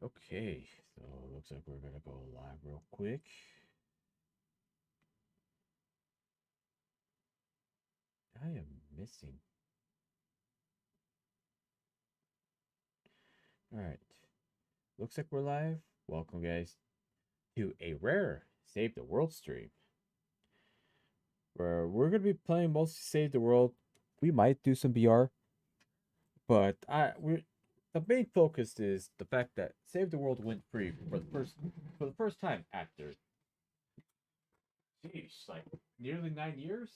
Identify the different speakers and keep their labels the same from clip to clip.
Speaker 1: Okay, so looks like we're gonna go live real quick. I am missing. All right, looks like we're live. Welcome, guys, to a rare Save the World stream where we're gonna be playing mostly Save the World. We might do some BR, but the main focus is the fact that Save the World went free for the first time after, geez, like nearly 9 years.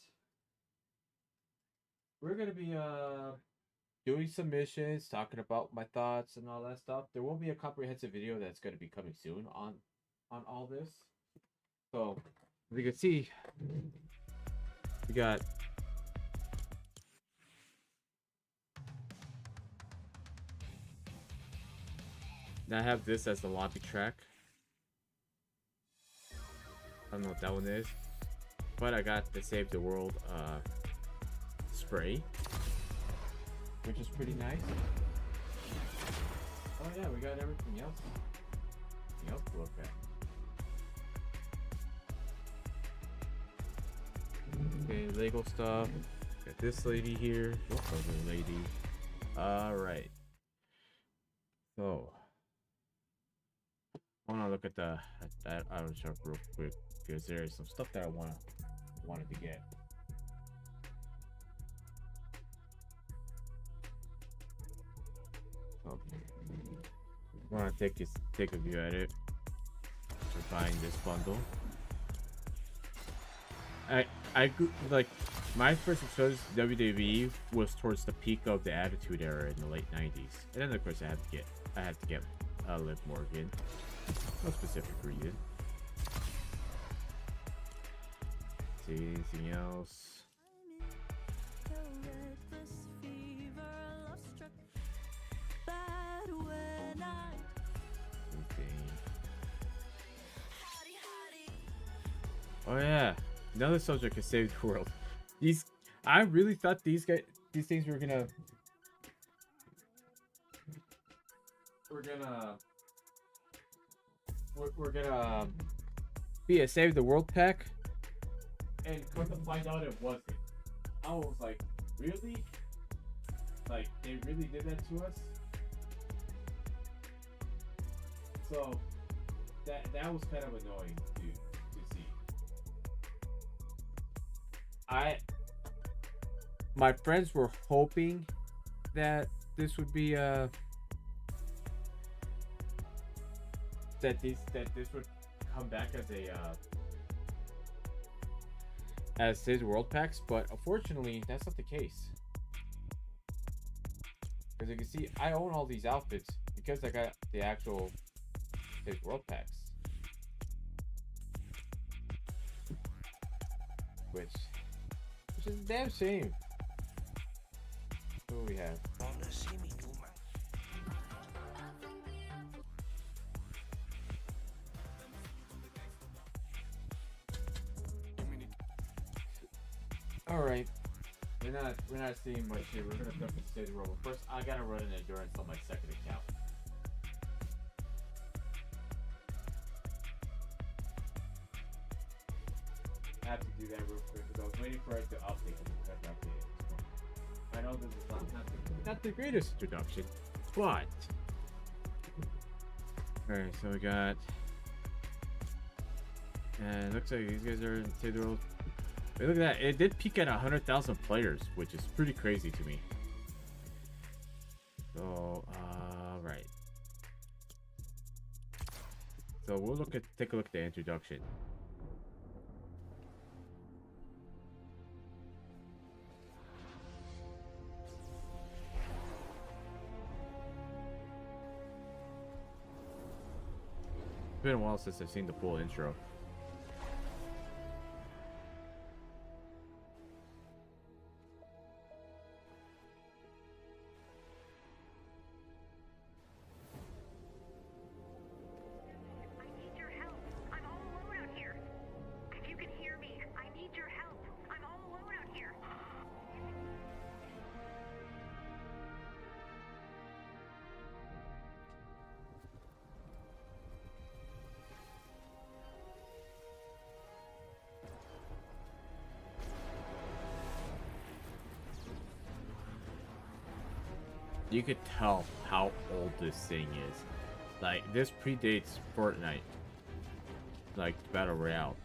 Speaker 1: We're gonna be doing submissions, talking about my thoughts and all that stuff. There will be a comprehensive video that's gonna be coming soon on all this. So as you can see, we got now I have this as the lobby track. I don't know what that one is, but I got the Save the World spray, which is pretty nice. Oh yeah, we got everything else. To look at. Okay, Lego stuff. Got this lady here. What other lady? Alright. So I wanna look at that item shop real quick because there's some stuff that I wanted to get. Okay. I wanna take a view at it. For buying this bundle. I like my first exposure to WWE was towards the peak of the Attitude Era in the late '90s, and then of course I had to get Liv Morgan. No specific reason. See anything else? Oh yeah, another subject is Save the World. I really thought these things were gonna be a Save the World pack, and come to find out it wasn't. I was like, really? Like they really did that to us? So that was kind of annoying to see. My friends were hoping that this would be that this would come back as Save the World packs, but unfortunately that's not the case. As you can see, I own all these outfits because I got the actual Save the World packs, which is a damn shame. What do we have? All right, we're not seeing much here. We're gonna jump into Stage Roll. First, I gotta run an endurance on my second account. I have to do that real quick because I was waiting for it to update. I know this is not the greatest introduction, but alright, so we got, and it looks like these guys are in Save the World. Look at that, it did peak at 100,000 players, which is pretty crazy to me. So right, so we'll take a look at the introduction. It's been a while since I've seen the full intro. you could tell how old this thing is. Like, this predates Fortnite. Like, Battle Royale.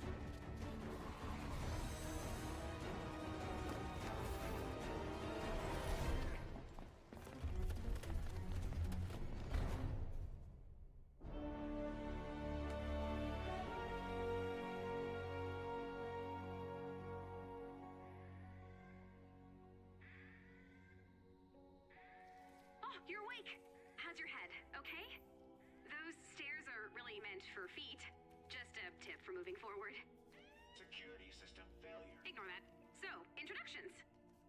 Speaker 2: Oh, you're awake. How's your head? Okay? Those stairs are really meant for feet. Just a tip for moving forward.
Speaker 3: Security system failure.
Speaker 2: Ignore that. So, introductions.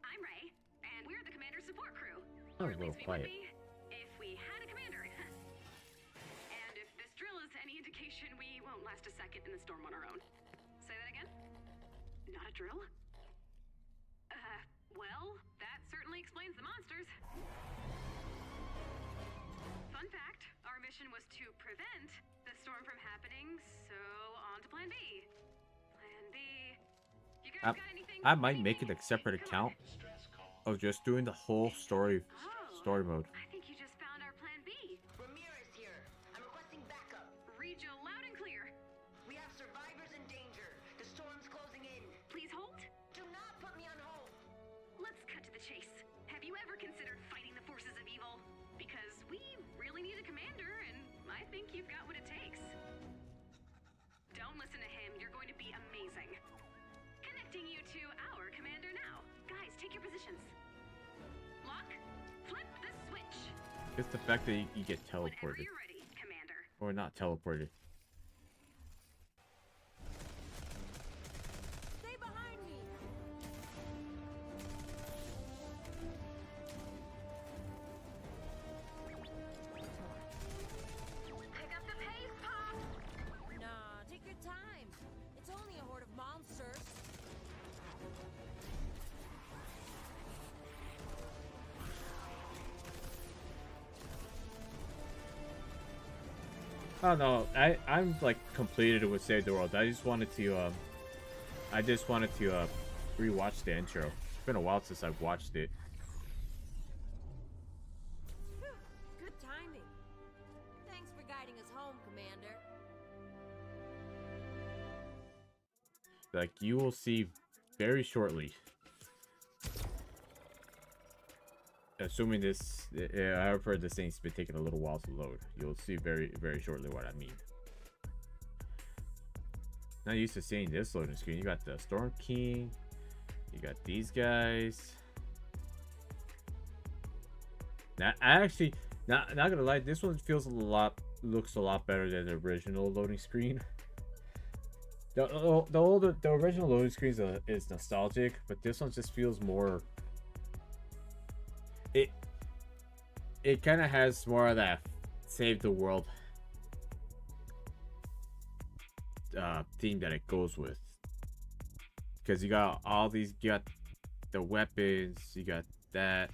Speaker 2: I'm Ray, and we're the Commander Support Crew.
Speaker 1: That
Speaker 2: Or
Speaker 1: was
Speaker 2: at
Speaker 1: a little
Speaker 2: least we would
Speaker 1: quiet.
Speaker 2: be if we had a commander. And if this drill is any indication, we won't last a second in the storm on our own. Say that again? Not a drill? Well, that certainly explains the monsters. Fun fact, our mission was to prevent the storm from happening, so on to Plan B. Plan B. You guys got anything?
Speaker 1: I might make it a separate account
Speaker 3: Distress call.
Speaker 1: of just doing the whole story mode.
Speaker 2: I think you just found our Plan B.
Speaker 4: Ramirez here. I'm requesting backup.
Speaker 2: Read you loud and clear.
Speaker 4: We have survivors in danger. The storm's closing in.
Speaker 2: Please hold.
Speaker 4: Do not put me on hold.
Speaker 2: Let's cut to the chase. Have you ever considered fighting the forces of evil? Because we really need a commander, and I think you've got what it takes. Don't listen to him. You're going to be amazing. Connecting you to our commander now. Guys, take your positions. Lock. Flip the switch.
Speaker 1: It's the fact that you get
Speaker 2: Whenever
Speaker 1: teleported.
Speaker 2: you're ready, Commander.
Speaker 1: Or not teleported.
Speaker 4: Stay behind me.
Speaker 2: Pick up the pace, Pop.
Speaker 4: Nah, take your time. It's only a horde of monsters.
Speaker 1: I don't know. I'm like completed with Save the World. I just wanted to rewatch the intro. It's been a while since I've watched it.
Speaker 4: Phew, good timing. Thanks for guiding us home, Commander.
Speaker 1: Like, you will see very shortly. Assuming this, I've heard this thing's been taking a little while to load. You'll see very, very shortly what I mean. Not used to seeing this loading screen. You got the Storm King. You got these guys. Now, I actually, not gonna lie, this one looks a lot better than the original loading screen. The original loading screen is nostalgic, but this one just feels more. It kind of has more of that save the world theme that it goes with, because you got all these, you got the weapons, you got that.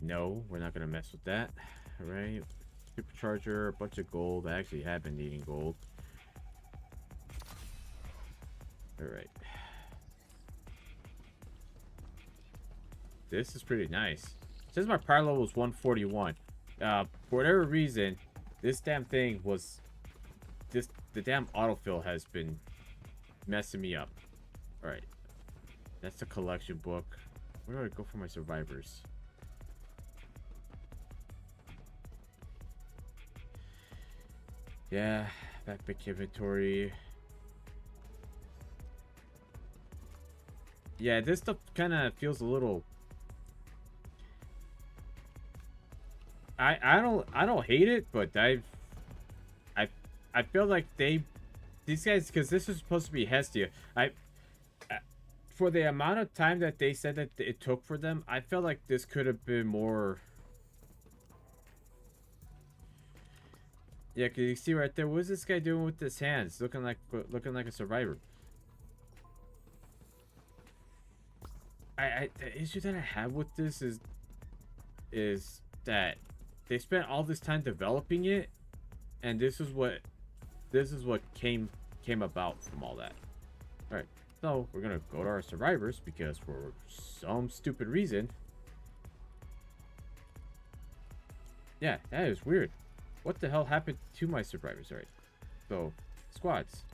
Speaker 1: No, we're not gonna mess with that. All right, supercharger, a bunch of gold. I actually have been needing gold. All right, this is pretty nice. Since my power level was 141, for whatever reason, this damn thing was the damn autofill has been messing me up. All right, that's the collection book. Where do I go for my survivors? Yeah, backpack inventory. Yeah, this stuff kind of feels a little. I don't hate it, but I feel like these guys, because this is supposed to be Hestia. For the amount of time that they said that it took for them, I felt like this could have been more. Yeah, cause you see right there, what's this guy doing with his hands? Looking like a survivor. The issue that I have with this is that they spent all this time developing it, and this is what came about from all that. All right, so we're gonna go to our survivors, because for some stupid reason Yeah, that is weird. What the hell happened to my survivors? Alright. So, squads.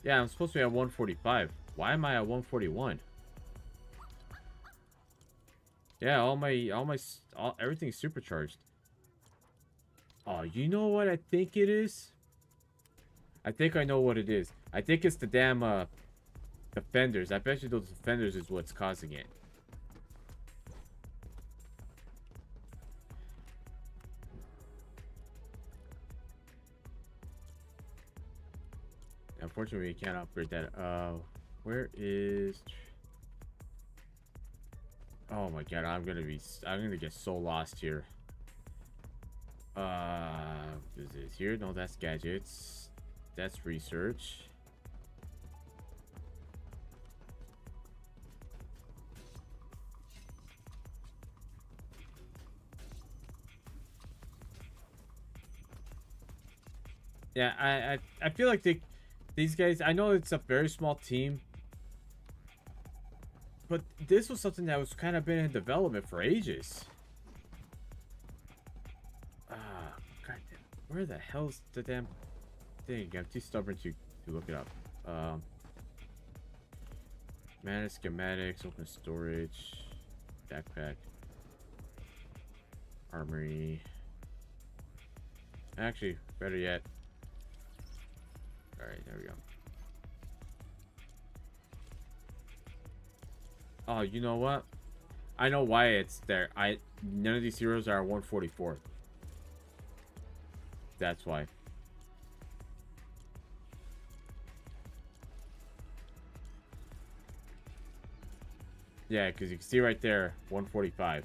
Speaker 1: Yeah, I'm supposed to be at 145. Why am I at 141? Yeah, everything's supercharged. Oh, you know what I think it is? I think I know what it is. I think it's the damn, defenders. I bet you those defenders is what's causing it. Unfortunately, we can't upgrade that. Where is... Oh my god, I'm gonna get so lost here. Is it here? No, that's gadgets. That's research. Yeah, I feel like these guys, I know it's a very small team, but this was something that was kind of been in development for ages. God damn, where the hell's the damn thing? I'm too stubborn to look it up. Manage schematics, open storage, backpack, armory. Actually, better yet. Alright, there we go. Oh, you know what? I know why it's there. None of these heroes are 144. That's why. Yeah, because you can see right there, 145.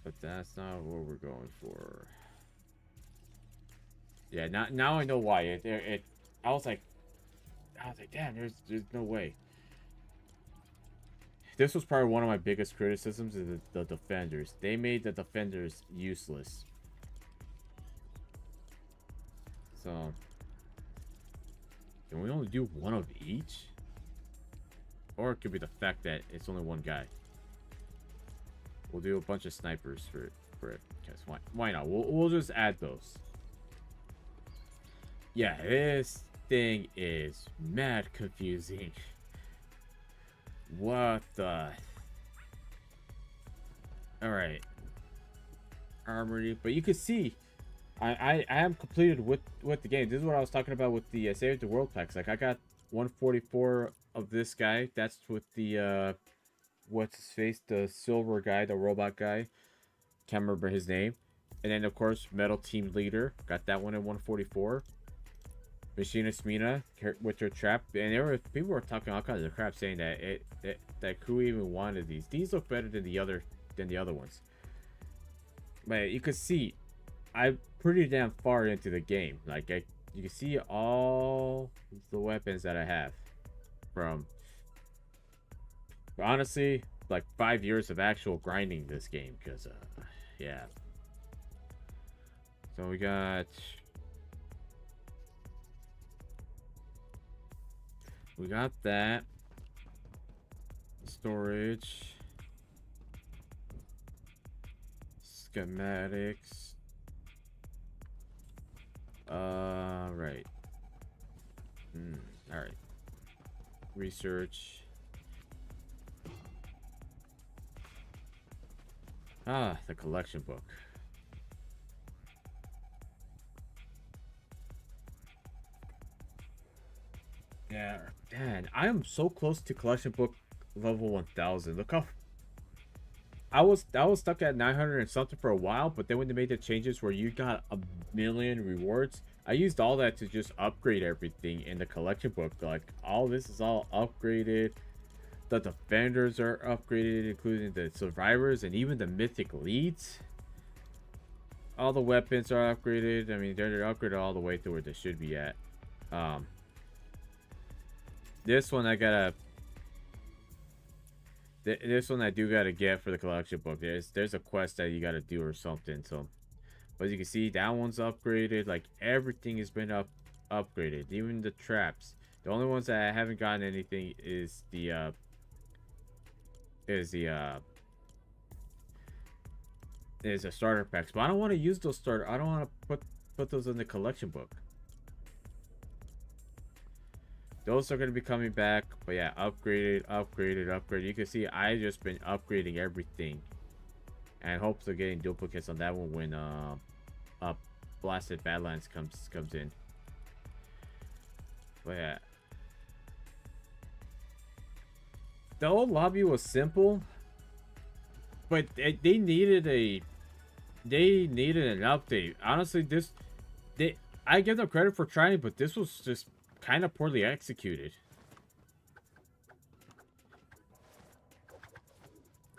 Speaker 1: But that's not what we're going for. Yeah, now I know why. I was like, damn, there's no way. This was probably one of my biggest criticisms of the defenders. They made the defenders useless. So, can we only do one of each? Or it could be the fact that it's only one guy. We'll do a bunch of snipers for it. Because why not? We'll just add those. Yeah, this thing is mad confusing. What the... Alright. Armory. But you can see, I am completed with the game. This is what I was talking about with the Save the World packs. Like, I got 144 of this guy. That's with the, what's his face? The silver guy, the robot guy. Can't remember his name. And then, of course, Metal Team Leader. Got that one at 144. Machinist Mina with her trap, and people were talking all kinds of crap, saying that who even wanted these. These look better than the other ones. But you can see, I'm pretty damn far into the game. Like you can see all the weapons that I have from, honestly, like 5 years of actual grinding this game. Because yeah. So we got. We got that. Storage. Schematics. Right. Alright. Research. Ah, the collection book. Yeah, man, I am so close to collection book level 1000. Look how I was stuck at 900 and something for a while, but then when they made the changes where you got a million rewards, I used all that to just upgrade everything in the collection book. Like, all this is all upgraded. The defenders are upgraded, including the survivors and even the mythic leads. All the weapons are upgraded. I mean, they're upgraded all the way to where they should be at. This one I gotta. This one I do gotta get for the collection book. There's a quest that you gotta do or something. So, but as you can see, that one's upgraded. Like, everything has been upgraded, even the traps. The only ones that I haven't gotten anything is the is a starter packs, but I don't want to use those starter. I don't want to put those in the collection book. Those are going to be coming back, but yeah, upgraded. You can see I just been upgrading everything, and hopefully getting duplicates on that one when Blasted Badlands comes in. But yeah, the old lobby was simple, but they needed an update. Honestly, I give them credit for trying, but this was just kind of poorly executed.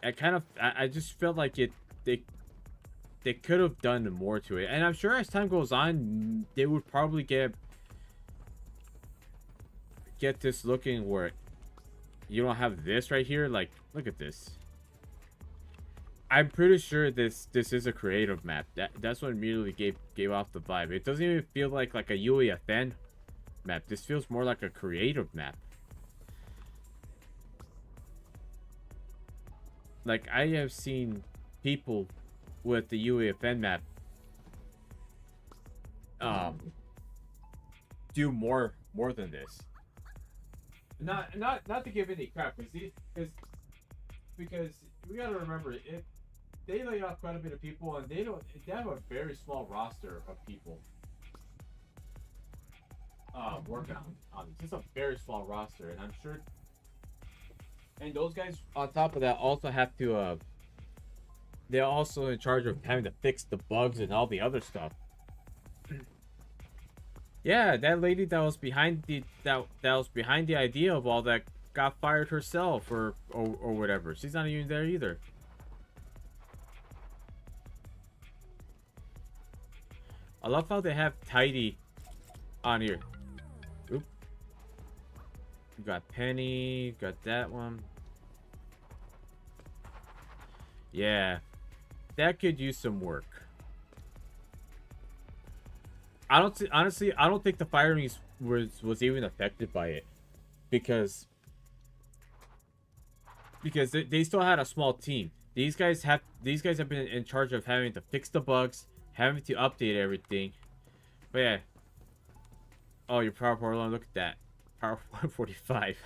Speaker 1: I just felt like they could have done more to it, and I'm sure as time goes on, they would probably get this looking where you don't have this right here. Like, look at this. I'm pretty sure this is a creative map. That's what immediately gave off the vibe. It doesn't even feel like a UEFN map. This feels more like a creative map. Like, I have seen people with the UEFN map do more than this. Not to give any crap, because we gotta remember, they laid off quite a bit of people, and they have a very small roster of people working on it. Just a very small roster, and I'm sure. And those guys, on top of that, also have to. They're also in charge of having to fix the bugs and all the other stuff. Yeah, that lady that was behind the idea of all that got fired herself or whatever. She's not even there either. I love how they have Tidy on here. Oop. You got Penny, got that one. Yeah, that could use some work. Honestly, I don't think the firing was even affected by it, because they still had a small team. These guys have been in charge of having to fix the bugs, having to update everything. But yeah. Oh, your power alone. Look at that. Power 145.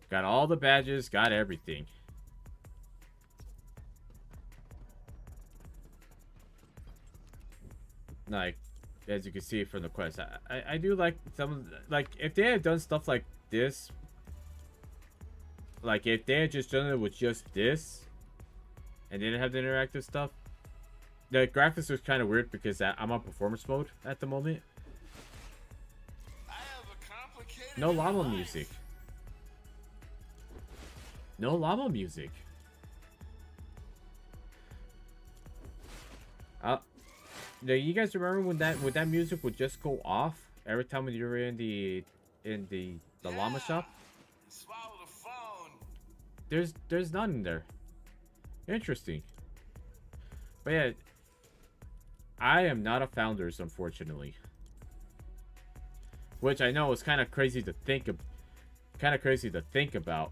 Speaker 1: Got all the badges, got everything. Like, as you can see from the quest, I do like some, like, if they had done stuff like this, like if they had just done it with just this and didn't have the interactive stuff. The graphics was kind of weird because I'm on performance mode at the moment. No llama music. No llama music. Now, you guys remember when that music would just go off every time when you were in the llama shop?
Speaker 5: Swallow the phone.
Speaker 1: There's none in there. Interesting. But yeah, I am not a Founders, unfortunately. Which I know is kind of crazy to think about.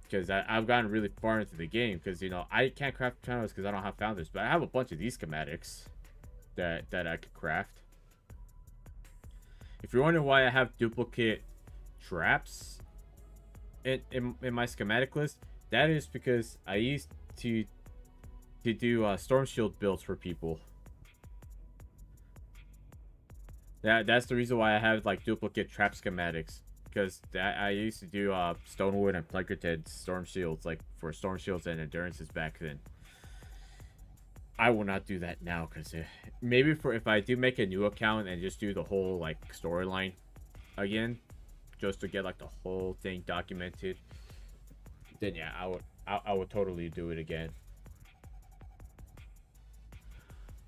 Speaker 1: Because I've gotten really far into the game. Because, you know, I can't craft channels because I don't have Founders. But I have a bunch of these schematics that I could craft. If you're wondering why I have duplicate traps in my schematic list, that is because I used to do storm shield builds for people. That's the reason why I have like duplicate trap schematics, because I used to do Stonewood and Plankerted storm shields, like for storm shields and endurances back then. I will not do that now, because maybe if I do make a new account and just do the whole like storyline again, just to get like the whole thing documented, then yeah, I would totally do it again.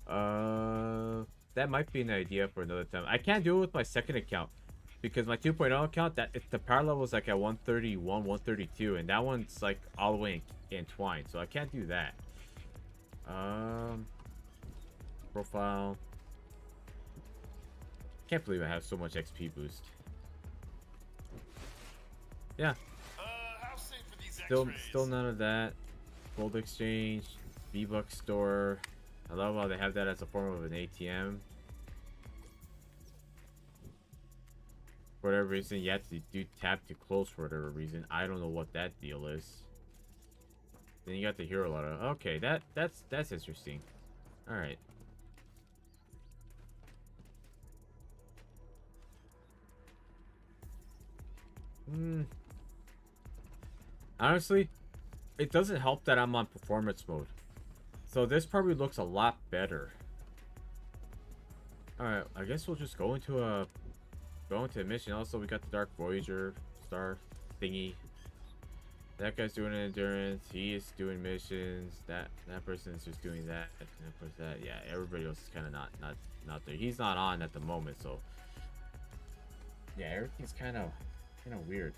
Speaker 1: That might be an idea for another time. I can't do it with my second account because my 2.0 account, the power level is like at 131, 132, and that one's like all the way entwined, so I can't do that. Profile. Can't believe I have so much XP boost. Yeah,
Speaker 5: How safe are these
Speaker 1: still
Speaker 5: X-rays?
Speaker 1: none of that. Gold exchange, vbuck store. I love how they have that as a form of an ATM. For whatever reason, you have to do tap to close for whatever reason. I don't know what that deal is. Then you got the hero letter. Okay, that's interesting. All right. Honestly, it doesn't help that I'm on performance mode. So this probably looks a lot better. Alright, I guess we'll just go into a mission. Also, we got the Dark Voyager star thingy. That guy's doing endurance. He is doing missions. That person is just doing that. And of course that. Yeah, everybody else is kind of not there. He's not on at the moment, so yeah, everything's kind of weird.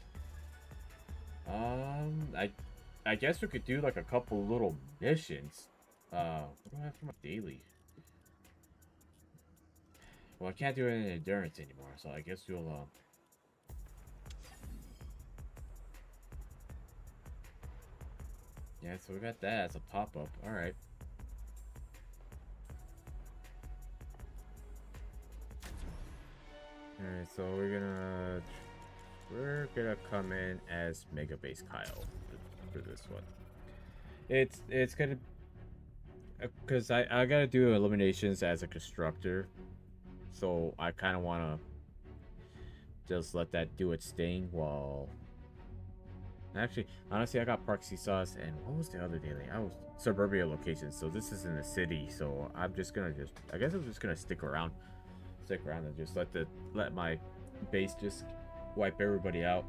Speaker 1: I guess we could do like a couple little missions. What do I have for my daily? Well, I can't do it in endurance anymore, so I guess we'll yeah, so we got that as a pop-up. Alright. Alright, so we're gonna come in as Mega Base Kyle for this one. It's gonna because I gotta do eliminations as a constructor, so I kind of want to just let that do its thing while actually honestly I got Proxy Sauce and what was the other daily? I was Suburbia location, so this is in the city, so I'm just gonna I guess I'm just gonna stick around and just let my base just wipe everybody out.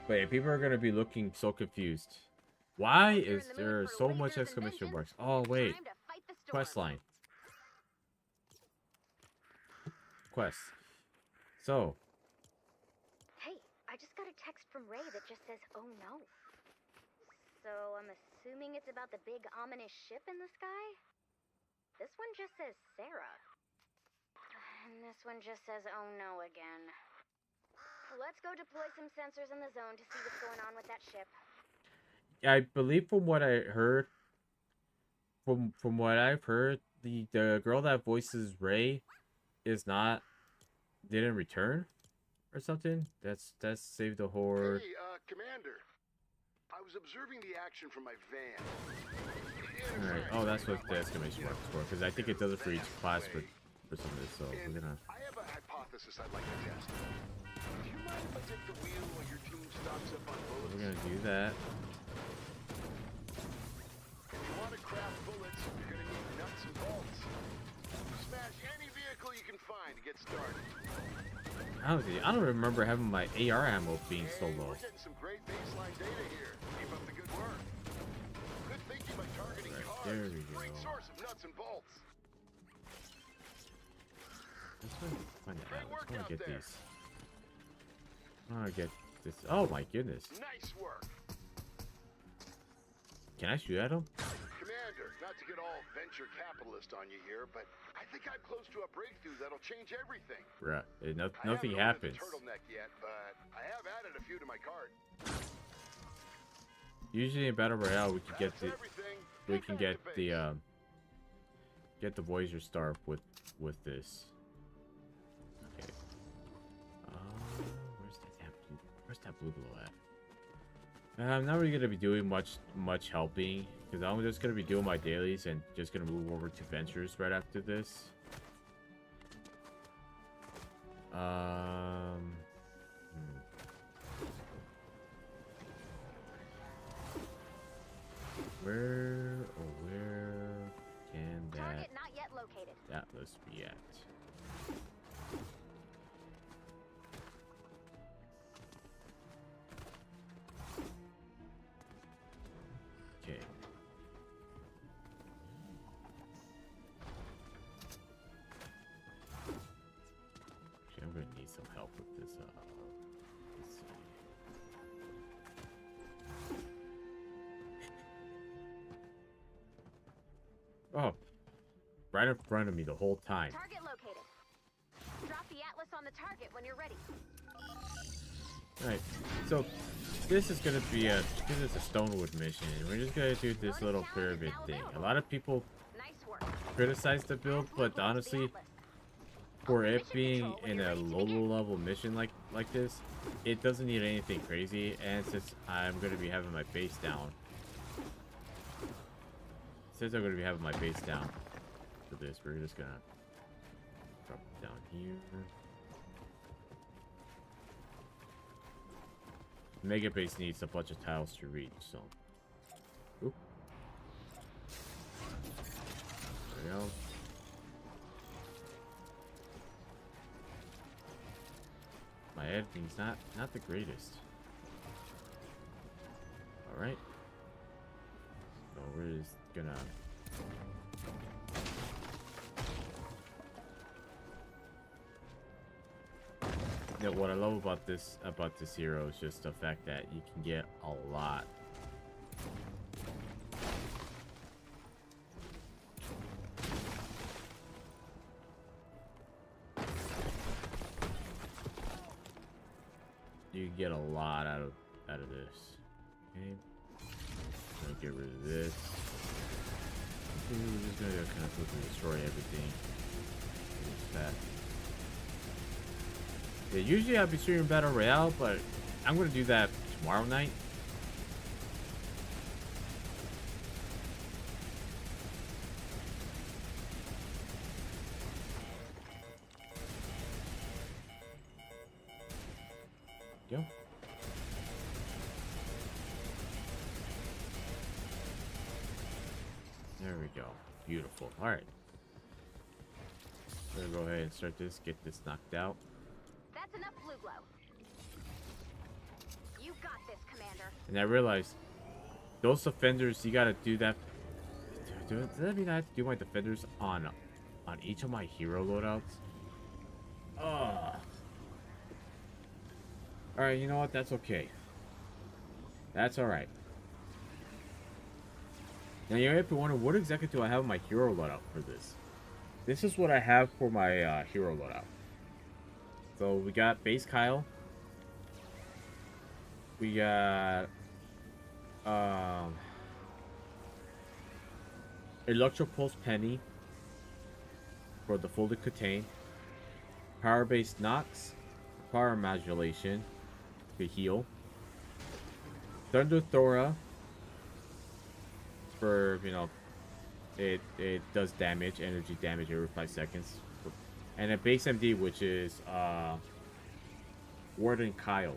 Speaker 1: But yeah, people are gonna be looking so confused. Why is there so much exclamation marks? Oh wait, quest line. Quest. So.
Speaker 6: Hey, I just got a text from Ray that just says, "Oh no." So I'm assuming it's about the big ominous ship in the sky? This one just says Sarah. And this one just says, "Oh no" again. Let's go deploy some sensors in the zone to see what's going on with that ship.
Speaker 1: I believe from what I heard, from what I've heard, the girl that voices Ray didn't return or something. That's Save the Horde.
Speaker 7: Hey, Commander. I was observing the action from my van.
Speaker 1: Alright, oh, that's what the exclamation mark is for, because I think it does it for each class for some of this, so we're gonna...
Speaker 7: I have a hypothesis I'd like to test. Do you mind if I take the wheel while your team stocks up on bullets?
Speaker 1: We're gonna do that.
Speaker 7: If you want to craft bullets, you're gonna need nuts and bolts. Smash any vehicle you can find to get started.
Speaker 1: I don't remember having my AR ammo being so low.
Speaker 7: We're getting some great baseline data here. Keep up the good work. Good thinking by targeting cars.
Speaker 1: There we go.
Speaker 7: Great source of nuts and bolts.
Speaker 1: Let's find the
Speaker 7: Great
Speaker 1: atlas.
Speaker 7: work
Speaker 1: I wanna
Speaker 7: out
Speaker 1: get
Speaker 7: there.
Speaker 1: these. I wanna get this. Oh my goodness.
Speaker 7: Nice work.
Speaker 1: Can I shoot at him?
Speaker 7: Commander, not to get all venture capitalist on you here, but I think I'm close to a breakthrough that'll change everything.
Speaker 1: Right.
Speaker 7: I haven't
Speaker 1: Nothing
Speaker 7: ordered
Speaker 1: happens.
Speaker 7: the turtleneck yet, but I have added a few to my cart.
Speaker 1: Usually in Battle Royale we can get
Speaker 7: That's everything.
Speaker 1: get the Voyager Star with this. Okay. Where's that blue glow at? I'm not really gonna be doing much helping because I'm just gonna be doing my dailies and just gonna move over to ventures right after this. Where can
Speaker 6: Target not yet located.
Speaker 1: that list be at? Okay. Actually, I'm gonna need some help with this. Let's see. Oh, right in front of me the whole time.
Speaker 6: Target located. Drop the atlas on the target when you're ready.
Speaker 1: Alright, so this is gonna be a Stonewood mission. We're just gonna do this little pyramid thing. A lot of people
Speaker 6: Nice work.
Speaker 1: criticize the build, but honestly, for it being in a low level mission like this, it doesn't need anything crazy. And since I'm gonna be having my base down, for this, we're just gonna drop it down here. Mega base needs a bunch of tiles to reach, so. Oop. There we go. My editing's not the greatest. Alright. So we're just gonna yeah, what I love about this hero is just the fact that you can get a lot. You can get a lot out of this. Okay. Gonna get rid of this. We're just gonna kind of quickly destroy everything. Just that. Yeah, usually I'll be streaming Battle Royale, but I'm gonna do that tomorrow night. Go. There we go. Beautiful. Alright. We're gonna go ahead and start this, get this knocked out.
Speaker 6: That's enough blue glow. You got this, Commander.
Speaker 1: And I realized those defenders, you gotta do that. Does that mean I have to do my defenders on each of my hero loadouts? Ugh. Alright, you know what? That's okay. That's alright. Now you might be wondering, what exactly do I have in my hero loadout for this? This is what I have for my hero loadout. So we got base Kyle. We got Electro Pulse Penny for the folded contain. Power based Nox, power modulation to heal. Thunder Thora for, you know, it does damage, energy damage every 5 seconds. And a base MD, which is Warden Kyle.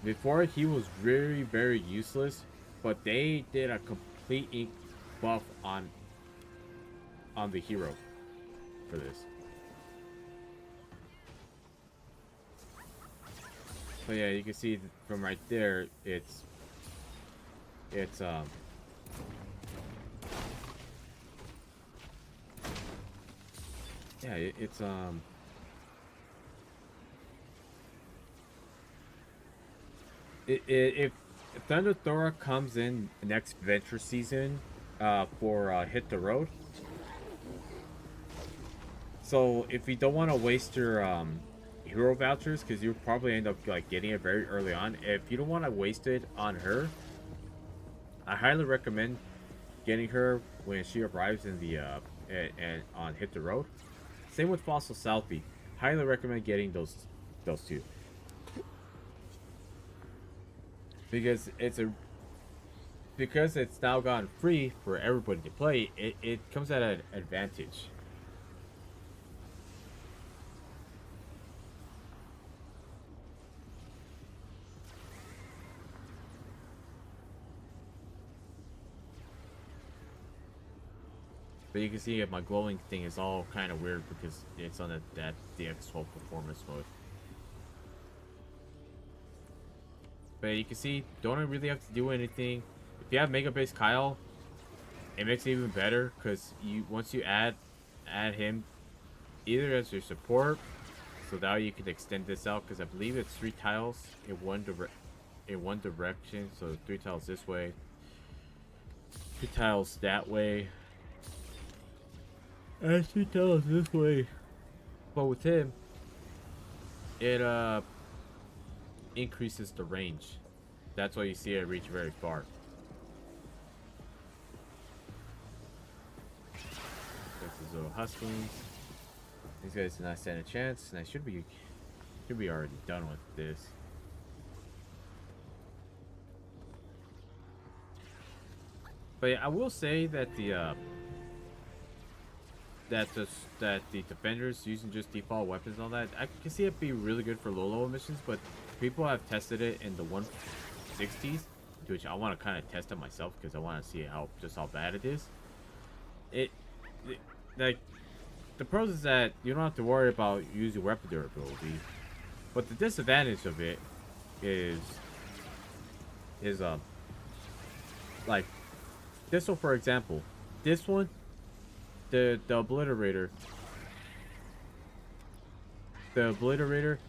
Speaker 1: Before, he was very, very useless, but they did a complete ink buff on the hero for this. So yeah, you can see from right there, it's yeah, it's if Thunder Thora comes in next venture season for Hit the Road. So if you don't want to waste your hero vouchers, because you probably end up like getting it very early on, if you don't want to waste it on her, I highly recommend getting her when she arrives in the and on Hit the Road. Same with Fossil Southie. Highly recommend getting those two. Because it's now gone free for everybody to play, it comes at an advantage. But you can see that my glowing thing is all kind of weird because it's on that DX12 performance mode. But you can see, don't really have to do anything. If you have Mega Base Kyle, it makes it even better because once you add him either as your support, so that way you can extend this out, because I believe it's 3 tiles in one direction, so 3 tiles this way, 2 tiles that way. actually tell us this way. But with him, it increases the range. That's why you see it reach very far. This is little husklings. These guys did not stand a chance, and I should be already done with this. But yeah, I will say that the defenders using just default weapons and all that, I can see it be really good for low level missions, but people have tested it in the 160s, which I want to kind of test it myself because I want to see how bad it is. Like the pros is that you don't have to worry about using weapon durability, but the disadvantage of it is like this one, for example. This one, the obliterator. The obliterator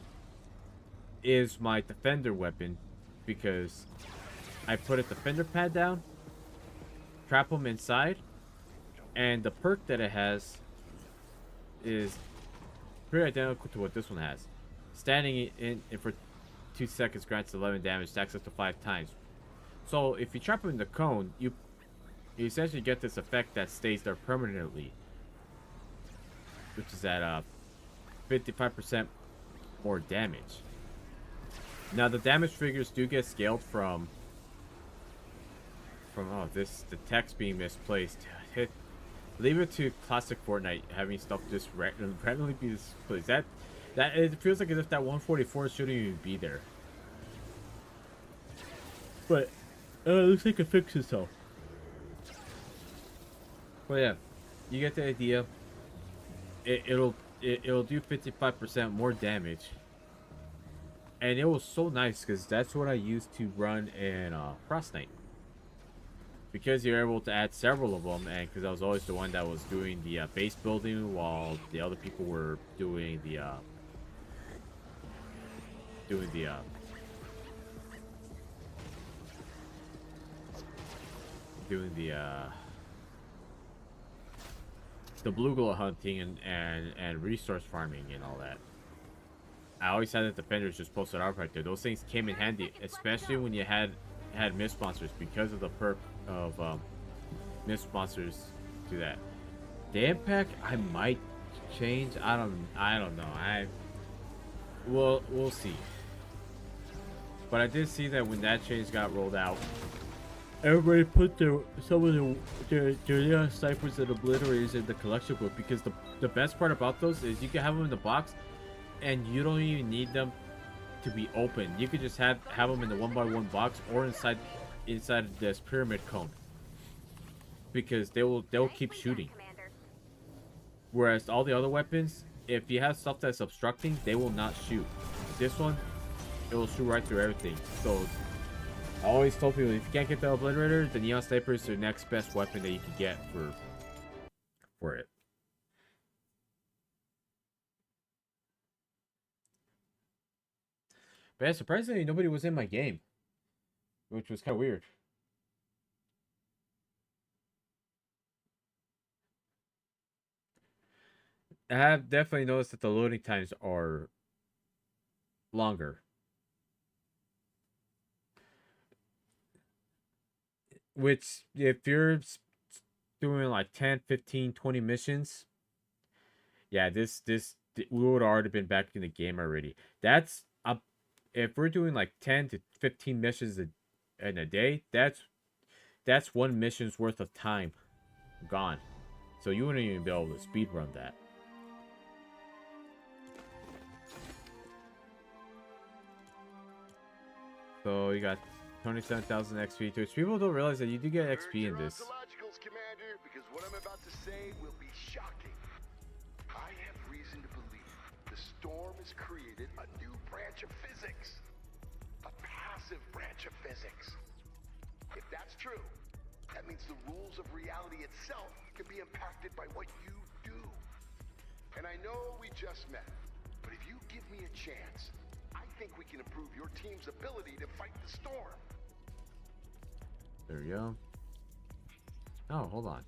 Speaker 1: is my defender weapon because I put a defender pad down, trap them inside, and the perk that it has is pretty identical to what this one has. Standing in for 2 seconds grants 11 damage, stacks up to 5 times. So if you trap them in the cone, you essentially get this effect that stays there permanently, which is at 55% more damage. Now the damage figures do get scaled from the text being misplaced. Leave it to classic Fortnite having stuff just randomly be displaced. That it feels like as if that 144 shouldn't even be there. But it looks like it fixed itself. But yeah, you get the idea. It'll do 55% more damage, and it was so nice because that's what I used to run in Fortnite. Because you're able to add several of them, and because I was always the one that was doing the base building while the other people were doing the blue glow hunting and resource farming and all that. I always had the defenders just posted up right there. Those things came in handy, especially when you had mist monsters, because of the perk of mist monsters to that. The impact I might change. I don't know. We'll see. But I did see that when that change got rolled out, everybody put some of their snipers and obliterators in the collection book, because the best part about those is you can have them in the box and you don't even need them to be open. You could just have them in the 1x1 box or inside this pyramid cone, because they'll keep shooting. Whereas all the other weapons, if you have stuff that's obstructing, they will not shoot. This one, it will shoot right through everything. So I always told people, if you can't get the obliterator, the neon sniper is the next best weapon that you can get for it. But yeah, surprisingly, nobody was in my game, which was kind of weird. I have definitely noticed that the loading times are longer. Which, if you're doing like 10, 15, 20 missions, yeah, this we would have already been back in the game already. That's up. If we're doing like 10 to 15 missions in a day, that's one mission's worth of time gone. So you wouldn't even be able to speed run that. So you got 27,000 XP to it. People don't realize that you do get XP in this.
Speaker 7: Commander, because what I'm about to say will be shocking. I have reason to believe the storm has created a new branch of physics. A passive branch of physics. If that's true, that means the rules of reality itself can be impacted by what you do. And I know we just met, but if you give me a chance, I think we can improve your team's ability to fight the storm.
Speaker 1: There we go. Oh, hold on.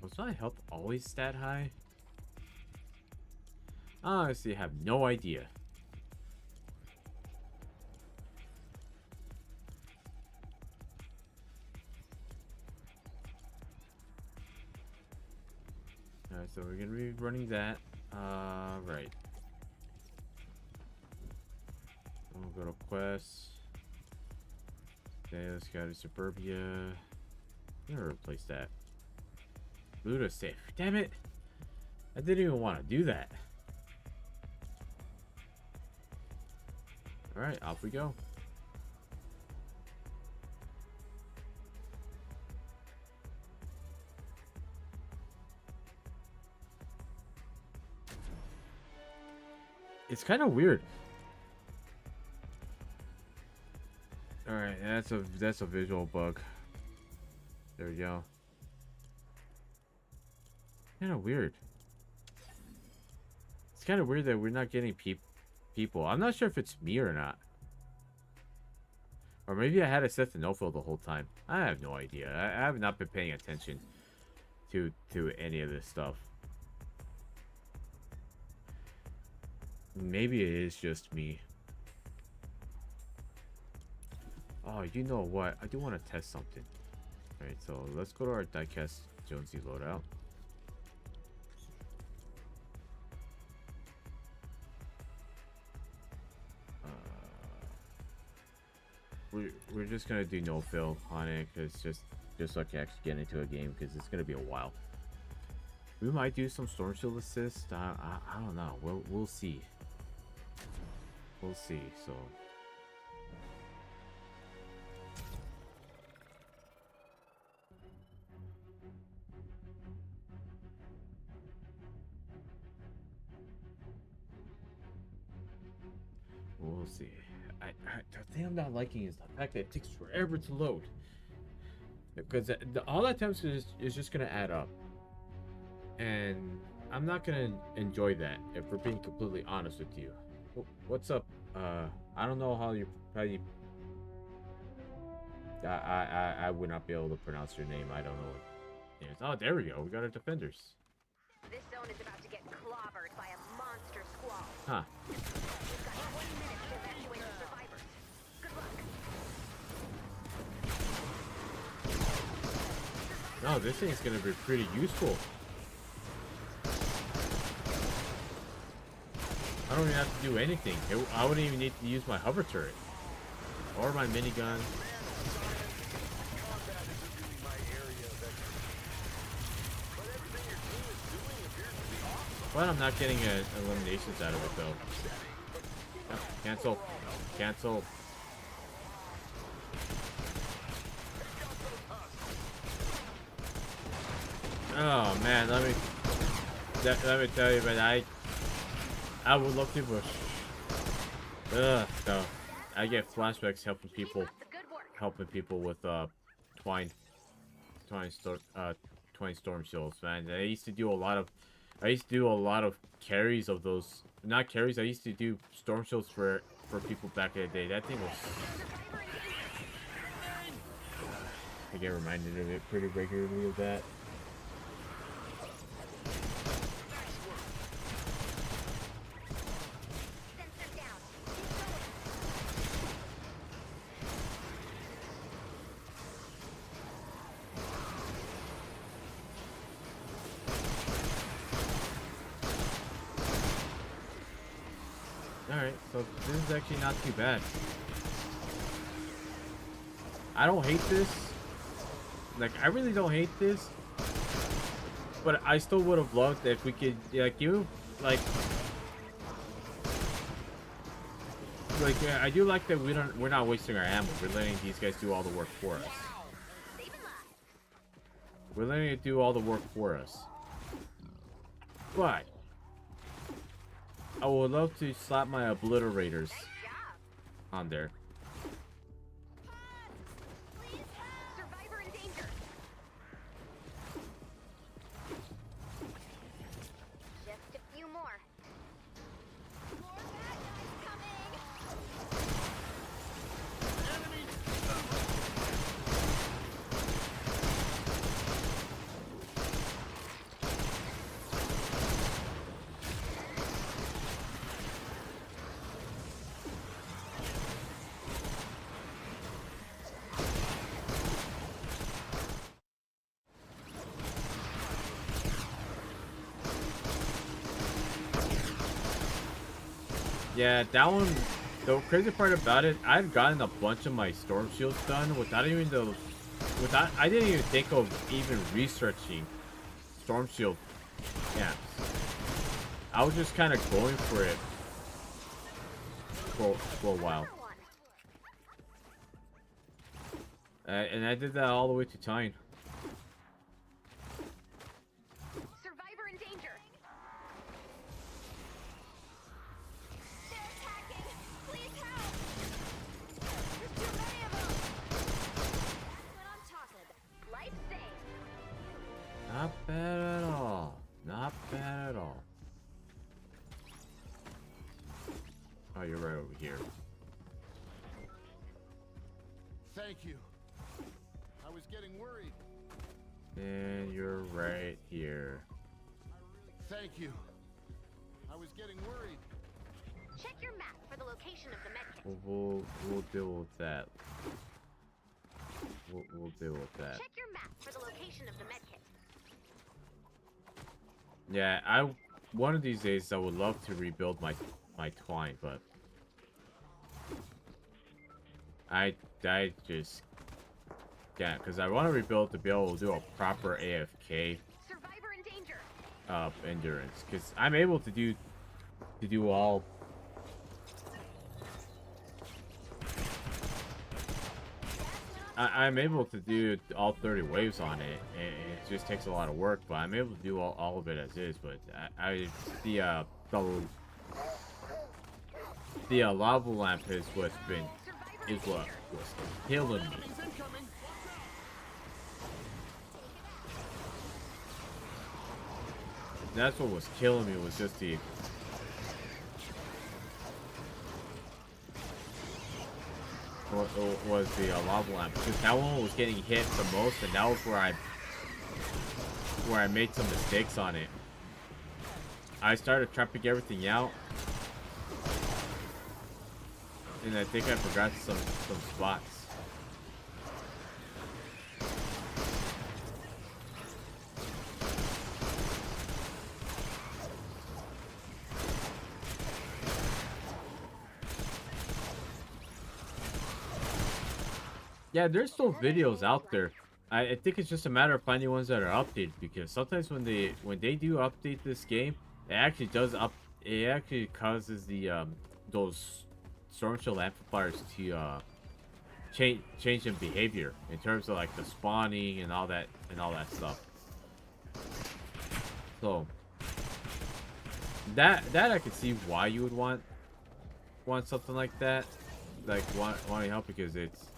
Speaker 1: Was my health always stat high? I honestly have no idea. Alright, so we're gonna be running that. Right. We'll go to quests. Okay, let's go to Suburbia. I'm gonna replace that. Luda safe. Damn it! I didn't even want to do that. Alright, off we go. It's kind of weird. Alright, that's a visual bug. There we go. Kind of weird. It's kind of weird that we're not getting people. I'm not sure if it's me or not. Or maybe I had it set to no fill the whole time. I have no idea. I have not been paying attention to any of this stuff. Maybe it is just me. Oh, you know what? I do want to test something. Alright, so let's go to our diecast Jonesy loadout. We're just gonna do no fill on it, because just so I can actually get into a game, because it's gonna be a while. We might do some storm shield assist. I don't know. We'll see. We'll see. So. We'll see. The thing I'm not liking is the fact that it takes forever to load. Because all that time is just going to add up. And I'm not going to enjoy that, if we're being completely honest with you. What's up? I don't know how you... I would not be able to pronounce your name. I don't know what it is. Oh, there we go. We got our defenders.
Speaker 6: This zone is about to get clobbered by a monster squall.
Speaker 1: Huh.
Speaker 6: You've got 20 minutes to evacuate the survivors. Good luck.
Speaker 1: No, this thing's gonna be pretty useful. I don't even have to do anything. I wouldn't even need to use my hover turret. Or my minigun. But I'm not getting eliminations out of it, though. Oh, cancel. Cancel. Oh, man. Let me tell you, man. I would love to, but... no. I get flashbacks helping people with, Twine Storm Shields, man. I used to do a lot of carries of those. Not carries. I used to do storm shields for people back in the day. That thing was. I get reminded of it pretty regularly of that. Alright, so this is actually not too bad. I don't hate this. Like, I really don't hate this. But I still would have loved if we could, like, I do like that we're not wasting our ammo. We're letting these guys do all the work for us. We're letting it do all the work for us. But I would love to slap my obliterators on there.
Speaker 6: Survivor in danger. Just a few more. More bad guys coming.
Speaker 1: Yeah, that one. The crazy part about it, I've gotten a bunch of my storm shields done without even those. Without, I didn't even think of even researching storm shield camps. I was just kind of going for it for a while. And I did that all the way to 10.
Speaker 2: Survivor in danger.
Speaker 4: They're attacking! Please help! There's too many of them! That's what I'm talking about.
Speaker 2: Life saved.
Speaker 1: Not bad at all. Not bad at all. Oh, you're right over here.
Speaker 5: Thank you. I was getting worried.
Speaker 1: And you're right here.
Speaker 5: Thank you. I was getting worried.
Speaker 2: Check your map for the location of the medkit.
Speaker 1: We'll deal with that. We'll deal with that.
Speaker 2: Check your map for the location of the medkit.
Speaker 1: Yeah, one of these days I would love to rebuild my twine, but I just can't, because I want to rebuild to be able to do a proper AFK
Speaker 2: Survivor in danger.
Speaker 1: endurance, because I'm able to do all. I'm able to do all 30 waves on it, and it just takes a lot of work, but I'm able to do all of it as is. But the lava lamp is what was killing me. That's what was killing me, was just the lava lamp, because that one was getting hit the most, and that was where I made some mistakes on it. I started trapping everything out, and I think I forgot some spots. Yeah, there's still videos out there. I think it's just a matter of finding ones that are updated, because sometimes when they do update this game, it actually causes the those storm shield amplifiers to change in behavior in terms of like the spawning and all that stuff. So that I could see why you would want something like that, like wanting help, because it's,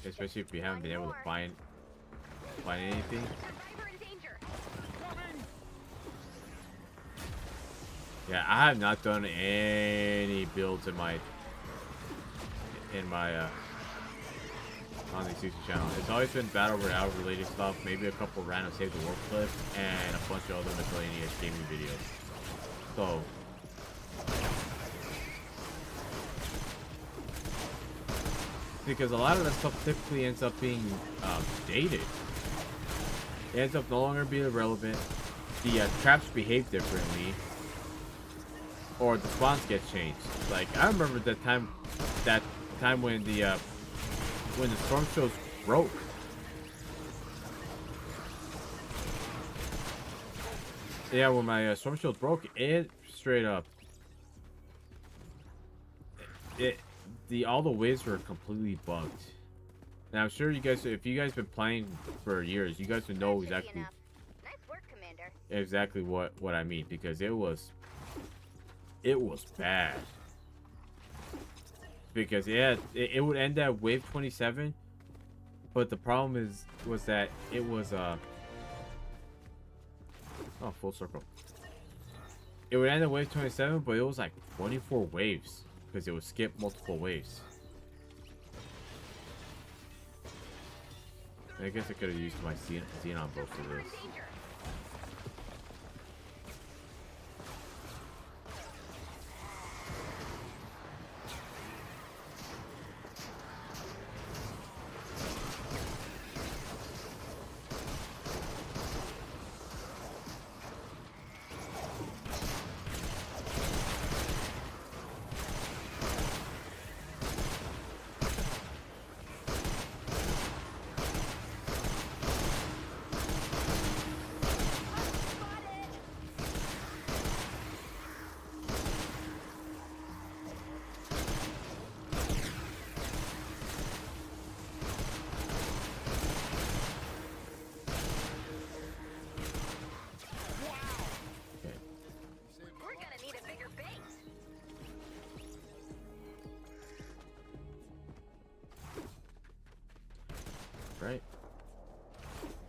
Speaker 1: especially if you haven't been able to find anything.
Speaker 2: Survivor in danger.
Speaker 1: Yeah, I have not done any builds in my on the YouTube channel. It's always been battle royale related stuff, maybe a couple random save the world clips, and a bunch of other miscellaneous gaming videos. So because a lot of that stuff typically ends up being dated. It ends up no longer being relevant. The traps behave differently, or the spawns get changed. Like, I remember that time when the storm shields broke. Yeah, when my storm shield broke, it straight up, all the waves were completely bugged. Now I'm sure you guys, if you guys been playing for years, you guys would know exactly
Speaker 6: Nice work, Commander.
Speaker 1: exactly what I mean, because it was bad. Because yeah, it would end at wave 27, but the problem was that it was full circle. It would end at wave 27, but it was like 24 waves, because it would skip multiple waves. I guess I could have used my Xenon bow for this.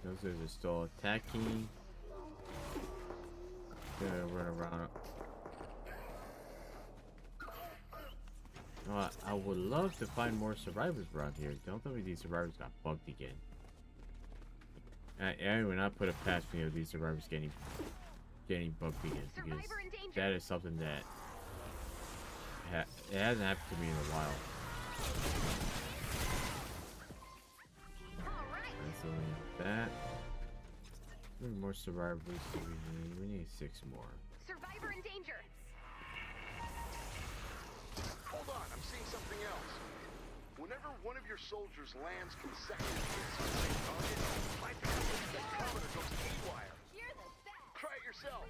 Speaker 1: Those guys are still attacking. Gonna run around. I would love to find more survivors around here. Don't tell me these survivors got bugged again. I would not put it past me of these survivors getting bugged again, because that is something that it hasn't happened to me in a while. So that. How many more survivors do we need? We need 6 more.
Speaker 4: Survivor in danger.
Speaker 7: Hold on, I'm seeing something else. Whenever one of your soldiers lands consecutive hits on the same target, my passive spectrometer goes haywire.
Speaker 4: You're the best.
Speaker 7: Try it yourself.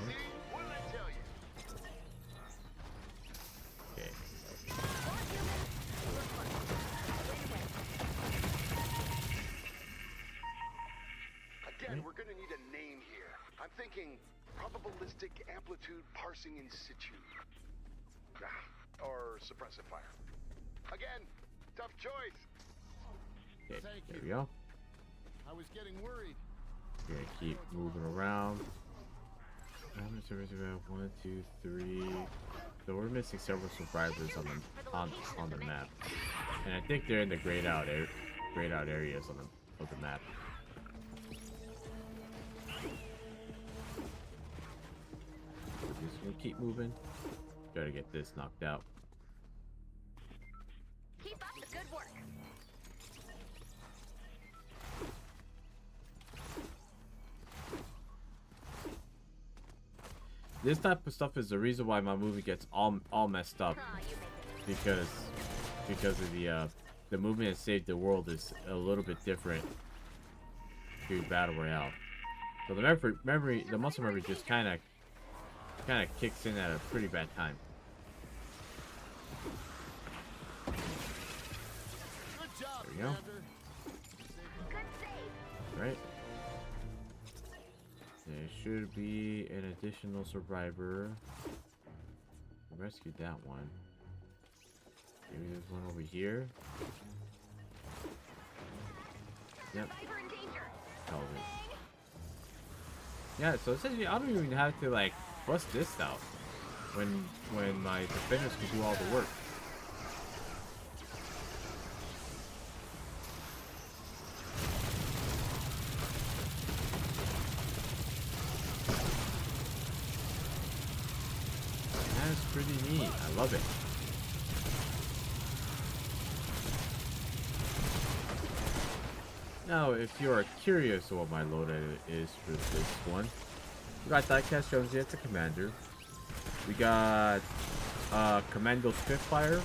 Speaker 7: See? What did I tell you?
Speaker 1: Okay.
Speaker 4: More humans. Look fun. Win-win.
Speaker 7: Again, we're gonna need a name here. I'm thinking probabilistic amplitude parsing in situ. Or suppressive fire. Again, tough choice.
Speaker 1: Okay,
Speaker 5: Thank
Speaker 1: there
Speaker 5: you.
Speaker 1: we go.
Speaker 5: I was getting worried.
Speaker 1: We're gonna keep moving around. How many survivors do we have? 1, 2, 3. So we're missing several survivors on the map, and I think they're in the grayed out areas of the map. We're just gonna keep moving. Try to get this knocked out.
Speaker 4: Keep up the good work.
Speaker 1: This type of stuff is the reason why my movie gets all messed up,
Speaker 4: Aw, you make it.
Speaker 1: because of the movement that saved the world is a little bit different to battle royale. So the muscle memory just kind of kicks in at a pretty bad time.
Speaker 5: Good job,
Speaker 1: There we go.
Speaker 5: Commander.
Speaker 4: Good save.
Speaker 1: Right? There should be an additional survivor. Rescued that one. Maybe there's one over here. Yep.
Speaker 4: Survivor in danger.
Speaker 1: Hell of it. Yeah, so essentially I don't even have to like bust this out when my defenders can do all the work. That's pretty neat. I love it. Now, if you are curious what my loadout is for this one, we got Diecast Jonesy as the commander. We got Commando Spitfire.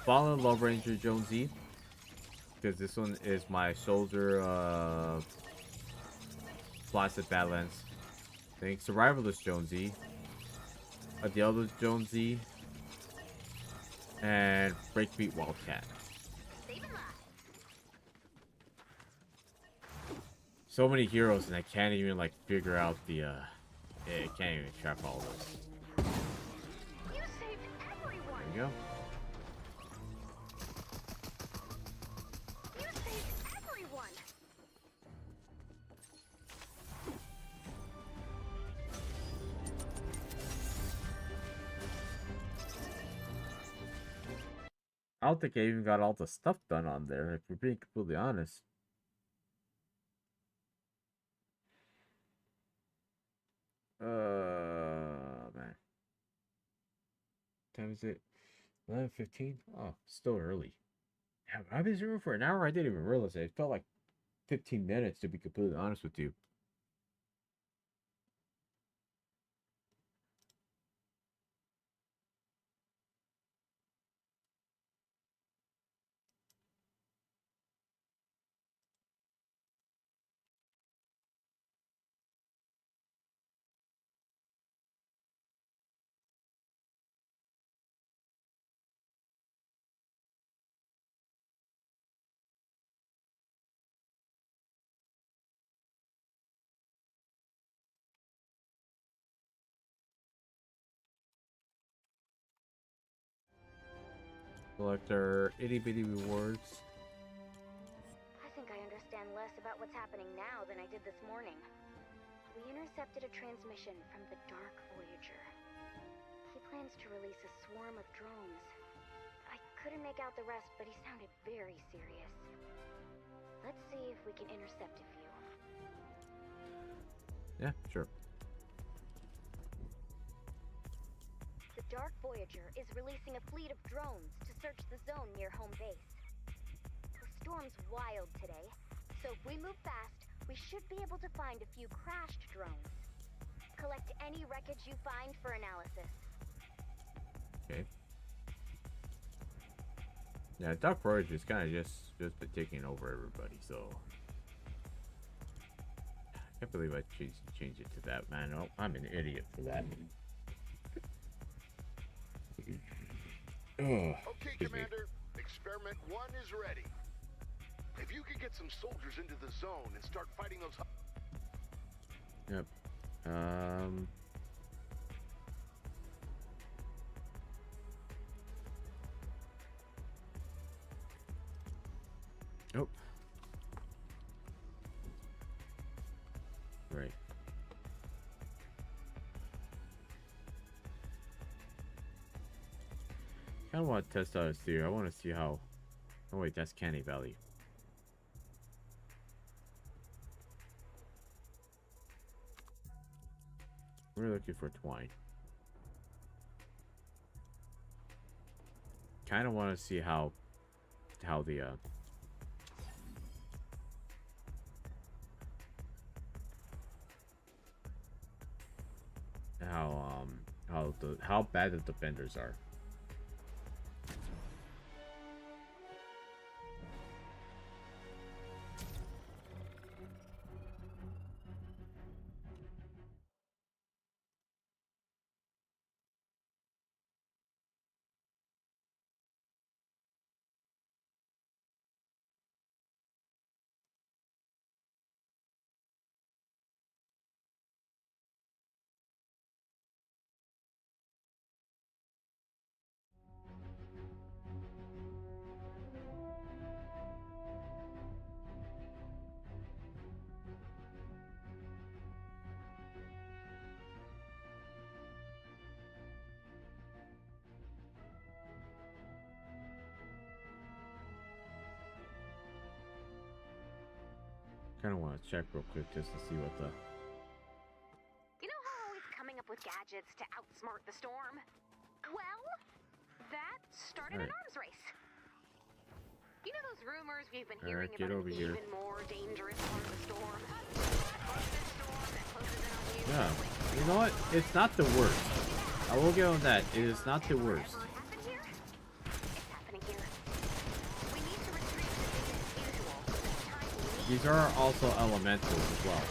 Speaker 1: Fallen Love Ranger Jonesy, because this one is my soldier Placid Badlands. Think Survivalist Jonesy, Adelda Jonesy, and Breakbeat Wildcat.
Speaker 4: Saving lives.
Speaker 1: So many heroes, and I can't even like figure out the I can't even track all this.
Speaker 4: You saved everyone.
Speaker 1: There you go.
Speaker 4: You saved everyone.
Speaker 1: I don't think I even got all the stuff done on there, if we're being completely honest. Man. Time is it? 11:15? Oh, still early. Yeah, I've been streaming for an hour. I didn't even realize it. It felt like 15 minutes, to be completely honest with you. Collect our itty bitty rewards.
Speaker 6: I think I understand less about what's happening now than I did this morning. We intercepted a transmission from the Dark Voyager. He plans to release a swarm of drones. I couldn't make out the rest, but he sounded very serious. Let's see if we can intercept a few.
Speaker 1: Yeah, sure.
Speaker 6: The Dark Voyager is releasing a fleet of drones to search the zone near home base. The storm's wild today, so if we move fast, we should be able to find a few crashed drones. Collect any wreckage you find for analysis.
Speaker 1: Okay. Yeah, Dark Voyager is kind of just been taking over everybody, so I can't believe I changed it to that, man. Oh, I'm an idiot for that. Oh,
Speaker 7: Okay, Commander. Experiment 1 is ready. If you could get some soldiers into the zone and start fighting those...
Speaker 1: Yep. Oh. Right. I kind of want to test out his theory. I want to see how... Oh wait, that's Canny Valley. We're looking for twine. Kind of want to see how the how bad the defenders are. Kind of want to check real quick just to see what the...
Speaker 2: You know how always coming up with gadgets to outsmart the storm? Well, that started an arms race. You know those rumors we've been hearing
Speaker 1: get
Speaker 2: about
Speaker 1: over
Speaker 2: an
Speaker 1: here.
Speaker 2: even more dangerous part of the storm? A closest storm that closes in on you.
Speaker 1: Yeah. You know what? It's not the worst. I will get on that. It is not the worst.
Speaker 2: Ever happened here? It's happening here. We need to retrieve the data as usual. This time we need
Speaker 1: These are also elementals as well.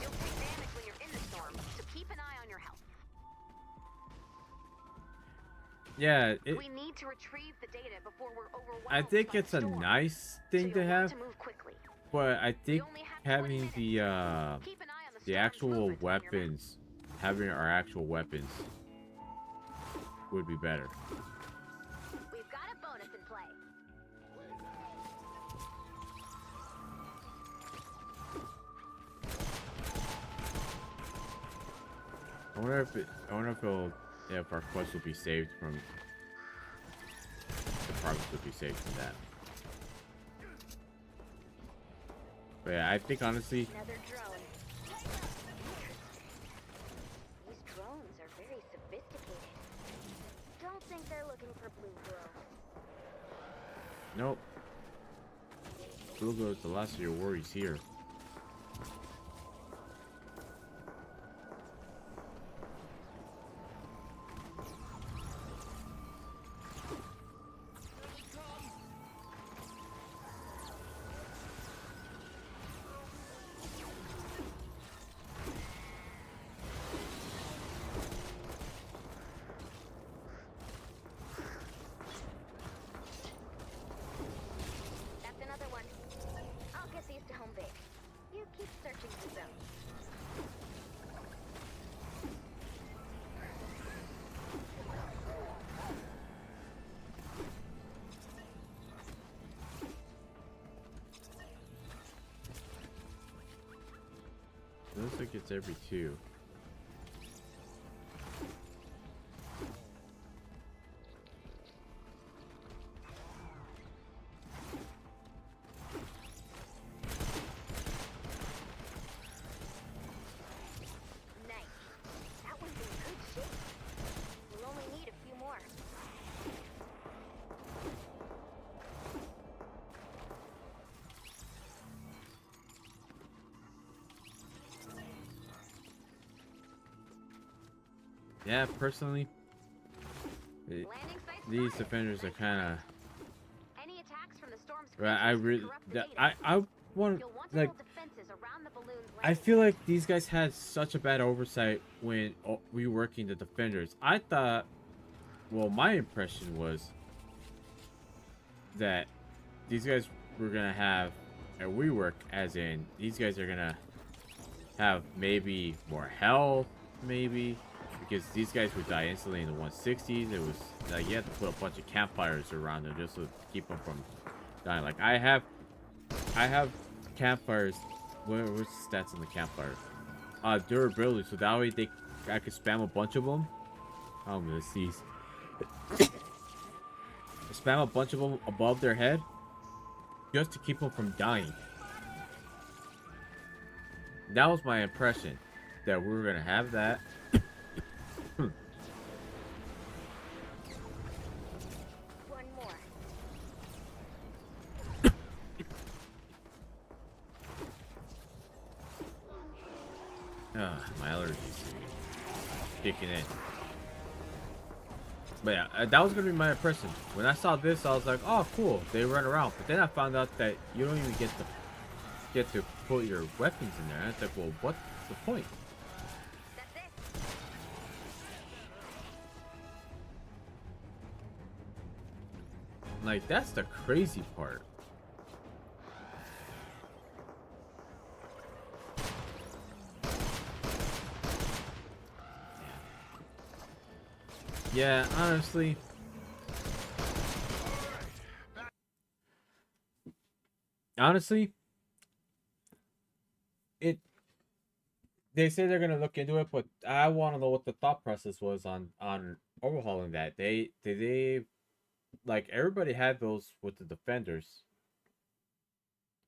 Speaker 2: You'll take damage when you're in the storm, so keep an eye on your health.
Speaker 1: Yeah,
Speaker 2: We need to retrieve the data before we're overwhelmed.
Speaker 1: I think
Speaker 2: by
Speaker 1: it's
Speaker 2: the
Speaker 1: a
Speaker 2: storm.
Speaker 1: nice
Speaker 2: So
Speaker 1: thing to
Speaker 2: you'll
Speaker 1: have,
Speaker 2: want to move quickly.
Speaker 1: but I think
Speaker 2: only have 20
Speaker 1: having
Speaker 2: minutes.
Speaker 1: the
Speaker 2: Keep an eye on the storm's
Speaker 1: actual
Speaker 2: movements on your map.
Speaker 1: weapons, having our actual weapons would be better.
Speaker 6: We've got a bonus in play.
Speaker 1: I wonder if our quest will be saved from the progress will be saved from that. But yeah, I think honestly,
Speaker 6: Another drone. These drones are very sophisticated. Don't think they're looking for Blue Girl.
Speaker 1: nope. Blue goes the last of your worries here.
Speaker 6: That's another one. I'll get these to home base.
Speaker 1: like it's every 2.
Speaker 6: Nice. That one's in good shape. We'll only need a few more.
Speaker 1: Yeah, personally,
Speaker 6: Landing site
Speaker 1: these
Speaker 6: spotted.
Speaker 1: defenders are kind of.
Speaker 6: Any attacks from the storm's
Speaker 1: I
Speaker 6: creatures
Speaker 1: really,
Speaker 6: corrupt the
Speaker 1: that,
Speaker 6: data.
Speaker 1: I want
Speaker 6: You'll want to
Speaker 1: like.
Speaker 6: build defenses around the balloon's
Speaker 1: I
Speaker 6: landing
Speaker 1: feel
Speaker 6: site.
Speaker 1: like these guys had such a bad oversight when reworking the defenders. I thought, well, my impression was that these guys were gonna have a rework, as in these guys are gonna have maybe more health, maybe because these guys would die instantly in the 160s. It was like you had to put a bunch of campfires around them just to keep them from dying. Like I have campfires. What's the stats on the campfires? Durability, so that way I could spam a bunch of them. I'm gonna seize. Spam a bunch of them above their head, just to keep them from dying. That was my impression, that we were gonna have that.
Speaker 6: One more.
Speaker 1: My allergies kicking in. But yeah, that was gonna be my impression. When I saw this, I was like, "Oh, cool, they run around." But then I found out that you don't even get to put your weapons in there. And it's like, well, what's the point?
Speaker 6: That's it.
Speaker 1: Like, that's the crazy part. Yeah, honestly. Honestly, they say they're gonna look into it, but I want to know what the thought process was on overhauling that. They like everybody had those with the defenders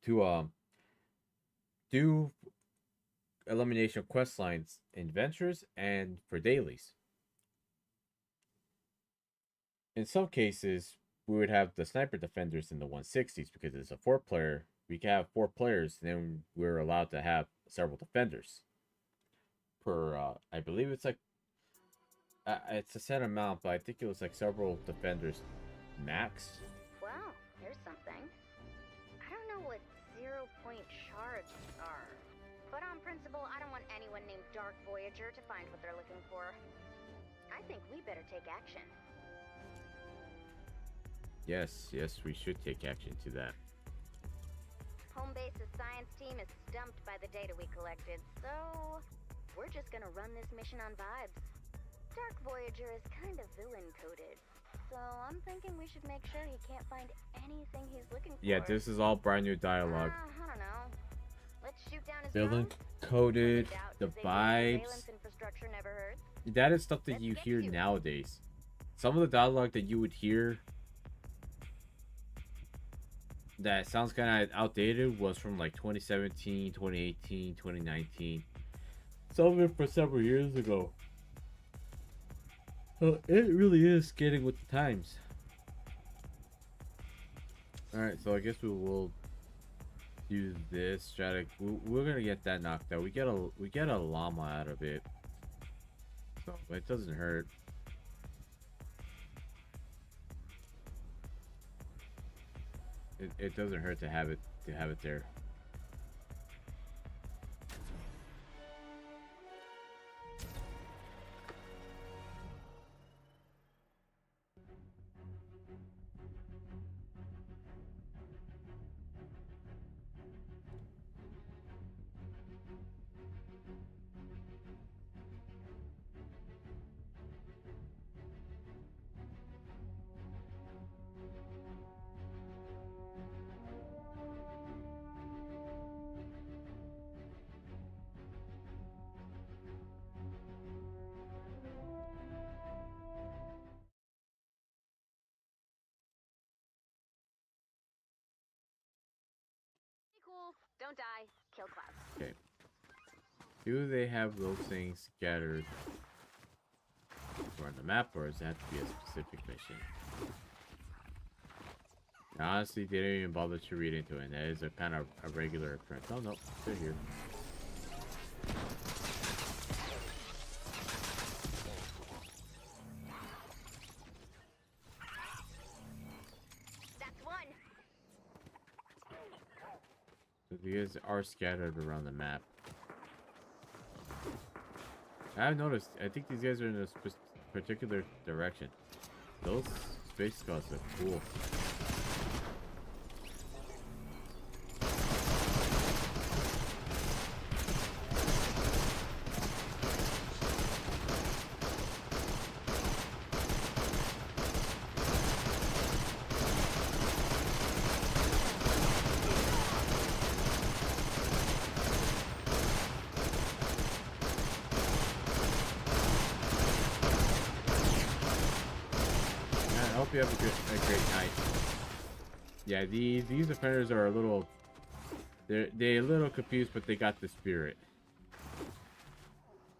Speaker 1: to do elimination quest lines in ventures and for dailies. In some cases, we would have the sniper defenders in the 160s because it's a 4-player. We can have 4 players, and then we're allowed to have several defenders per. I believe it's like it's a set amount, but I think it was like several defenders max.
Speaker 6: Wow, here's something. I don't know what 0-point shards are, but on principle, I don't want anyone named Dark Voyager to find what they're looking for. I think we better take action.
Speaker 1: Yes, we should take action to that.
Speaker 6: Home base's science team is stumped by the data we collected, so we're just gonna run this mission on vibes. Dark Voyager is kind of villain-coded, so I'm thinking we should make sure he can't find anything he's looking for.
Speaker 1: Yeah, this is all brand new dialogue.
Speaker 6: I don't know. Let's shoot down his
Speaker 1: Villain
Speaker 6: drone.
Speaker 1: coded,
Speaker 6: Doubt
Speaker 1: the
Speaker 6: disabling
Speaker 1: vibes.
Speaker 6: surveillance infrastructure never hurts.
Speaker 1: That is stuff that
Speaker 6: Let's
Speaker 1: you
Speaker 6: get
Speaker 1: hear
Speaker 6: to it.
Speaker 1: nowadays. Some of the dialogue that you would hear that sounds kind of outdated was from like 2017, 2018, 2019. Some of it from several years ago. So it really is getting with the times. Alright, so I guess we will do this strategy. We're gonna get that knocked out. We get a llama out of it. So it doesn't hurt. It doesn't hurt to have it there.
Speaker 6: Don't die. Kill Cloud.
Speaker 1: Okay. Do they have those things scattered around the map, or does it have to be a specific mission? Honestly, they didn't even bother to read into it, and that is a kind of a regular occurrence. Oh no, they're here.
Speaker 6: That's one.
Speaker 1: So these are scattered around the map. I've noticed, I think these guys are in a particular direction. Those space scouts are cool. I hope you have a great night. Yeah, these offenders are a little, they're a little confused, but they got the spirit.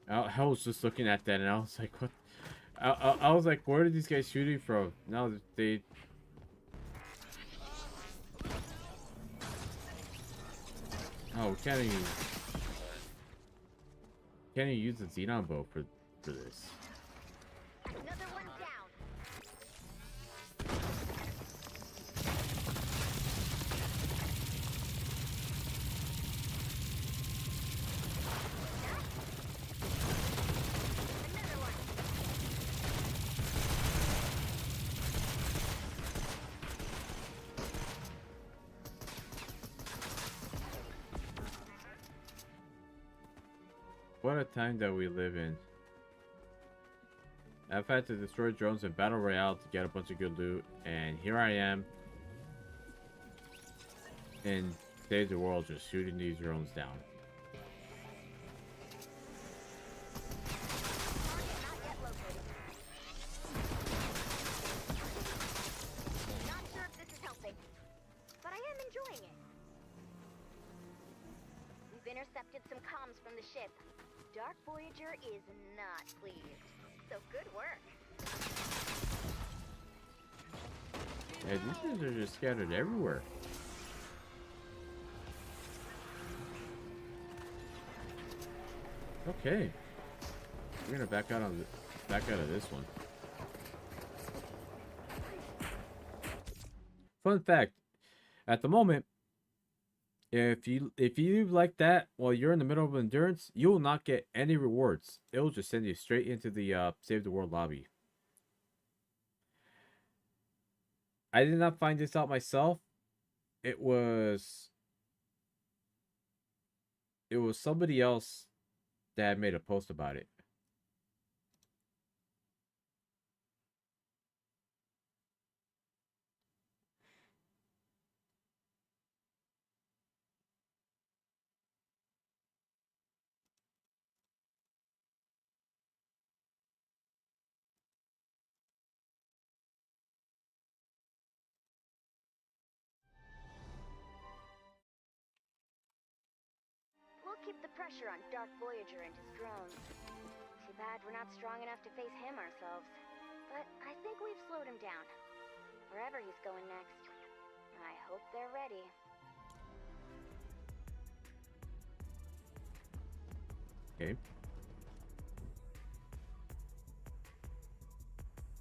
Speaker 1: I was just looking at that and I was like, what? I was like, where are these guys shooting from? No, they. Oh, can't even use the xenon bow for this.
Speaker 6: Another one down. Another one.
Speaker 1: What a time that we live in. I've had to destroy drones in Battle Royale to get a bunch of good loot, and here I am in Save the World just shooting these drones down.
Speaker 6: Target not yet located. Not sure if this is helping, but I am enjoying it. We've intercepted some comms from the ship. Dark Voyager is not pleased. So good work.
Speaker 1: Hey, these things are just scattered everywhere. Okay, we're gonna back out of this one. Fun fact: at the moment, if you like that while you're in the middle of endurance, you will not get any rewards. It will just send you straight into the Save the World lobby. I did not find this out myself. It was somebody else that made a post about it.
Speaker 6: We'll keep the pressure on Dark Voyager and his drones. Too bad we're not strong enough to face him ourselves. But I think we've slowed him down. Wherever he's going next, I hope they're ready.
Speaker 1: Okay.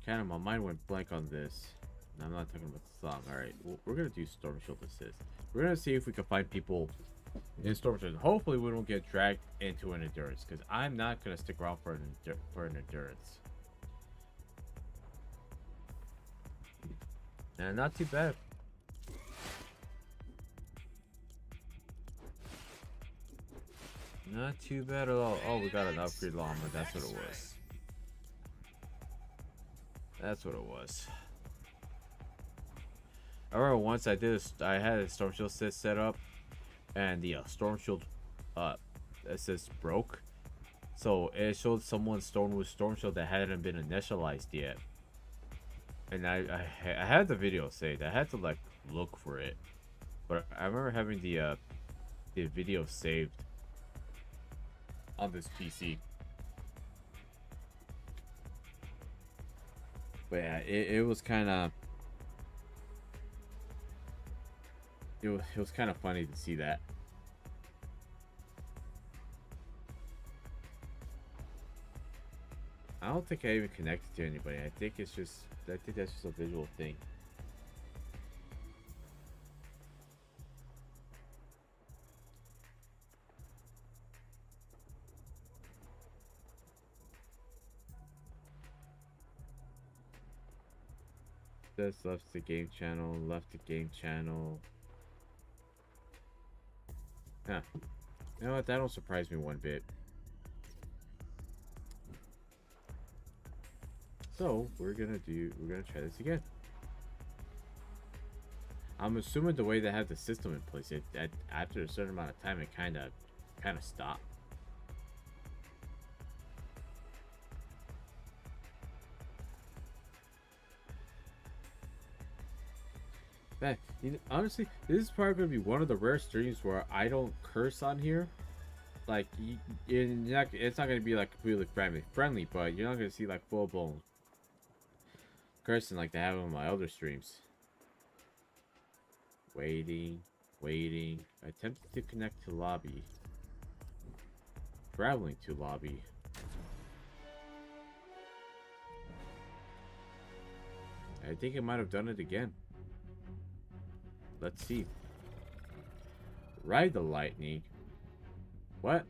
Speaker 1: Kind of, my mind went blank on this. And I'm not talking about the song. Alright, we're going to do Storm Shield Assist. We're going to see if we can find people in Storm Shield. Hopefully we don't get dragged into an endurance, because I'm not going to stick around for an endurance. And not too bad. Not too bad at all. Oh, we got an upgrade llama. That's what it was. That's what it was. I remember once I had a Storm Shield set up, and the Storm Shield assist broke. So it showed someone's Storm Shield that hadn't been initialized yet. And I had the video saved. I had to like look for it, but I remember having the the video saved on this PC. But yeah, it was kind of it was kind of funny to see that. I don't think I even connected to anybody. I think that's just a visual thing. This left the game channel, left the game channel. Huh. You know what? That don't surprise me one bit. So we're gonna try this again. I'm assuming the way they have the system in place, after a certain amount of time, it kind of stopped. Man, honestly, this is probably gonna be one of the rare streams where I don't curse on here. Like, it's not gonna be like completely friendly, but you're not gonna see like full blown cursing like they have on my other streams. Waiting. Attempting to connect to lobby. Traveling to lobby. I think it might have done it again. Let's see. Ride the lightning. What?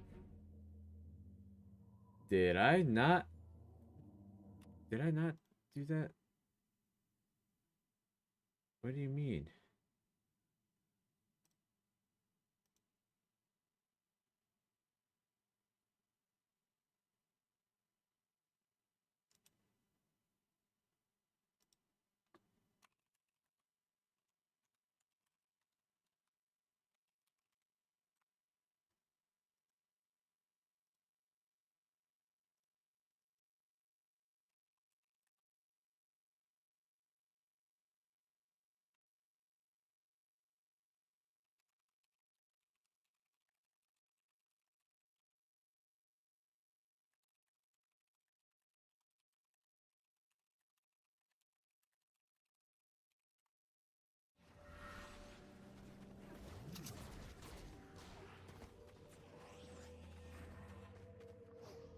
Speaker 1: Did I not do that? What do you mean?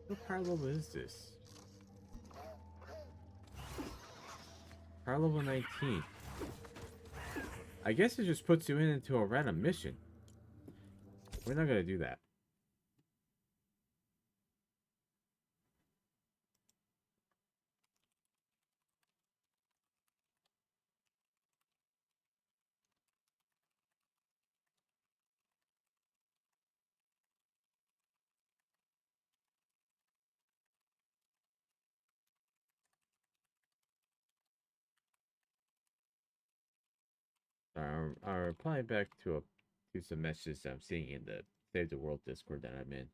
Speaker 1: What power level is this? Power level 19. I guess it just puts you into a random mission. We're not gonna do that. I'm replying back to some messages I'm seeing in the Save the World Discord that I'm in.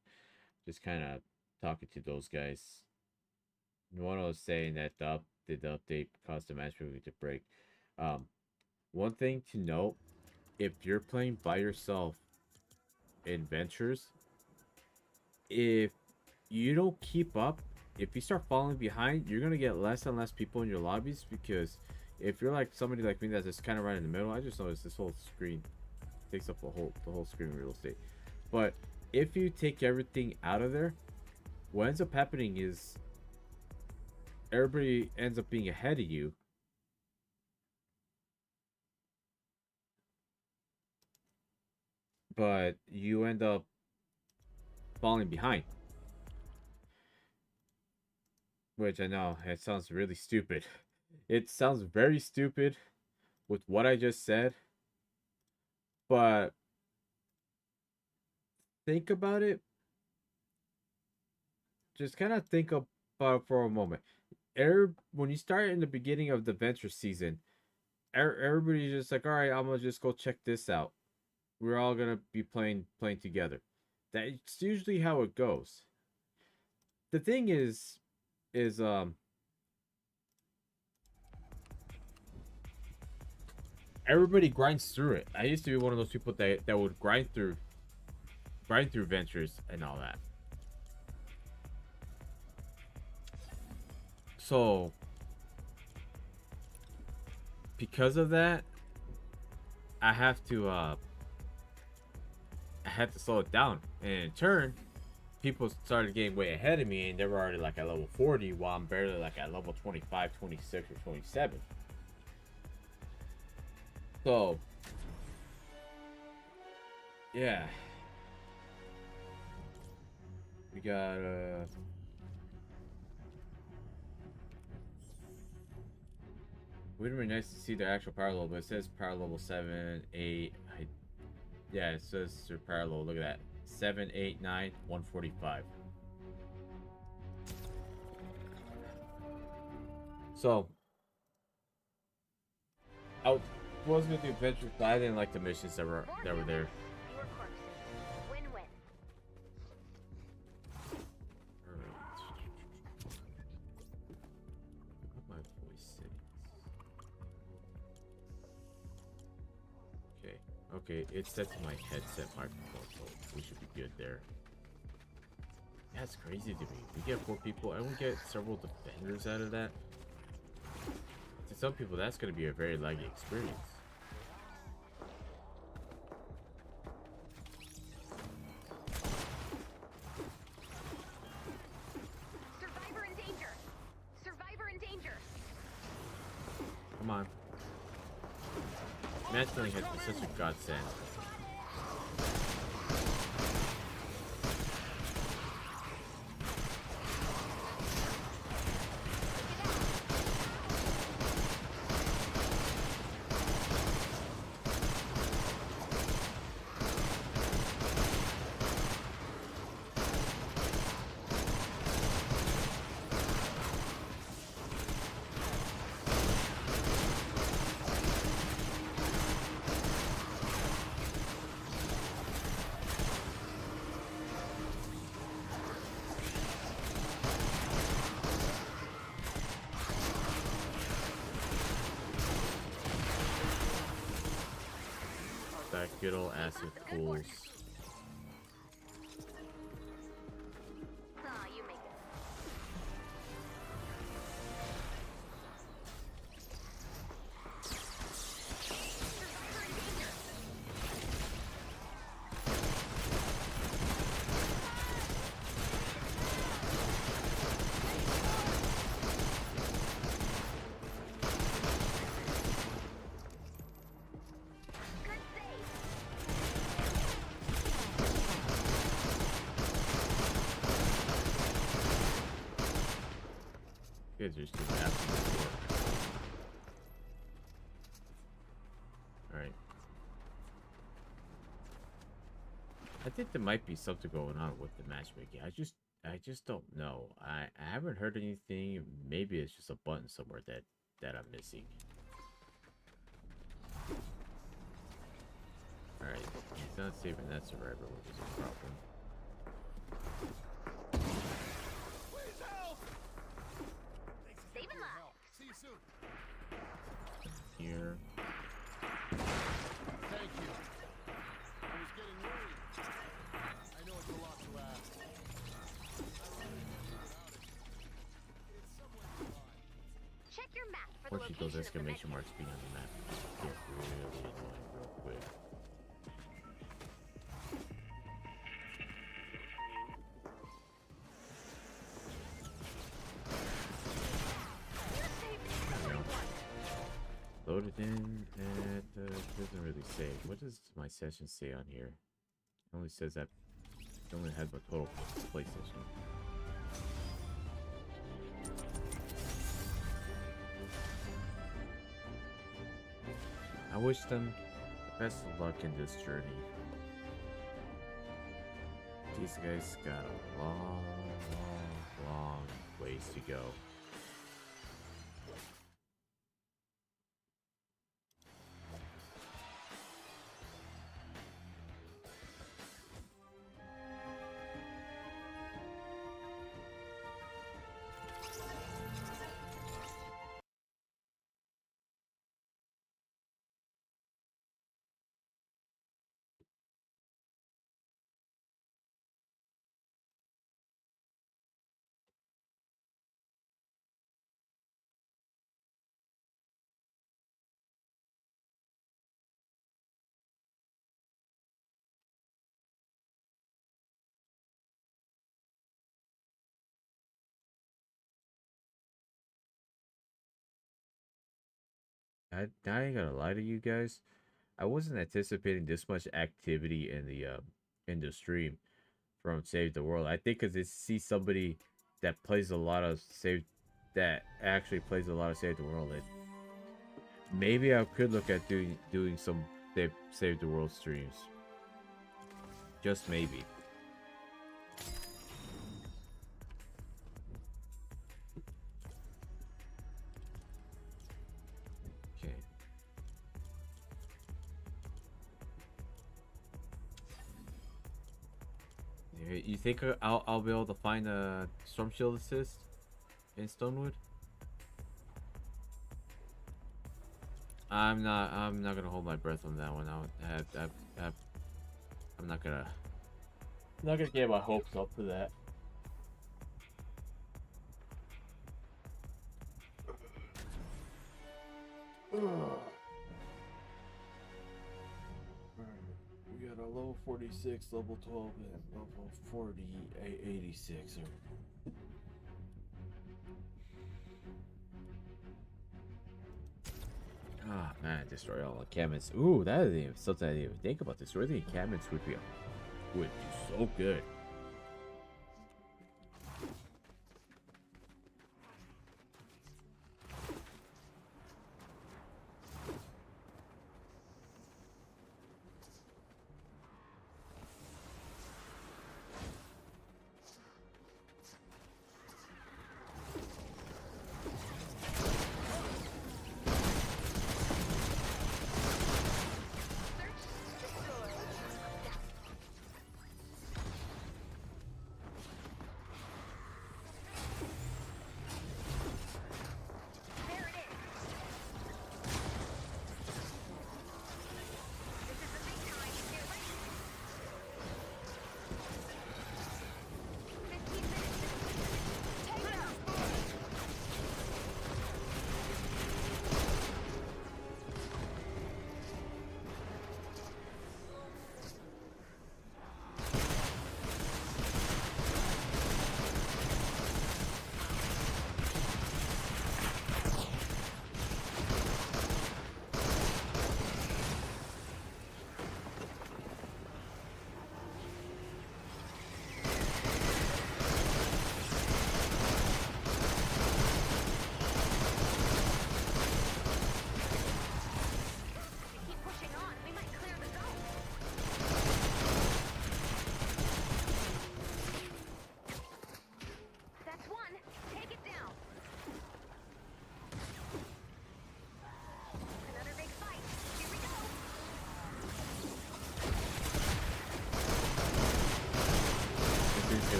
Speaker 1: Just kind of talking to those guys. One was saying that the update caused the match movie to break. One thing to note: if you're playing by yourself in ventures, if you don't keep up, if you start falling behind, you're gonna get less and less people in your lobbies, because if you're like somebody like me that's just kind of right in the middle, I just noticed this whole screen takes up the whole screen real estate. But if you take everything out of there, what ends up happening is everybody ends up being ahead of you. But you end up falling behind. Which I know, it sounds really stupid. It sounds very stupid with what I just said. But think about it. Just kind of think about it for a moment. When you start in the beginning of the venture season, everybody's just like, all right, I'm gonna just go check this out. We're all gonna be playing together. That's usually how it goes. The thing is everybody grinds through it. I used to be one of those people that would grind through riding through ventures and all that. So because of that, I had to slow it down. And in turn, people started getting way ahead of me, and they were already like at level 40 while I'm barely like at level 25, 26, or 27. So yeah, we got would have been nice to see their actual power level, but it says power level 7, 8. Yeah, it says their power level. Look at that. 7, 8, 9, 145. So I was gonna do adventures, but I didn't like the missions that were there.
Speaker 6: Fewer corpses. Win-win.
Speaker 1: My voice settings. Okay, it's set to my headset microphone, so we should be good there. That's crazy to me. We get 4 people, and we get several defenders out of that. To some people, that's going to be a very laggy experience.
Speaker 6: Survivor in danger. Survivor in danger.
Speaker 1: Come on. Matchmaking has been such a godsend. That good old acid pools.
Speaker 6: Aw, you make it. Survivor in danger. Good save.
Speaker 1: You guys are just doing absolute work. Alright. I think there might be something going on with the matchmaking. I just don't know. I haven't heard anything. Maybe it's just a button somewhere that I'm missing. Alright. He's not saving that survivor, which is a problem.
Speaker 5: Please help!
Speaker 6: Saving lives.
Speaker 5: See you soon.
Speaker 1: Here.
Speaker 5: Thank you. I was getting worried. I know it's a lot to ask. I don't really know without it. It's somewhere nearby.
Speaker 6: Check your map for the
Speaker 1: Unfortunately, those
Speaker 6: location of the
Speaker 1: exclamation
Speaker 6: med
Speaker 1: marks being on the map get really annoying real quick. Loaded in, and it doesn't really say. What does my session say on here? It only says that it only has my total play session. I wish them the best of luck in this journey. These guys got a long, long, long ways to go. I ain't gonna lie to you guys. I wasn't anticipating this much activity in the stream from Save the World. I think because it see somebody that plays a lot of that actually plays a lot of Save the World. And maybe I could look at doing some Save the World streams. Just maybe. Okay. You think I'll be able to find a Storm Shield assist in Stonewood? I'm not gonna hold my breath on that one. I'm not gonna get my hopes up for that. We got a level 46, level 12, and level 86. Ah, man, destroy all encampments. Ooh, that is even something I didn't even think about. Destroy the encampments would do so good.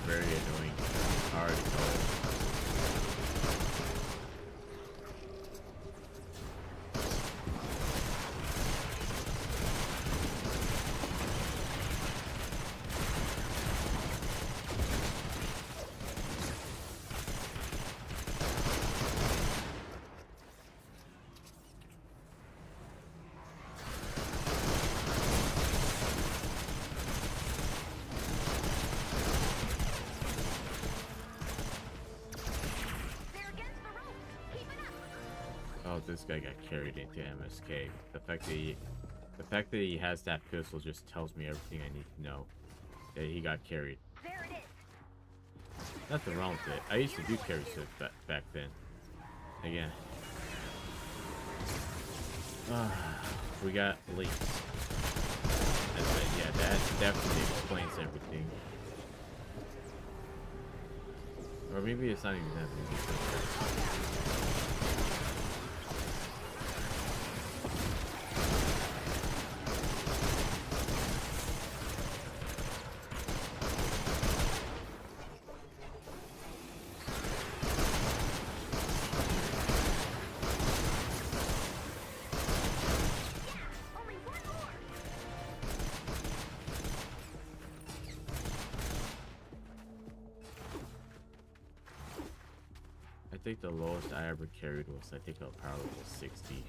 Speaker 1: Very annoying. I already know it. Oh, this guy got carried into MSK. The fact that he has that pistol just tells me everything I need to know. That he got carried.
Speaker 6: There it is.
Speaker 1: Nothing wrong with it. I used to do carry stuff back then. Again. We got leaks. Yeah, that definitely explains everything. Or maybe it's not even that big. I think the lowest I ever carried was, I think, a power level 60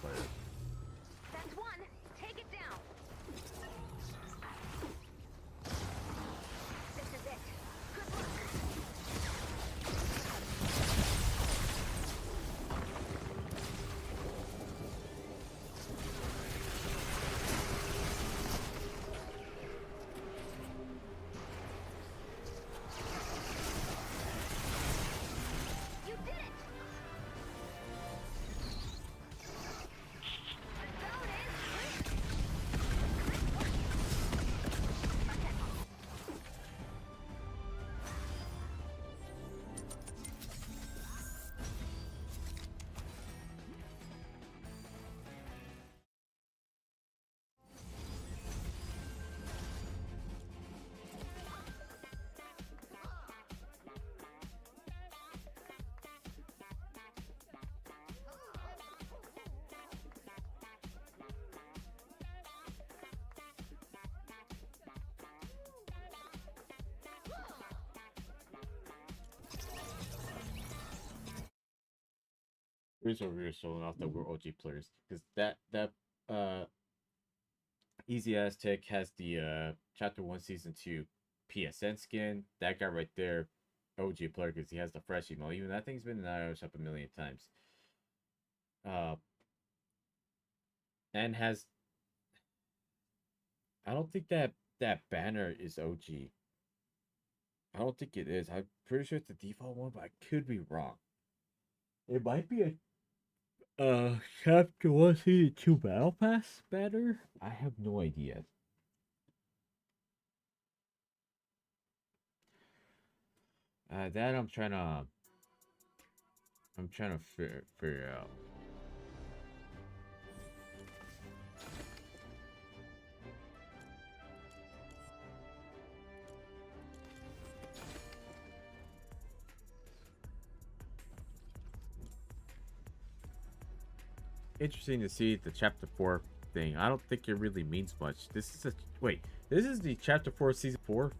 Speaker 1: player.
Speaker 6: That's one. Take it down. This is it. Good luck.
Speaker 1: reason we were showing off that we're OG players because that uh Easy Aztec has the Chapter 1 Season 2 PSN skin. That guy right there, OG player because he has the fresh emo. Even that thing's been in Irish up a million times. And has, I don't think that banner is OG. I don't think it is. I'm pretty sure it's the default one, but I could be wrong. It might be a Chapter 1 Season 2 Battle Pass banner. I have no idea. That I'm trying to figure out. Interesting to see the Chapter 4 thing. I don't think it really means much. This is this is the Chapter 4 Season 4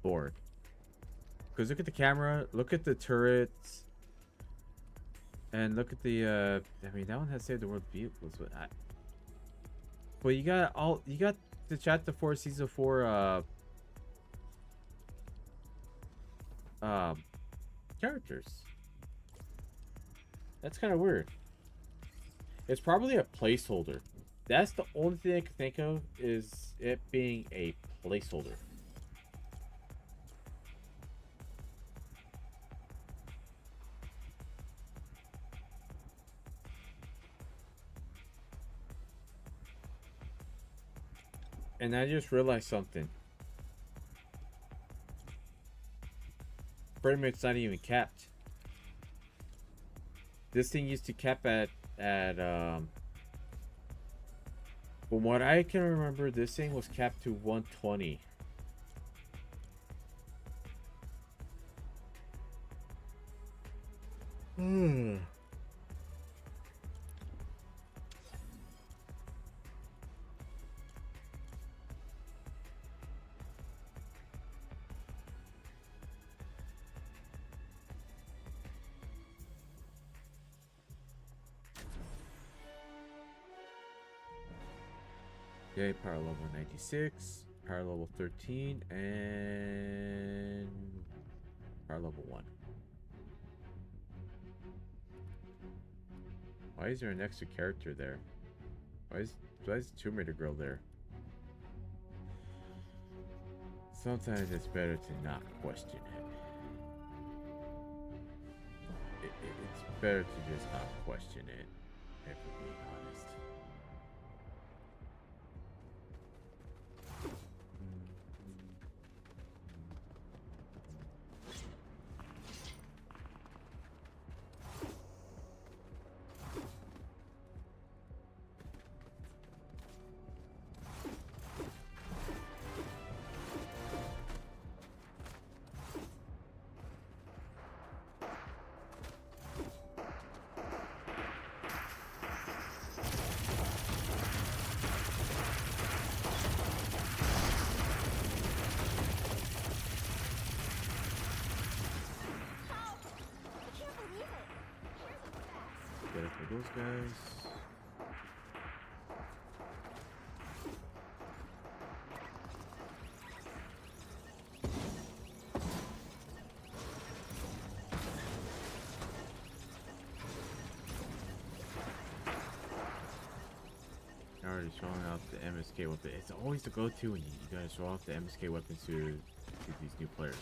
Speaker 1: board. Because look at the camera, look at the turrets, and look at the I mean that one has saved the world vehicles, but you got the Chapter 4 Season 4 characters. That's kind of weird. It's probably a placeholder. That's the only thing I can think of, is it being a placeholder. And I just realized something. Frame rate's not even capped. This thing used to cap at from what I can remember, this thing was capped to 120. Okay, power level 96, power level 13, and power level 1. Why is there an extra character there? Why is the Tomb Raider girl there? Sometimes it's better to not question it. It's better to just not question it, if we're being honest. Better for those guys. Already showing off the MSK weapon. It's always the go-to when you gotta show off the MSK weapons to these new players.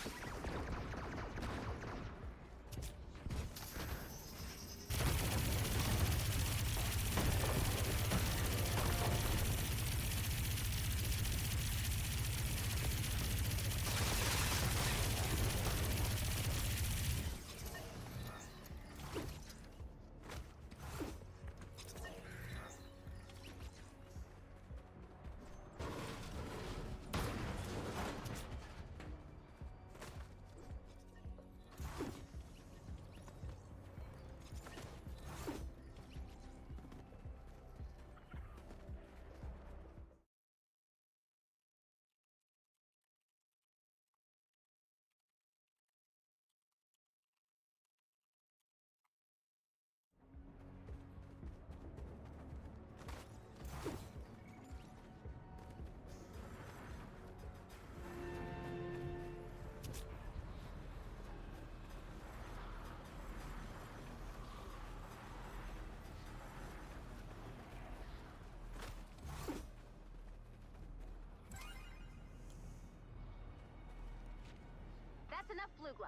Speaker 6: That's enough blue glow.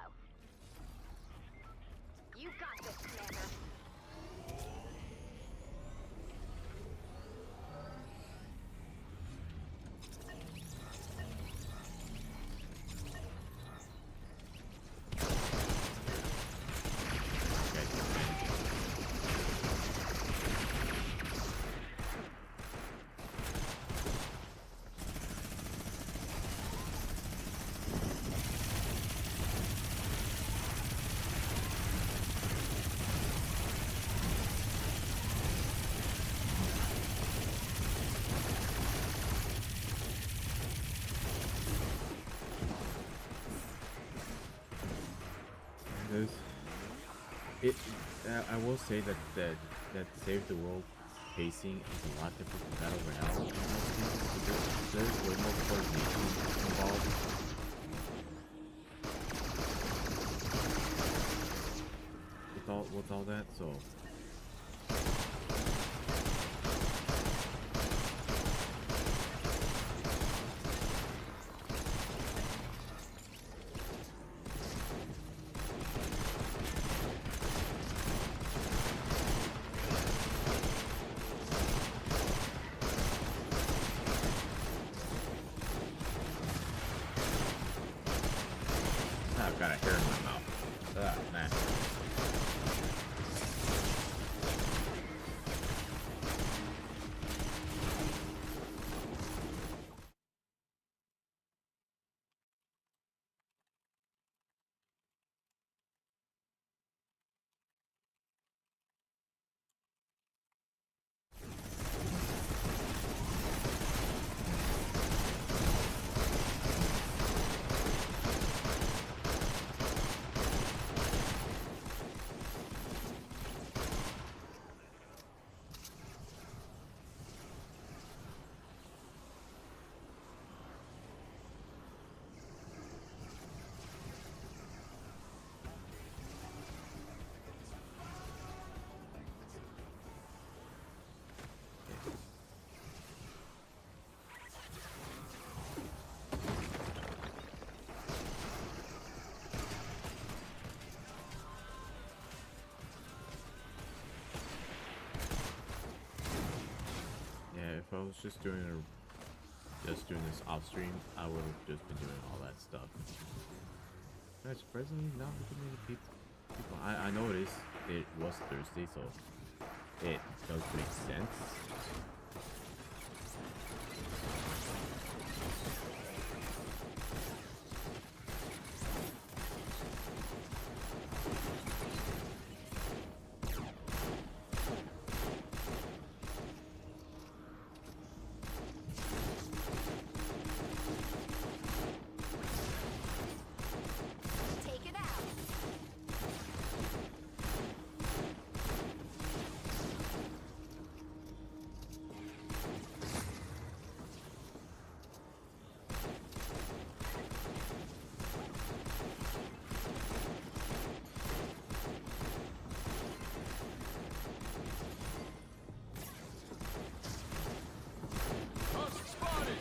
Speaker 6: You got this, Commander.
Speaker 1: I will say that Save the World pacing is a lot different from Battle Royale. There's way more coordination involved. With all that, so. I've got a hair in my mouth. Ah, man. If I was just doing this off stream, I would have just been doing all that stuff. Surprisingly, not looking many people. I know it was Thursday, so it does make sense.
Speaker 4: Take it out.
Speaker 5: Husk spotted!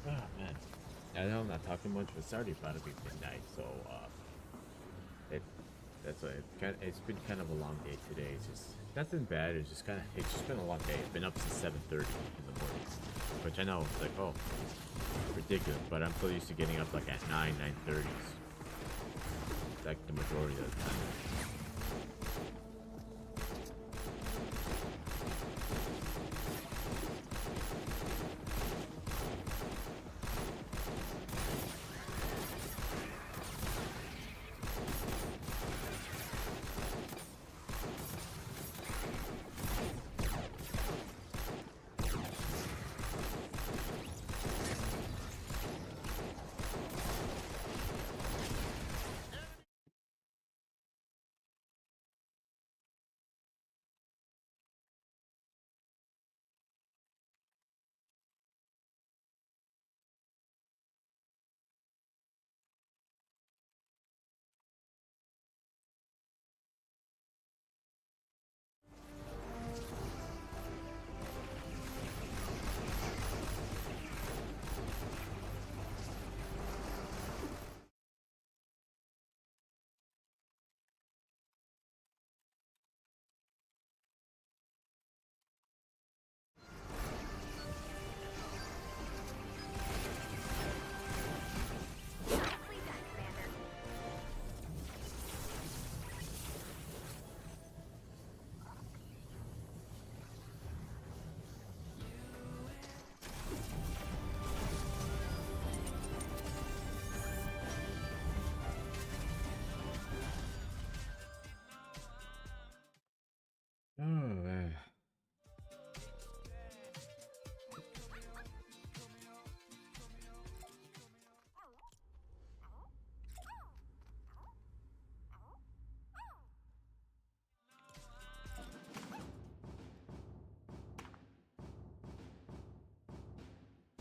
Speaker 1: Oh man, I know I'm not talking much, but it's already about to be midnight, so it's been kind of a long day today. It's just nothing bad. It's just been a long day. I've been up since 7:30 in the morning, which I know it's like, oh, ridiculous, but I'm so used to getting up like at 9:30, like the majority of the time.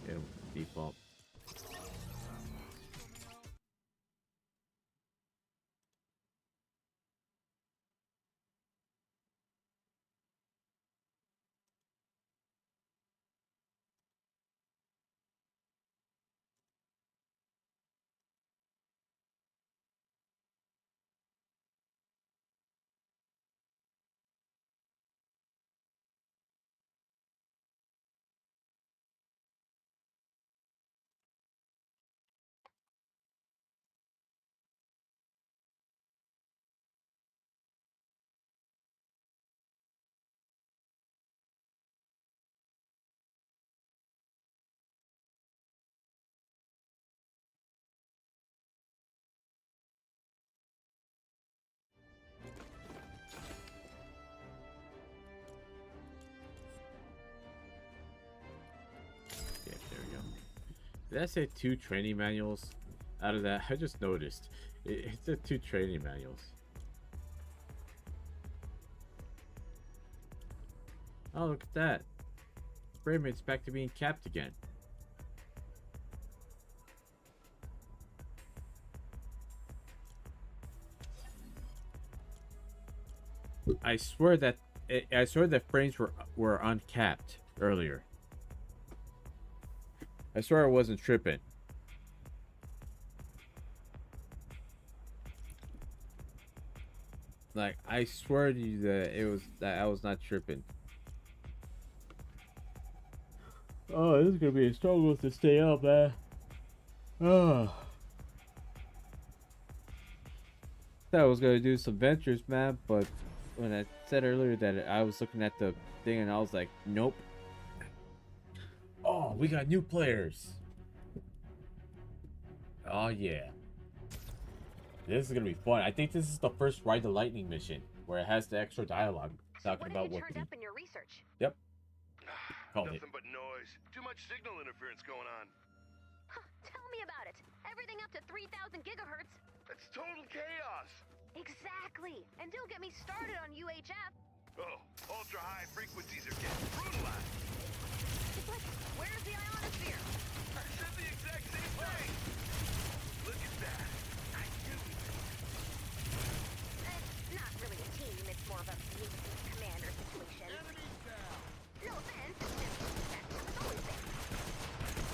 Speaker 1: It'll default. Yeah, there we go. Did I say 2 training manuals? Out of that, I just noticed. It said 2 training manuals. Oh, look at that. Spraymate's back to being capped again. I swear that frames were uncapped earlier. I swear I wasn't tripping. Like, I swear to you that I was not tripping. Oh, this is gonna be a struggle to stay up, man. Oh. Thought I was gonna do some ventures, man, but when I said earlier that I was looking at the thing and I was like, nope. Oh, we got new players. Oh yeah. This is gonna be fun. I think this is the first Ride the Lightning mission where it has the extra dialogue talking about what
Speaker 6: turned up in your research?
Speaker 1: Yep. Called it.
Speaker 7: Nothing but noise. Too much signal interference going on.
Speaker 6: Huh, tell me about it. Everything up to 3,000 gigahertz.
Speaker 7: It's total chaos.
Speaker 6: Exactly. And don't get me started on UHF.
Speaker 7: Oh, ultra high frequencies are getting brutalized.
Speaker 6: It's like, where's the ionosphere?
Speaker 7: I said the exact same thing. Look at that. I knew it.
Speaker 6: It's not really a team. It's more of a meet the commander situation.
Speaker 5: Enemies down.
Speaker 6: No offense. It's just that's how it's always been.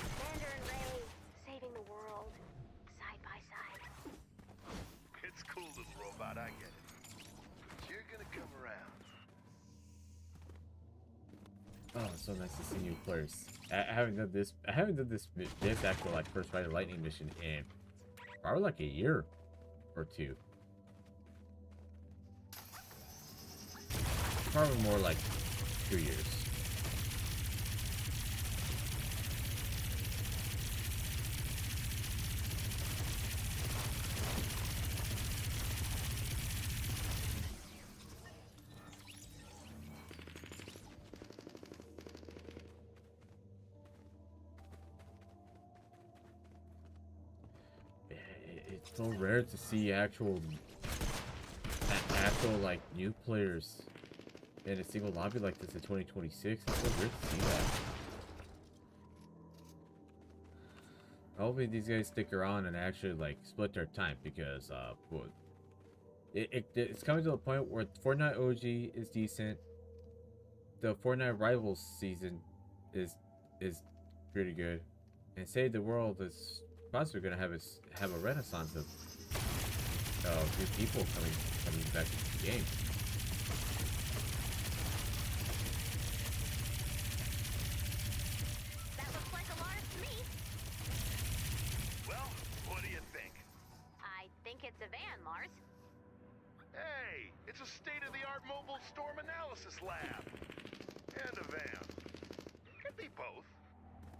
Speaker 6: Commander and Ray saving the world side by side.
Speaker 7: It's cool, little robot. I get it. But you're gonna come around.
Speaker 1: Oh, it's so nice to see new players. I haven't done this actual like first Ride the Lightning mission in probably like a year or two. Probably more like 2 years. It's so rare to see actual like new players in a single lobby like this in 2026. It's so rare to see that. Hopefully these guys stick around and actually like split their time because well, it's coming to a point where Fortnite OG is decent. The Fortnite Rivals season is pretty good, and Save the World is possibly gonna have a renaissance of new people coming back into the game.
Speaker 6: That looks like a Lars to me.
Speaker 7: Well, what do you think?
Speaker 6: I think it's a van, Lars.
Speaker 7: Hey, it's a state-of-the-art mobile storm analysis lab. And a van. Could be both.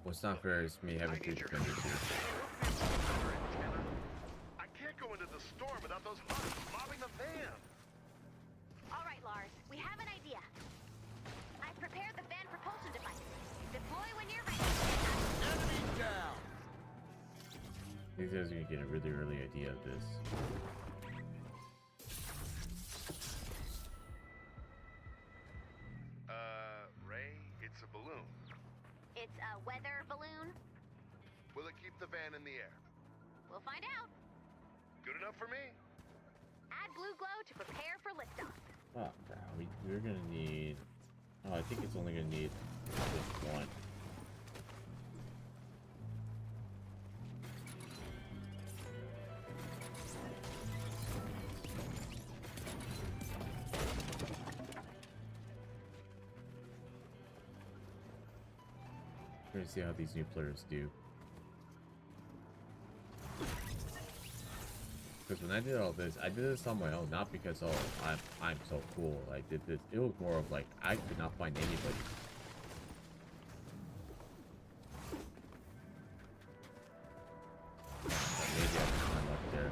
Speaker 1: What's not fair is me having
Speaker 7: I
Speaker 1: two
Speaker 7: need your
Speaker 1: defenders here.
Speaker 7: I can't go into the storm without those hunters mobbing the van.
Speaker 6: All right, Lars. We have an idea. I've prepared the van propulsion device. Deploy when you're ready.
Speaker 5: Enemies down.
Speaker 1: These guys are gonna get a really early idea of this.
Speaker 7: Ray, it's a balloon.
Speaker 6: It's a weather balloon.
Speaker 7: the air.
Speaker 6: We'll find out.
Speaker 7: Good enough for me?
Speaker 6: Add blue glow to prepare for liftoff.
Speaker 1: Oh, we're gonna need. Oh, I think it's only gonna need just one. We're gonna see how these new players do. Because when I did all this, I did this on my own, not because I'm so cool. I did this. It was more of like I could not find anybody. Maybe I can climb up there.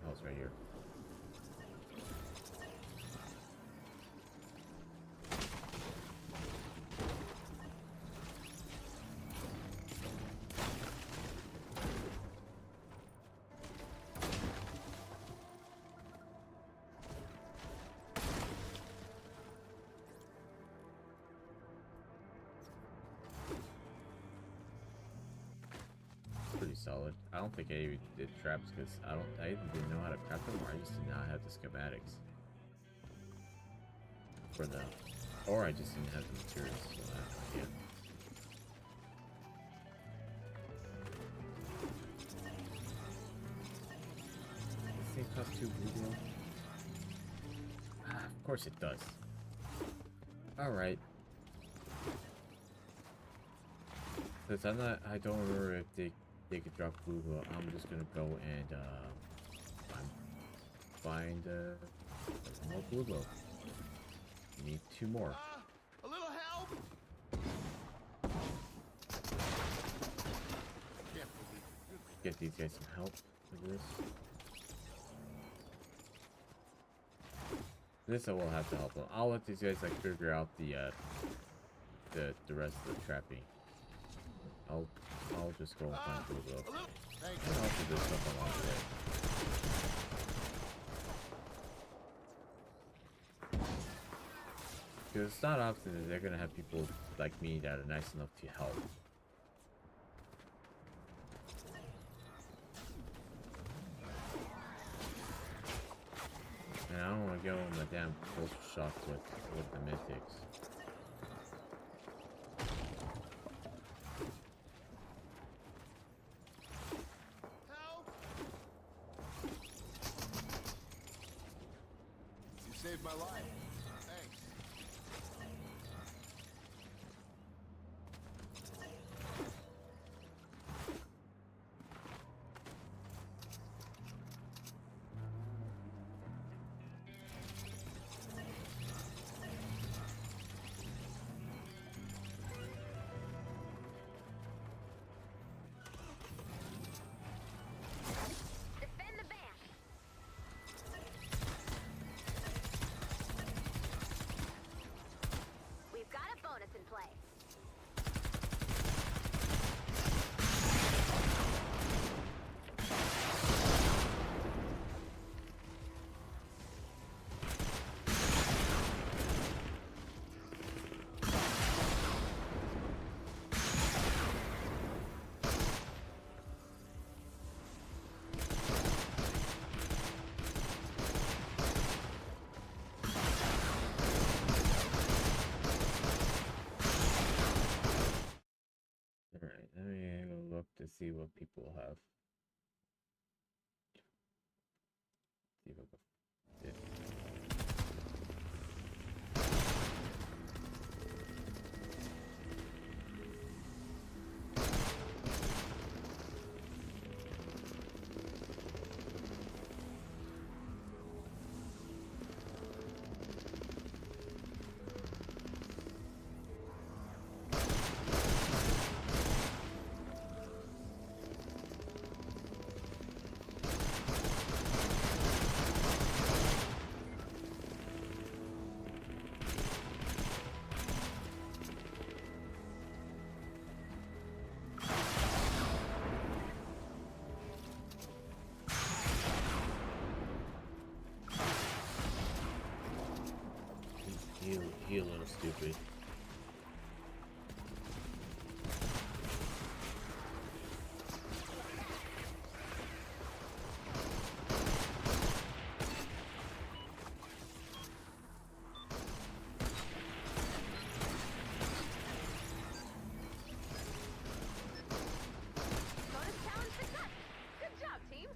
Speaker 1: I was right here. Pretty solid. I don't think I even did traps because I either didn't know how to craft them or I just did not have the schematics for them, or I just didn't have the materials. So I have no idea. This thing costs 2 blue. Of course it does. All right. Since I don't remember if they could drop blue glow. I'm just gonna go and find more blue glow. Need 2 more.
Speaker 5: A little help. Can't believe it.
Speaker 1: Get these guys some help with this. This I will have to help them. I'll let these guys like figure out the rest of the trapping. I'll just go and find blue glow. And also do stuff along the way. Because it's not often that they're gonna have people like me that are nice enough to help. And I don't want to go on the damn close shots with the mythics.
Speaker 5: Saved my life. Thanks.
Speaker 6: Defend the bank. We've got a bonus in play.
Speaker 1: Alright, let me look to see what people have. See what did. He a little stupid.
Speaker 4: Bonus challenge success! Good job, team!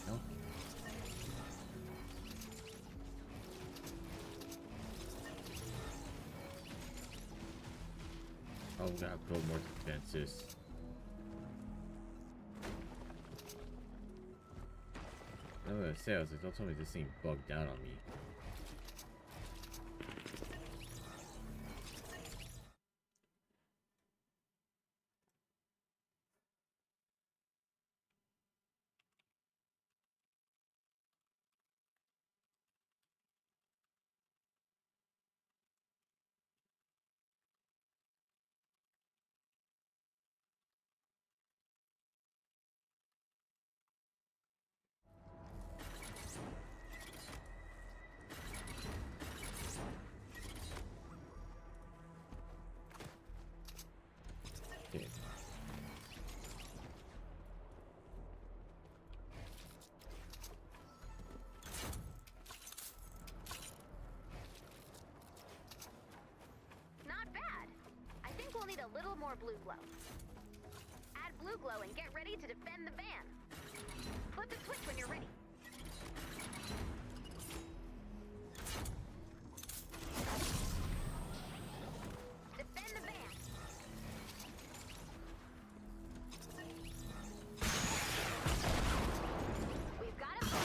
Speaker 1: No. Oh, we gotta build more defenses. I was gonna say, I was like, don't tell me this thing bugged out on me. Okay.
Speaker 6: Not bad. I think we'll need a little more blue glow. Add blue glow and get ready to defend the van. Flip the switch when you're ready. Defend the van. We've got him.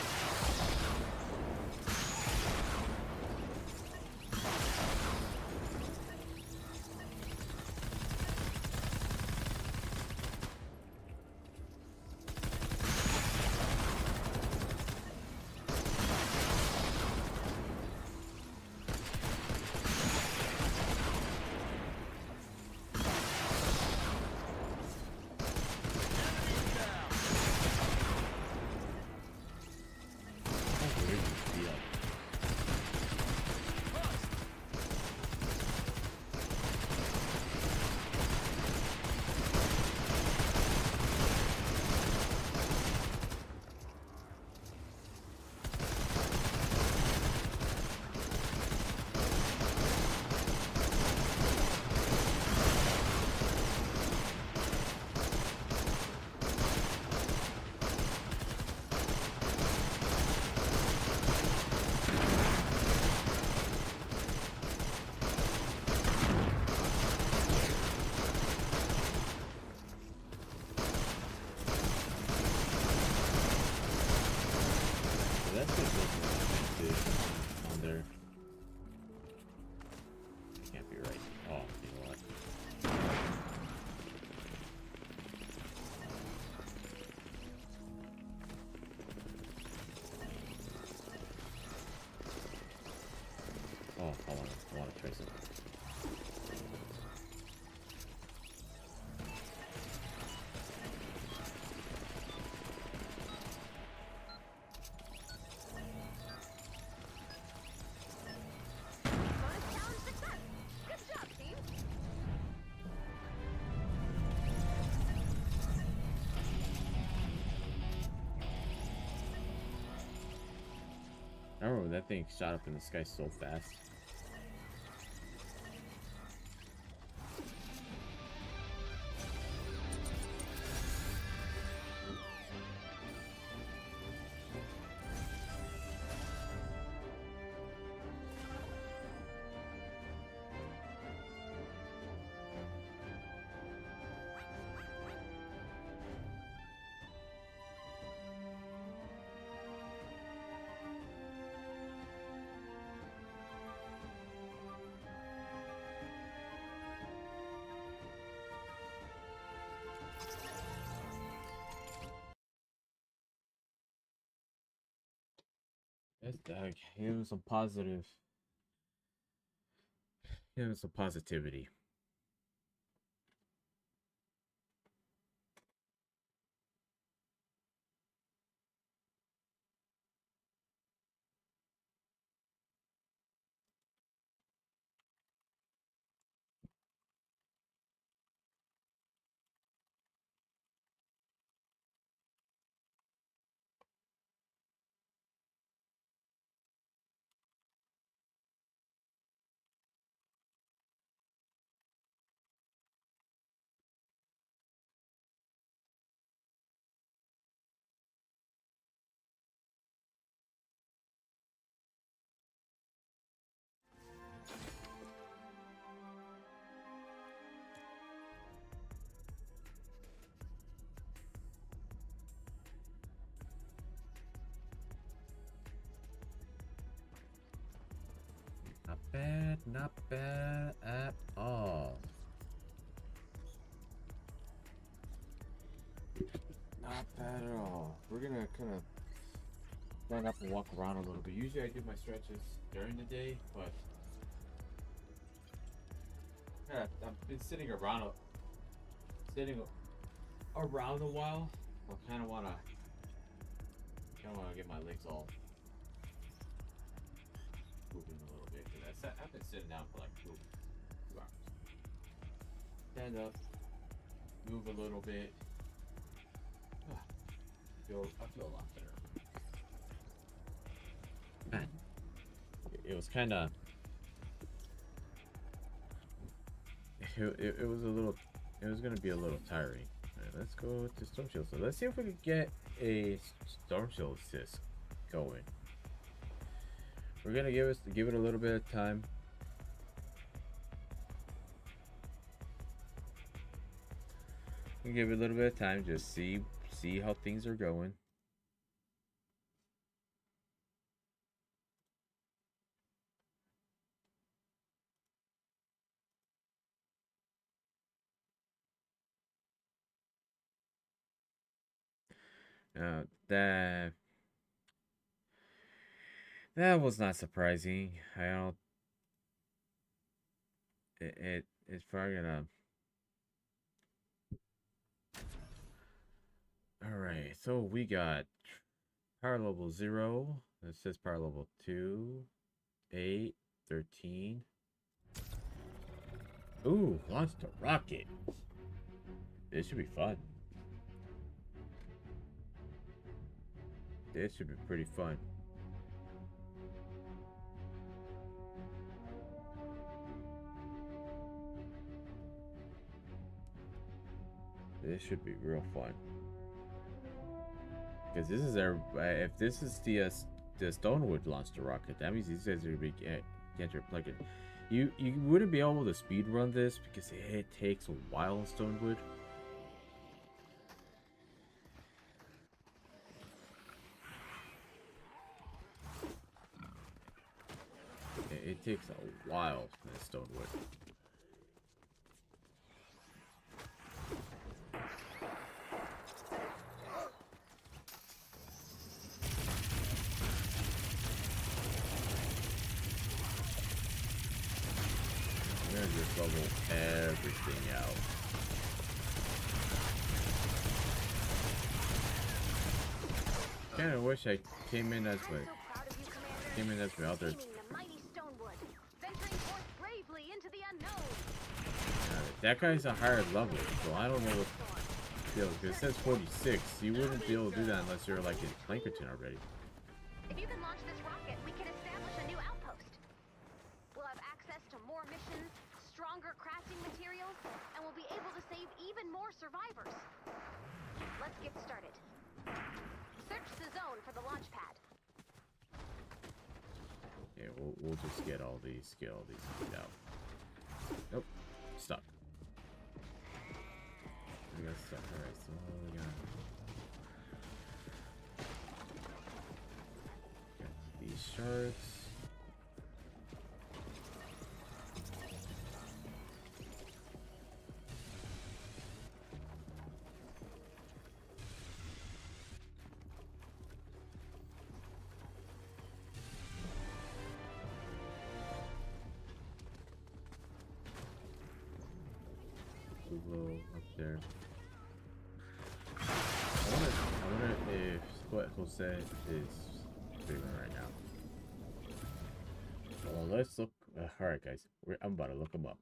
Speaker 1: How weird would it be like? So that's good defenses on there. Can't be right. Oh, you know what? Oh, I wanna try something.
Speaker 4: Bonus challenge success! Good job, team!
Speaker 1: I remember when that thing shot up in the sky so fast. It's give him some positive. Give him some positivity. Not bad at all. Not bad at all. We're gonna kind of stand up and walk around a little bit. Usually I do my stretches during the day, but yeah, I've been sitting around a while. I kind of wanna get my legs all moving a little bit. Cause I've been sitting down for like 2 hours. Stand up, move a little bit. I feel a lot better. Man, it was kind of. It was a little. It was gonna be a little tiring. All right, let's go to Storm Shield. So let's see if we can get a Storm Shield assist going. We're gonna give it a little bit of time. Give it a little bit of time. Just see how things are going. That was not surprising. I don't. It's probably gonna. All right, so we got power level 0. It says power level 2, 8, 13. Ooh, launched a rocket. This should be fun. This should be pretty fun. This should be real fun. Because this is our if this is the Stonewood launched a rocket, that means these guys are be can't plug it. You wouldn't be able to speed run this because it takes a while in Stonewood. It takes a while in Stonewood. Just level everything out. Kinda wish I came in as my other. That guy's a higher level, so I don't know what deal. It says 46. You wouldn't be able to do that unless you're like in Plankerton already.
Speaker 6: If you can launch this rocket, we can establish a new outpost. We'll have access to more missions, stronger crafting materials, and we'll be able to save even more survivors. Let's get started. Search the zone for the launch pad.
Speaker 1: Yeah, we'll just get all these out. Nope, stuck. We got stuck. All right, so we got these shards. I wonder if what Jose is streaming right now. Well, let's look. Alright, guys. I'm about to look him up.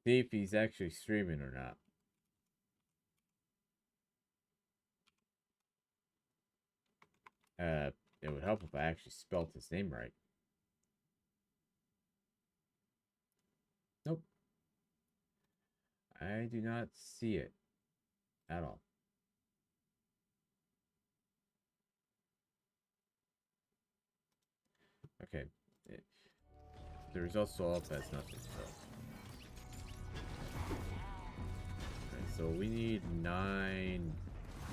Speaker 1: See if he's actually streaming or not. It would help if I actually spelled his name right. Nope. I do not see it at all. Okay. The results show up as nothing, so. Okay, so we need 9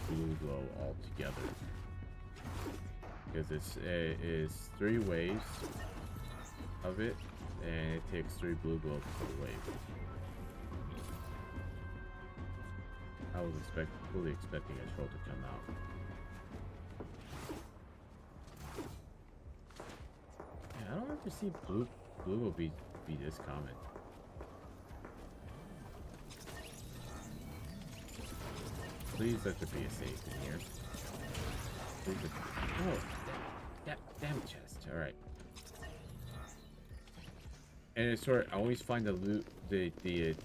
Speaker 1: blue glow altogether. Because it is 3 waves of it, and it takes 3 blue glow per wave. I was fully expecting a troll to come out. Yeah, I don't ever see blue will be this common. Please let there be a safe in here. Please oh, that damn chest. All right. And it's sort of, I always find the loot, the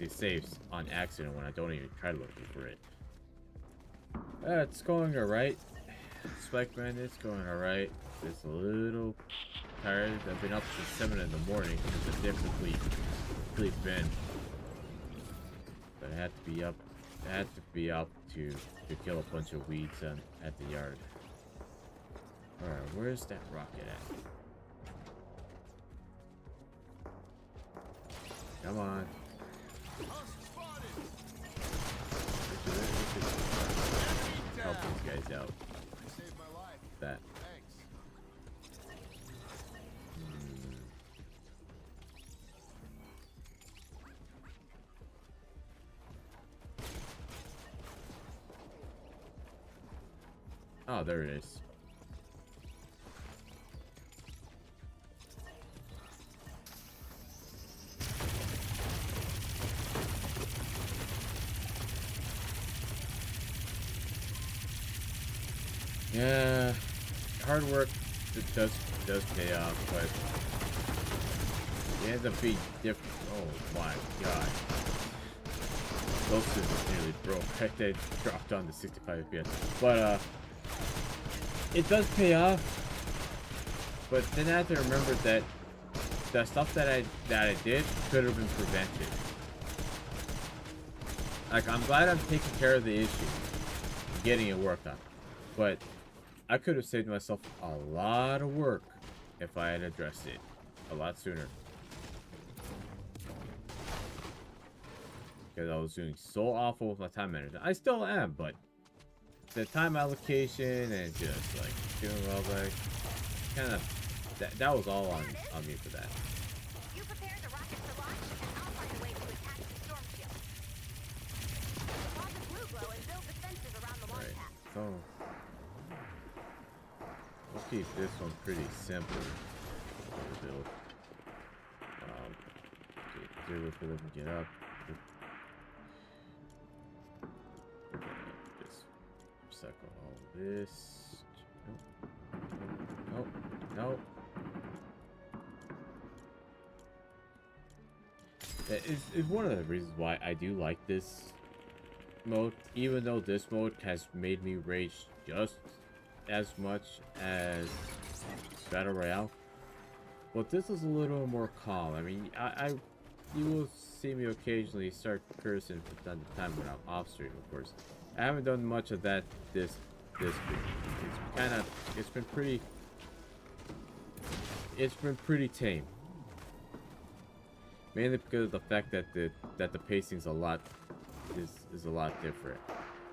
Speaker 1: safes on accident when I don't even try looking for it. It's going alright. Spike Bandit's going alright. It's a little tired. I've been up since 7 in the morning because I differently sleep in. But I had to be up. I had to be up to kill a bunch of weeds at the yard. Alright, where's that rocket at? Come on. Help these guys out.
Speaker 5: Saved my life.
Speaker 1: That.
Speaker 5: Thanks.
Speaker 1: Oh, there it is. Yeah, hard work does pay off, but it ends up being different. Oh my god, those scissors nearly broke. Right, they dropped down to 65 FPS, but it does pay off. But then I have to remember that the stuff that I did could have been prevented. Like, I'm glad I'm taking care of the issue, getting it worked on, but I could have saved myself a lot of work if I had addressed it a lot sooner. Because I was doing so awful with my time management. I still am, but the time allocation and just like doing well, like kind of that was all on me for that.
Speaker 4: You prepare the rocket for launch, and I'll find a way to attach the storm shield. Deposit blue glow and build defenses around the launch pad.
Speaker 1: So we'll keep this one pretty simple to build. Zero for them to get up. Just cycle all this. Nope. Nope. That is one of the reasons why I do like this mode, even though this mode has made me rage just as much as Battle Royale. But this is a little more calm. I mean, you will see me occasionally start cursing from time to time when I'm off stream, of course. I haven't done much of that this week. It's been pretty tame. Mainly because of the fact that the pacing's a lot different.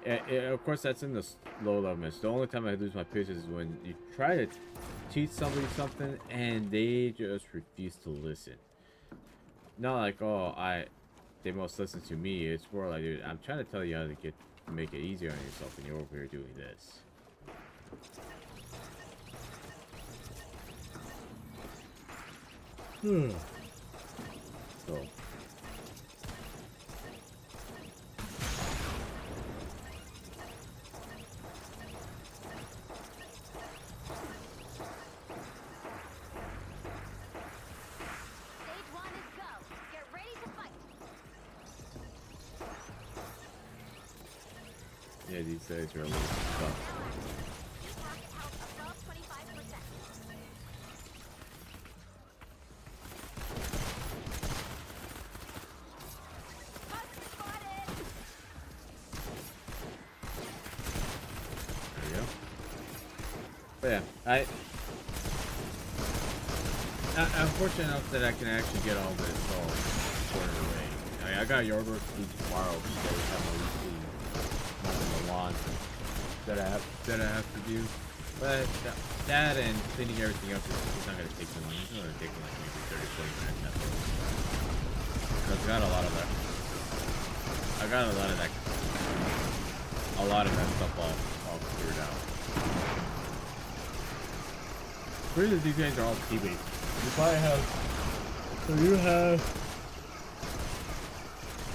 Speaker 1: And of course, that's in the low level match. The only time I lose my patience is when you try to teach somebody something and they just refuse to listen. Not like, oh, they must listen to me. It's more like, dude, I'm trying to tell you how to make it easier on yourself, and you're over here doing this. So Yeah, these guys are a little tough.
Speaker 4: Keep rocket health above 25%. Monster spotted!
Speaker 1: There we go. But yeah, I'm fortunate enough that I can actually get all this all squared away. I got yard work to do tomorrow because I have my weekly mowing the lawn that I have to do. But that and cleaning everything up is not gonna take too long. It's gonna take like maybe 30-40 minutes. That's all. I've got a lot of that. I got a lot of that stuff all cleared out. Pretty sure these guys are all teammates. You have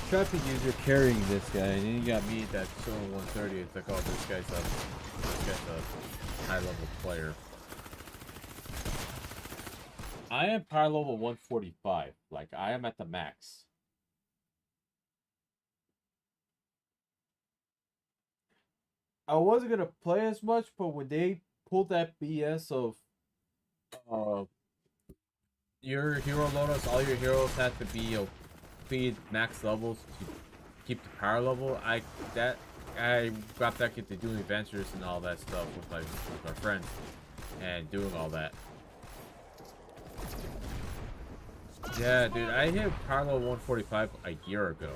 Speaker 1: traffic user carrying this guy, and then you got me that's still 130. It's like, oh, this guy's a high level player. I am power level 145. Like, I am at the max. I wasn't gonna play as much, but when they pulled that BS of your hero loadouts, all your heroes have to be feed max levels to keep the power level. I got back into doing adventures and all that stuff with my friends and doing all that. Yeah, dude, I hit power level 145 a year ago.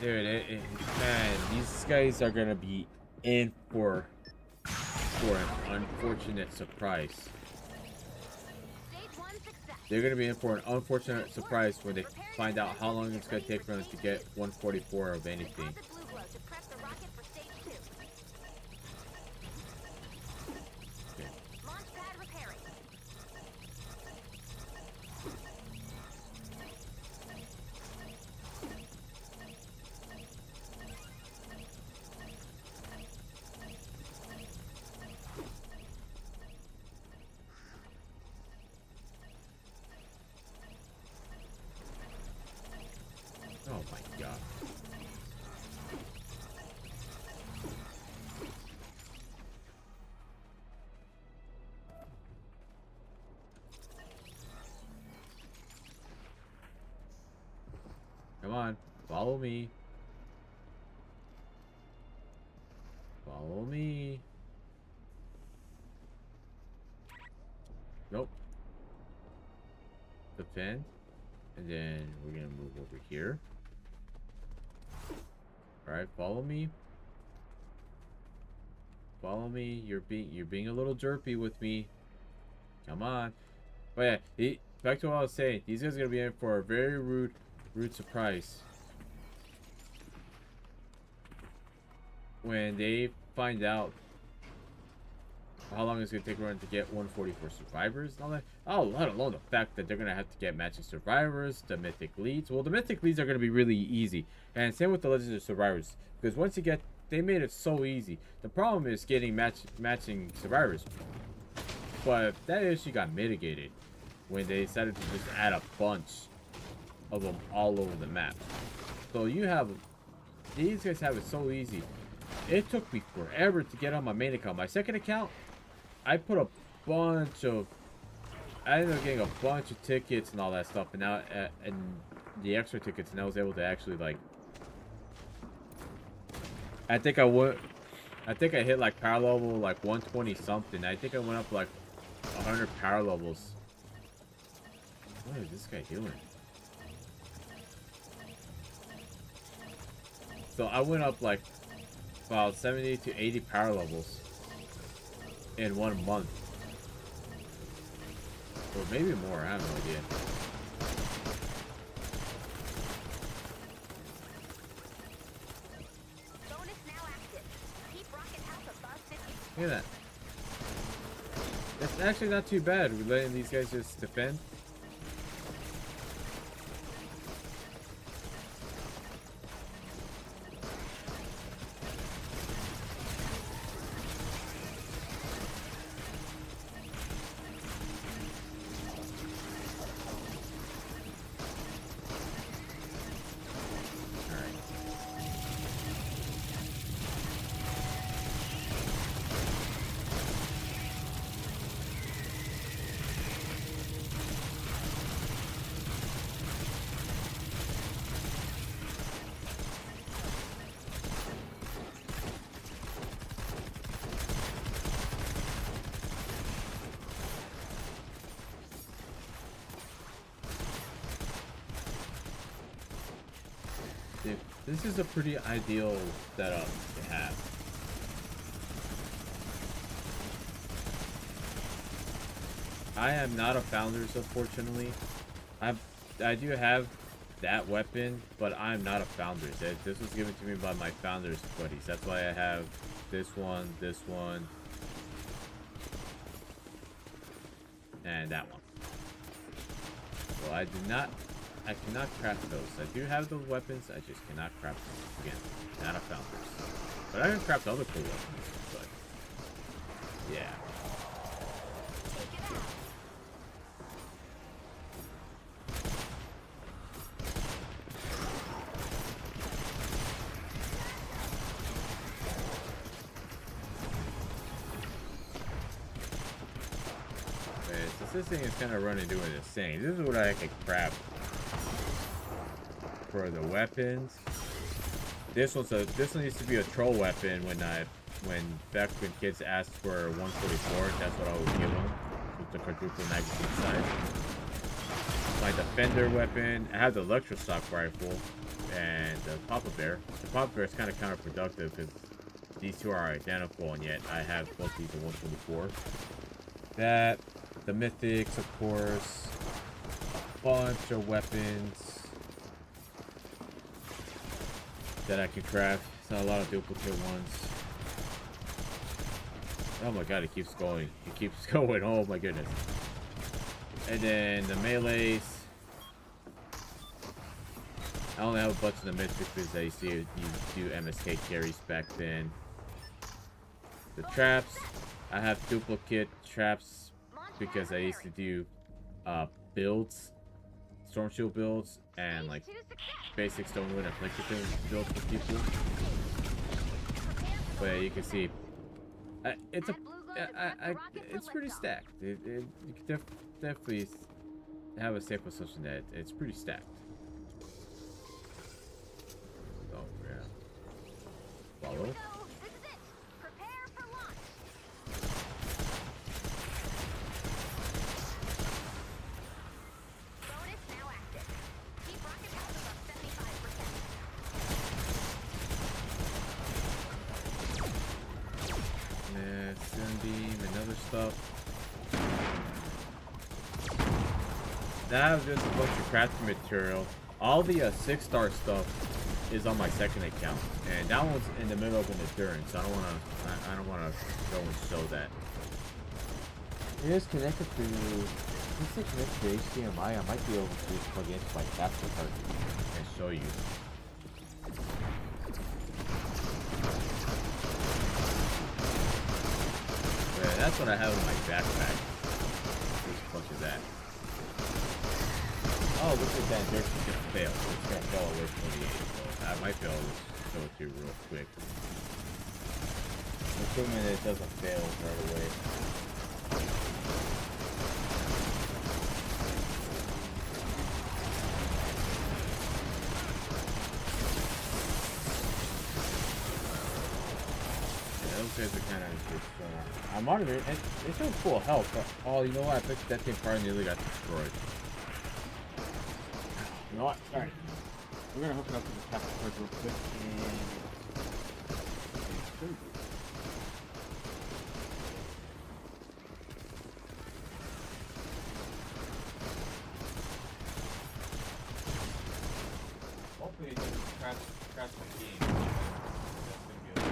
Speaker 1: Dude, man, these guys are gonna be in for an unfortunate surprise. They're gonna be in for an unfortunate surprise when they find out how long it's gonna take for them to get 144 of anything. Okay. Oh my god. Come on, follow me. Follow me. Nope. Defend. And then we're gonna move over here. Alright, follow me. Follow me. You're being a little jerpy with me. Come on. But yeah, back to what I was saying. These guys are gonna be in for a very rude surprise when they find out how long it's gonna take for them to get 144 survivors and all that. Oh, let alone the fact that they're gonna have to get matching survivors, the mythic leads. Well, the mythic leads are gonna be really easy, and same with the legendary survivors, because once you get, they made it so easy. The problem is getting matching survivors, but that issue got mitigated when they decided to just add a bunch of them all over the map. So you have, these guys have it so easy. It took me forever to get on my main account. My second account, I put a bunch of, I ended up getting a bunch of tickets and all that stuff, and now and the extra tickets, and I was able to actually, like, I think I hit like power level like 120 something. I think I went up like 100 power levels. What is this guy doing? So I went up like about 70 to 80 power levels in 1 month. Or maybe more, I have no idea.
Speaker 4: Bonus now active. Keep rocket health above 50.
Speaker 1: Look at that. It's actually not too bad. We're letting these guys just defend. This is a pretty ideal setup to have. I am not a Founders, unfortunately. I do have that weapon, but I'm not a Founders. This was given to me by my Founders buddies. That's why I have this one, and that one. So I cannot craft those. I do have those weapons, I just cannot craft them. Again, not a Founders. But I can craft other cool weapons, but yeah. This thing is kind of running doing the same. This is what I can craft for the weapons. This one needs to be a troll weapon. Back when kids asked for 144, that's what I would give them with the quadruple magazine size. My defender weapon. I have the electroshock rifle and the Papa Bear. The Papa Bear is kind of counterproductive because these two are identical, and yet I have both these at 124. That. The mythics, of course. A bunch of weapons that I can craft. It's not a lot of duplicate ones. Oh my god, it keeps going. It keeps going. Oh my goodness. And then the melees. I only have a bunch of the mythics because I used to do MSK carries back then. The traps. I have duplicate traps because I used to do builds, storm shield builds, and like basic stone wood and flicker builds for people. But you can see, it's pretty stacked. You can definitely have a safe assumption that it's pretty stacked. Oh yeah. Follow. And other stuff. That was just a bunch of crafting material. All the 6-star stuff is on my second account, and that one's in the middle of an endurance. So I don't wanna go and show that. It is connected to. Once it connects to HDMI, I might be able to just plug into my capture card and show you. That's what I have in my backpack. There's a bunch of that. Oh, looks like that endurance is gonna fail. It's gonna fail away 28, so I might be able to show it to you real quick. Assuming it doesn't fail right away. Those guys are kind of just, I'm monitoring, and it's showing full health, but, oh, you know what, I bet that thing probably nearly got destroyed. You know what, alright, we're gonna hook it up to the capture card real quick, and... Hopefully it doesn't crash my game. That's gonna be a...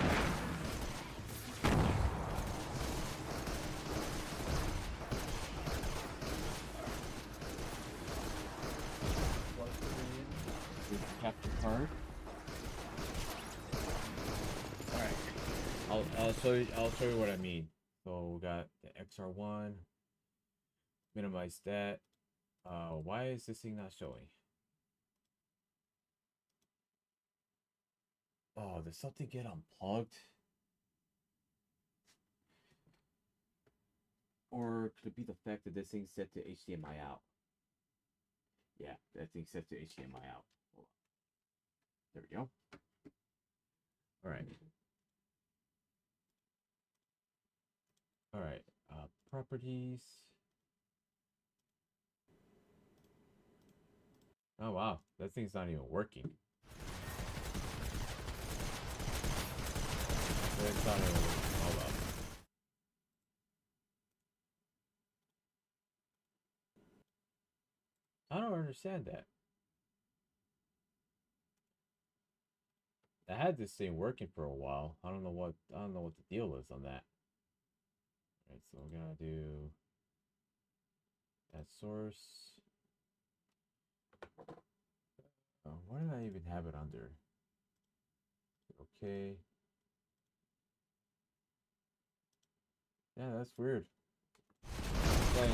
Speaker 1: Capture card. Alright. I'll show you what I mean. So we got the XR1. Minimize that. Why is this thing not showing? Oh, did something get unplugged? Or could it be the fact that this thing's set to HDMI out? Yeah, that thing's set to HDMI out. There we go. Alright. Alright. Properties. Oh wow, that thing's not even working. It's on a, hold up. I don't understand that. I had this thing working for a while. I don't know what the deal is on that. Alright, so we're gonna do that source. Why did I even have it under? Okay. Yeah, that's weird. Playing.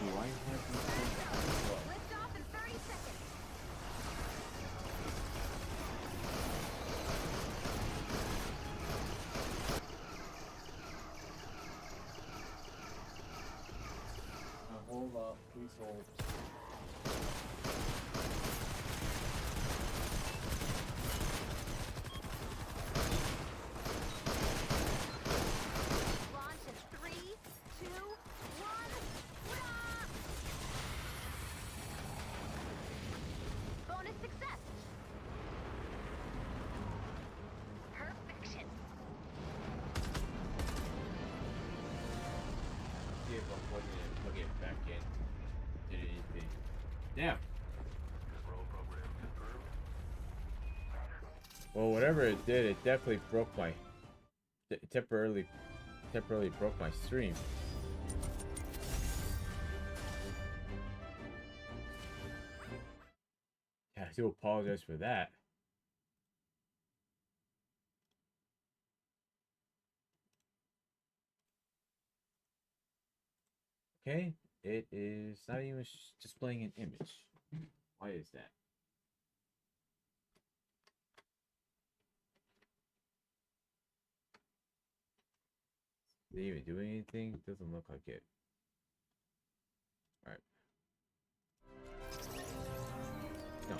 Speaker 1: Do I have these things?
Speaker 4: Lift off in 30 seconds.
Speaker 1: Hold up, please hold.
Speaker 4: Launch in 3, 2, 1. Bonus success.
Speaker 6: Perfection.
Speaker 1: See if I'm plug it back in. Did anything? Damn. Well, whatever it did, it definitely broke my temporarily broke my stream. Yeah, I do apologize for that. Okay, it is not even displaying an image. Why is that? Did it even do anything? Doesn't look like it. Alright. No.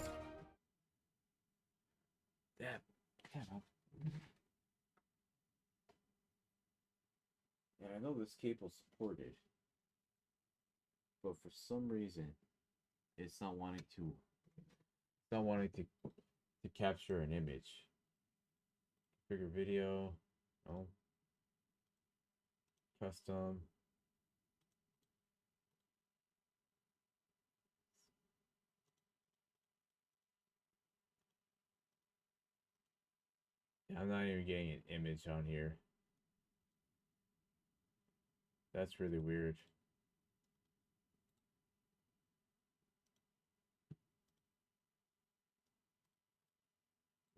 Speaker 1: That. Yeah, I know this cable's supported, but for some reason, it's not wanting to. To capture an image. Figure video. No. Custom. Yeah, I'm not even getting an image on here. That's really weird.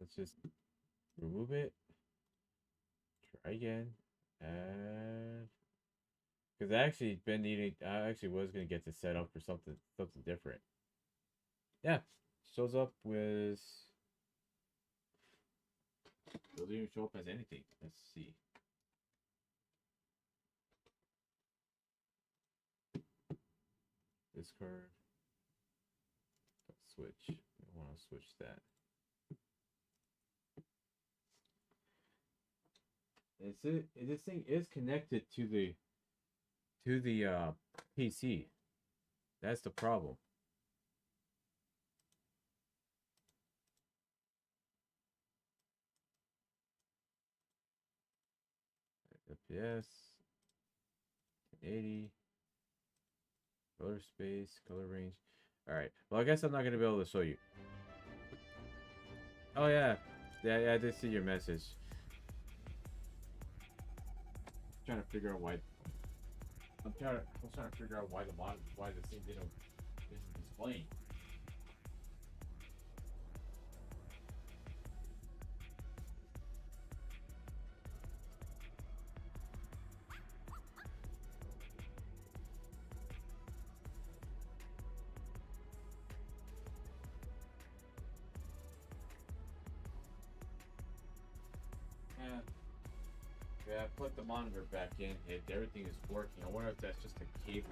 Speaker 1: Let's just remove it. Try again. And because I actually been needing, I actually was gonna get this set up for something different. Yeah, shows up with. Doesn't even show up as anything. Let's see. This card. Let's switch. I want to switch that. This thing is connected to the PC. That's the problem. FPS 1080 color space, color range. All right. Well, I guess I'm not gonna be able to show you. Oh yeah, yeah. I did see your message. Trying to figure out why. I was trying to figure out why the thing isn't displaying. Yeah, I put the monitor back in. Everything is working. I wonder if that's just a cable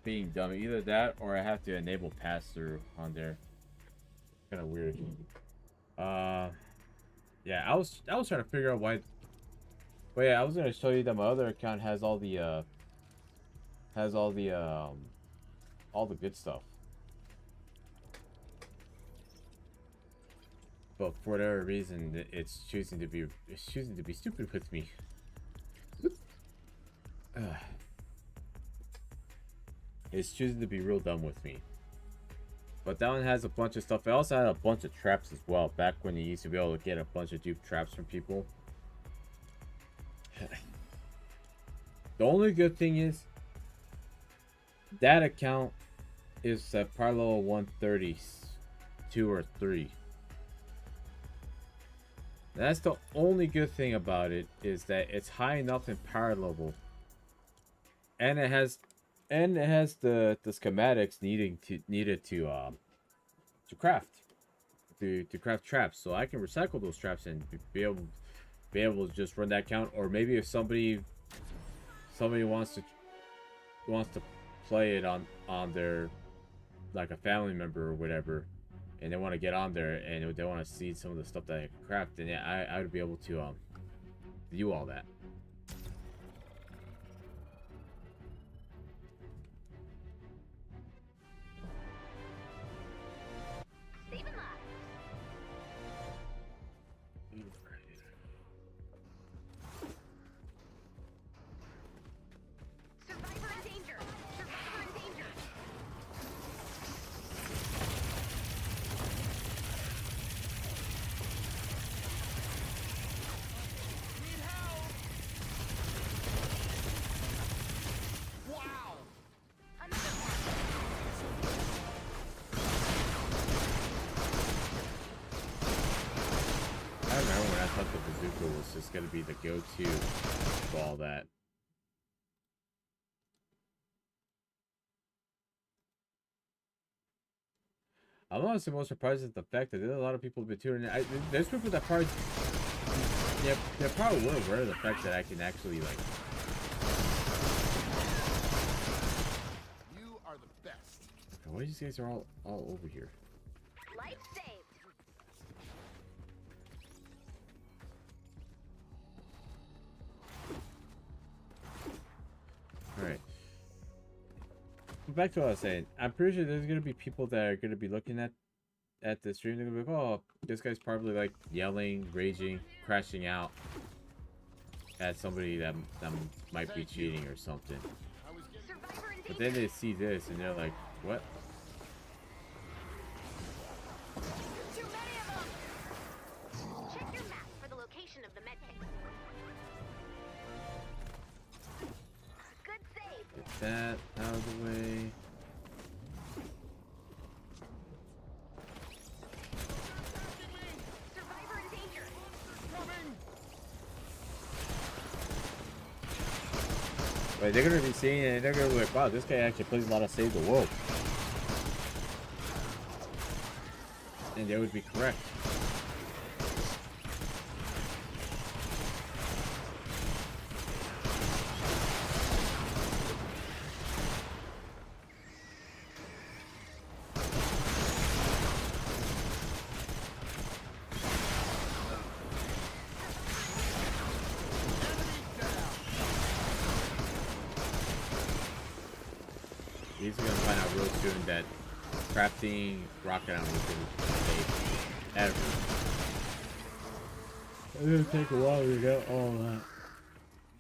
Speaker 1: being dumb. Either that, or I have to enable pass through on there. Kind of weird. Yeah, I was trying to figure out why. But yeah, I was gonna show you that my other account has all the good stuff. but for whatever reason, it's choosing to be stupid with me. It's choosing to be real dumb with me. But that one has a bunch of stuff. It also had a bunch of traps as well. Back when you used to be able to get a bunch of dupe traps from people. The only good thing is that account is at power level 132 or 3. That's the only good thing about it, is that it's high enough in power level, and it has the schematics needed to craft to craft traps, so I can recycle those traps and be able to just run that count. Or maybe if somebody wants to play it on their, like, a family member or whatever, and they want to get on there and they want to see some of the stuff that I can craft, then yeah, I would be able to do all that.
Speaker 6: Saving lives. Survivor in danger. Survivor in danger.
Speaker 5: Need help! Wow!
Speaker 6: Another one.
Speaker 1: I remember when I thought the bazooka was just gonna be the go-to for all that. I'm honestly most surprised at the fact that there's a lot of people who've been tuning in. There's people that probably, yeah, they probably were aware of the fact that I can actually, like,
Speaker 5: You are the best.
Speaker 1: why these guys are all over here?
Speaker 6: Life saved.
Speaker 1: All right. But back to what I was saying. I'm pretty sure there's gonna be people that are gonna be looking at the stream. They're gonna be like, "Oh, this guy's probably like yelling, raging, crashing out at somebody that might be cheating or something."
Speaker 5: I was getting
Speaker 6: Survivor in
Speaker 1: But
Speaker 6: danger.
Speaker 1: then they see this and they're like, "What?"
Speaker 6: Too many of them. Check your map for the location of the medkit. Good save.
Speaker 1: Get that out of the way.
Speaker 6: Survivor in danger.
Speaker 5: coming!
Speaker 1: But they're gonna be seeing it and they're gonna be like, "Wow, this guy actually plays a lot of Save the World." And they would be correct. These are gonna find out real soon that crafting rocket ammo is safe ever. It's gonna take a while to get all that.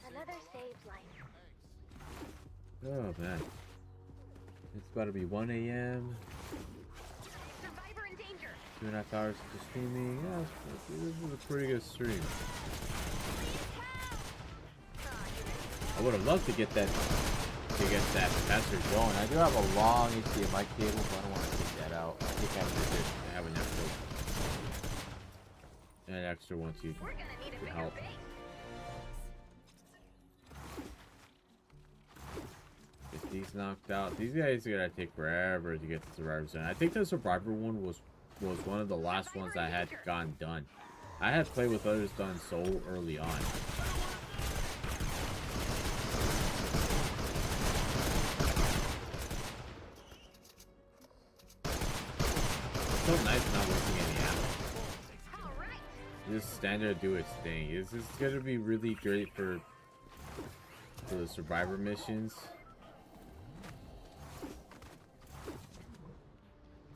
Speaker 6: Another saved life.
Speaker 1: Oh man. It's about to be 1 a.m.
Speaker 6: Survivor in danger.
Speaker 1: 2.5 hours into streaming. Yeah, this is a pretty good stream. I would have loved to get that capacitor going. I do have a long HDMI cable, but I don't want to take that out. I think I have an extra one to
Speaker 6: We're gonna need a bigger
Speaker 1: help.
Speaker 6: base.
Speaker 1: Get these knocked out. These guys are gonna take forever to get to Survivor Zone. I think the Survivor one was one of the last ones I had gotten done. I had played with others done so early on. It's so nice not wasting any ammo.
Speaker 6: All right.
Speaker 1: Just standard do its thing. This is gonna be really great for the Survivor missions.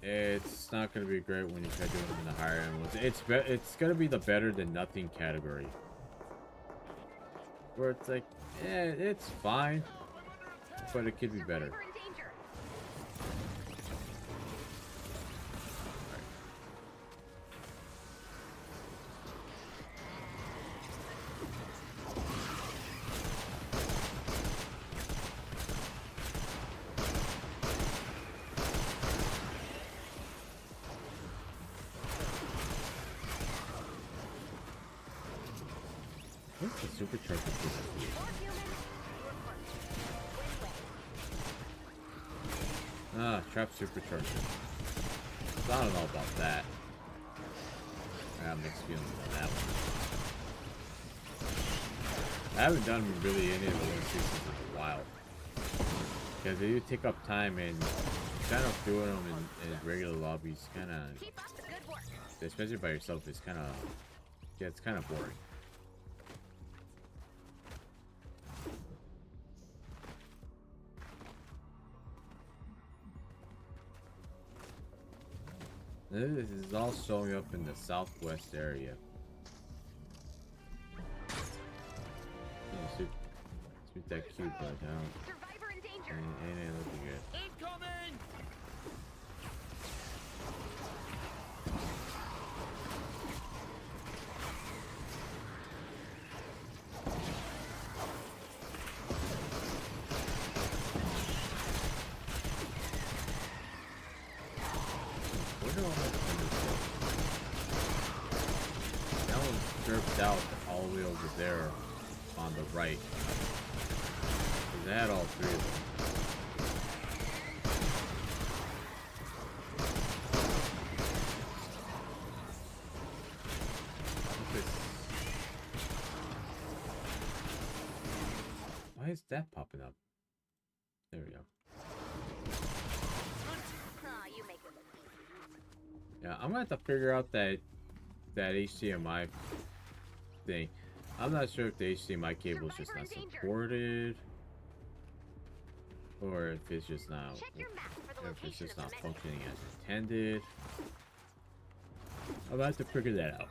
Speaker 1: it's not gonna be great when you try doing it in the higher end ones. It's gonna be the better than nothing category, where it's like, it's fine, but it could be better.
Speaker 2: Survivor in danger.
Speaker 1: What's the supercharger for this?
Speaker 4: More human, you're first. Win-win.
Speaker 1: Ah, trap supercharger. I don't know about that. I have mixed feelings on that one. I haven't done really any of the 160s in a while. Because they do take up time, and kind of doing them in regular lobbies kind of,
Speaker 2: Keep up the good work.
Speaker 1: especially by yourself, is kind of, yeah, it's kind of boring. This is all showing up in the southwest area. Yeah, shoot that cube right down.
Speaker 2: Survivor in danger.
Speaker 1: Ain't looking good.
Speaker 5: Incoming!
Speaker 1: Where do all my defenders go? That one's stripped out all the way over there on the right. 'Cause they had all three of them. What's this? Why is that popping up? There we go.
Speaker 6: Aw, you make it look
Speaker 1: Yeah, I'm gonna have to figure out that HDMI thing. I'm not sure if the HDMI cable is just not supported, or if it's just not,
Speaker 2: Check your map for the
Speaker 1: or if it's
Speaker 2: location
Speaker 1: just
Speaker 2: of
Speaker 1: not
Speaker 2: the menu.
Speaker 1: functioning as intended. I'm gonna have to figure that out.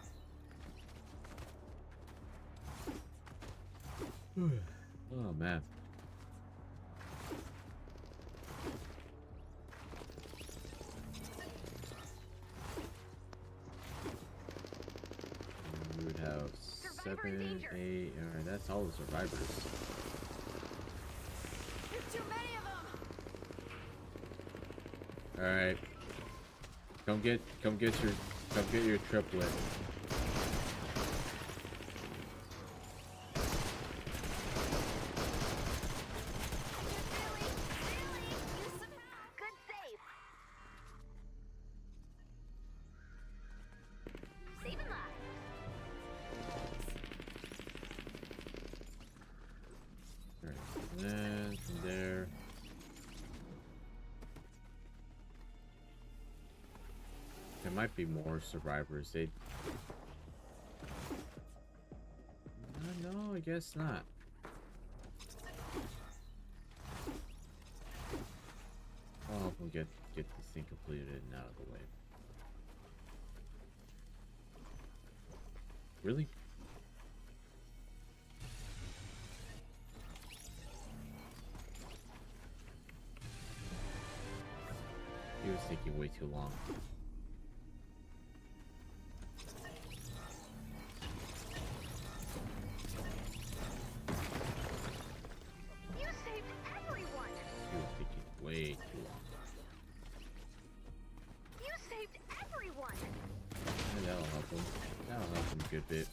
Speaker 1: Oh man. We would have
Speaker 2: Survivor in
Speaker 1: 7,
Speaker 2: danger.
Speaker 1: 8. Alright, that's all the survivors.
Speaker 4: There's too many of them.
Speaker 1: Alright. Come get your triplet.
Speaker 6: good save. Saving lives.
Speaker 1: Alright, and then from there. There might be more survivors. No, I guess not. I'll help them get this thing completed and out of the way. Really? He was taking way too long.
Speaker 2: You saved everyone.
Speaker 1: He was taking way too long.
Speaker 2: You saved everyone.
Speaker 1: And that'll help him. That'll help him a good bit.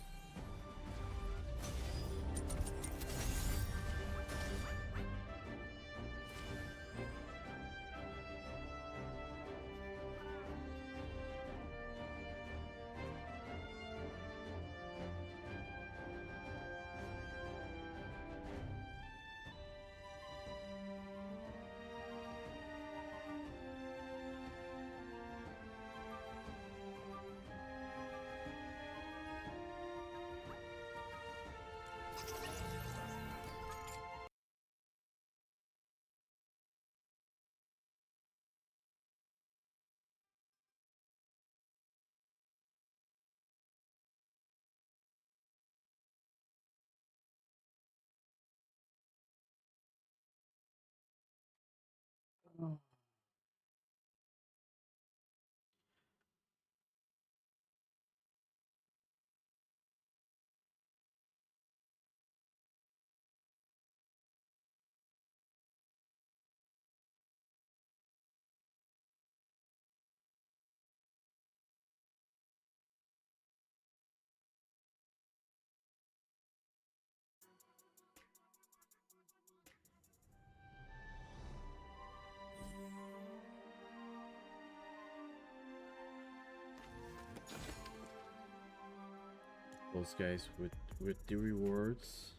Speaker 1: Those guys with the rewards.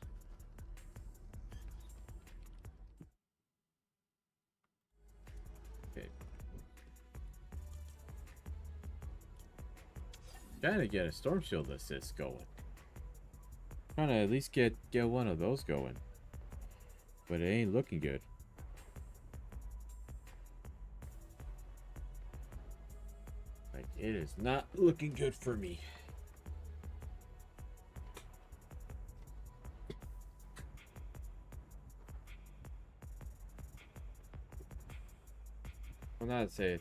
Speaker 1: Okay. Trying to get a storm shield assist going. Trying to at least get one of those going. But it ain't looking good. Like, it is not looking good for me. I'm not to say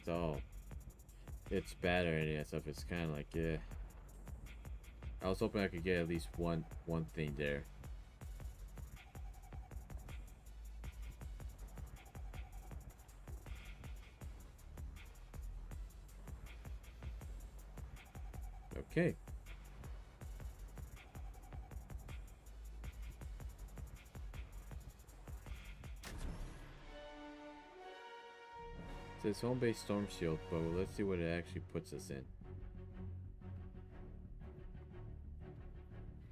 Speaker 1: it's bad or any of that stuff. It's kind of like, yeah. I was hoping I could get at least one thing there. Okay. It says home base storm shield, but let's see what it actually puts us in.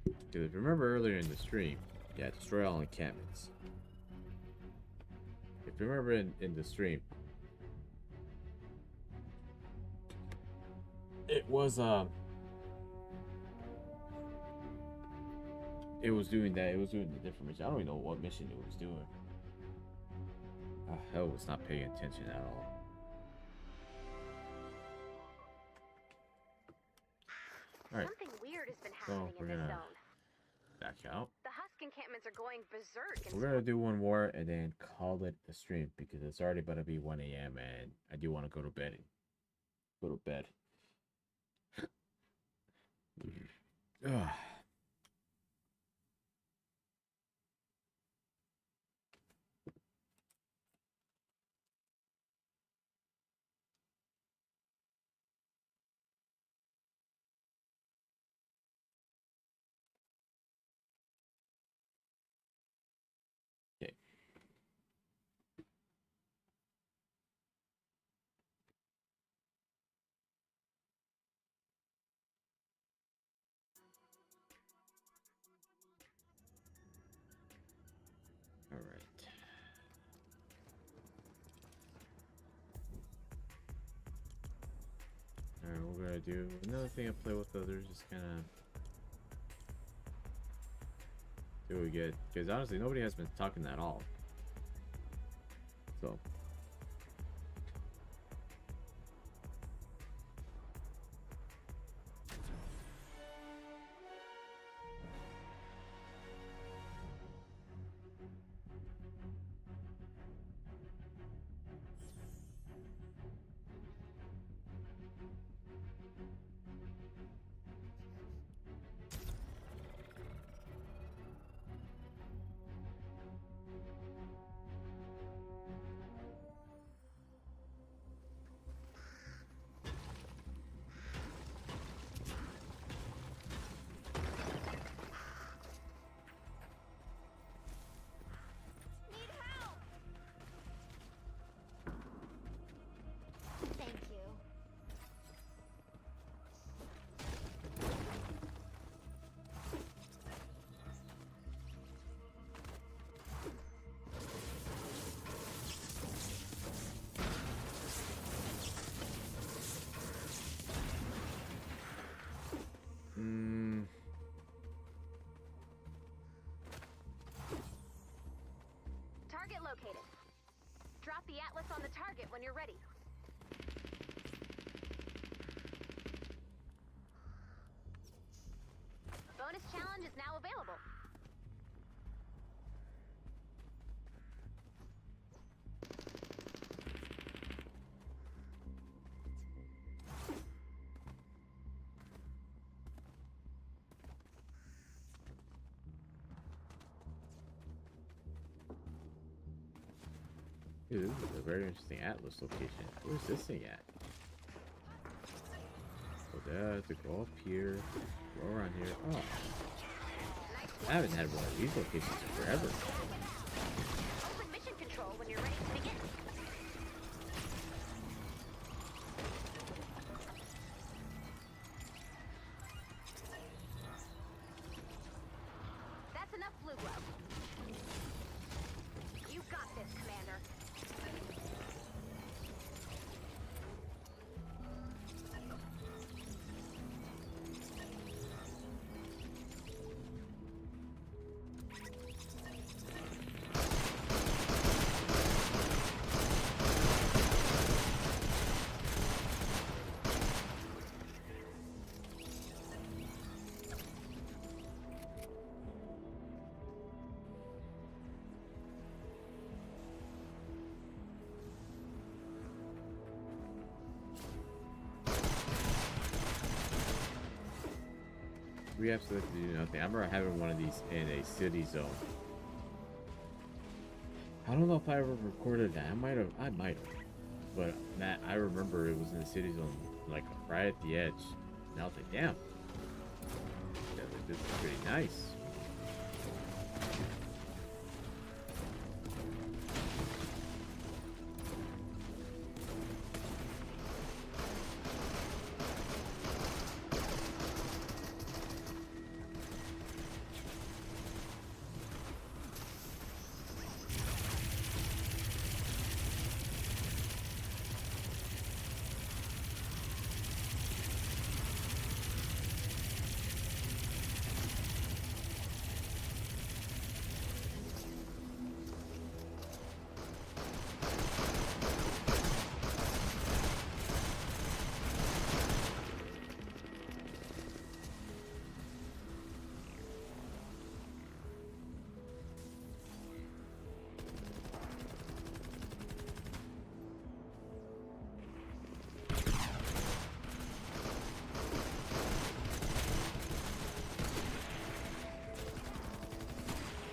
Speaker 1: Because if you remember earlier in the stream, yeah, destroy all encampments. If you remember in the stream, it was doing that. It was doing the different mission. I don't even know what mission it was doing. Hell was not paying attention at all. Alright.
Speaker 6: Something weird has been
Speaker 1: So
Speaker 6: happening
Speaker 1: we're
Speaker 6: in this
Speaker 1: gonna
Speaker 6: zone.
Speaker 1: back out.
Speaker 6: The Husk encampments are going berserk. And
Speaker 1: We're gonna do one more and then call it a stream because it's already about to be 1 a.m. and I do want to go to bed. Go to bed. Ugh. Okay. All right. Alright, we're gonna do another thing I play with others, just kind of see what we get. Because honestly, nobody has been talking at all. So.
Speaker 4: Need help! Thank you.
Speaker 6: Target located. Drop the Atlas on the target when you're ready. Bonus challenge is now available.
Speaker 1: Dude, this is a very interesting Atlas location. Where's this thing at? So there, I have to go up here, go around here. Oh. I haven't had one of these locations in forever.
Speaker 6: Open mission control when you're ready to begin. That's enough blue glove. You got this, Commander.
Speaker 1: We absolutely do nothing. I remember having one of these in a city zone. I don't know if I ever recorded that. I might have. But Matt, I remember it was in the city zone, like right at the edge. And I was like, damn. Yeah, this is pretty nice.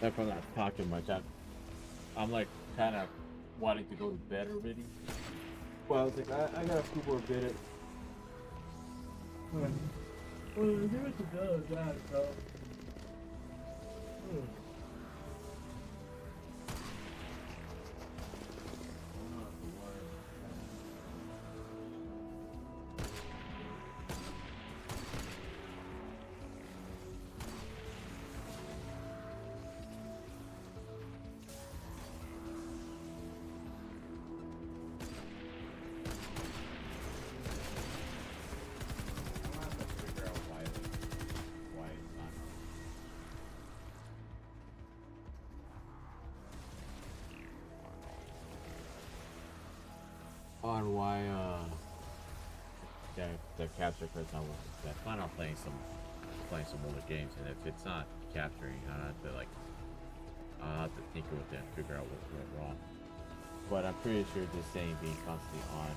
Speaker 1: If I'm not talking much, I'm like kind of wanting to go to bed already. Well, I was like, I got a few more minutes. Well, give it to go, God, bro. On why the capture card's not working. I plan on playing some older games, and if it's not capturing, I'll have to think with that, figure out what went wrong. But I'm pretty sure this thing being constantly on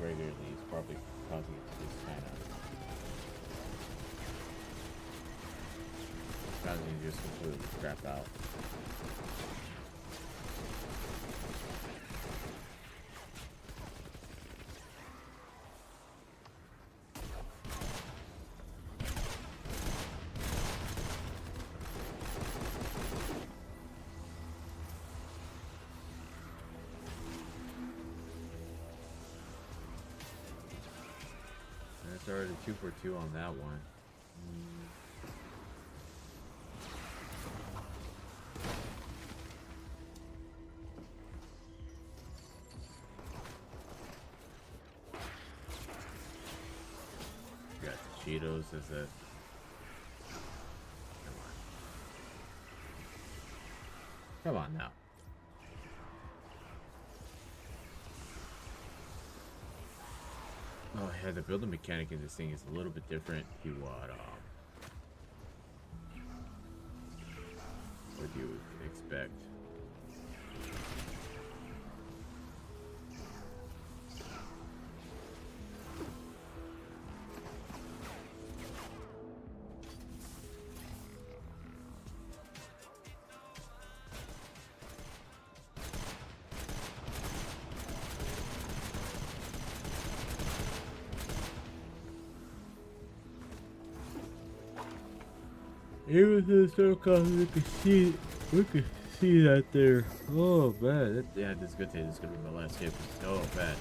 Speaker 1: regularly is probably causing it to just just completely crap out. It's already 2 for 2 on that one. Got the Cheetos as a. Come on now. Oh yeah, the building mechanic in this thing is a little bit different to what you would expect. Even the circle, we can see that there. Oh man, yeah, this is good. This is gonna be my last game. Oh man.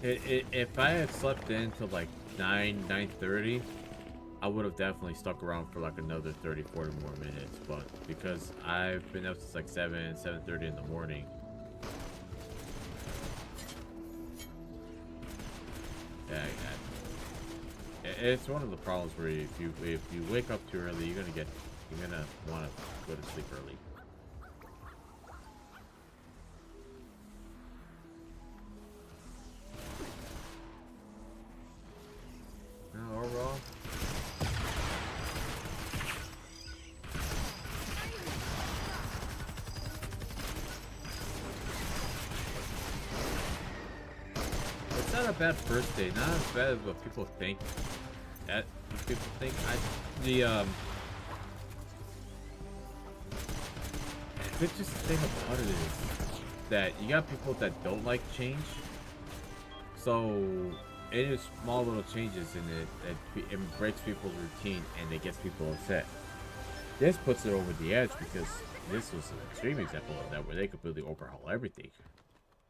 Speaker 1: If I had slept in till like 9:30, I would have definitely stuck around for like another 30, 40 more minutes. But because I've been up since like 7:30 in the morning. Yeah, it's one of the problems where if you wake up too early, you're gonna want to go to sleep early. No, overall. It's not a bad first day, not as bad as what people think. The just thing about it is that you got people that don't like change. So it is small little changes in it breaks people's routine and it gets people upset. This puts it over the edge because this was an extreme example of that where they completely overhaul everything.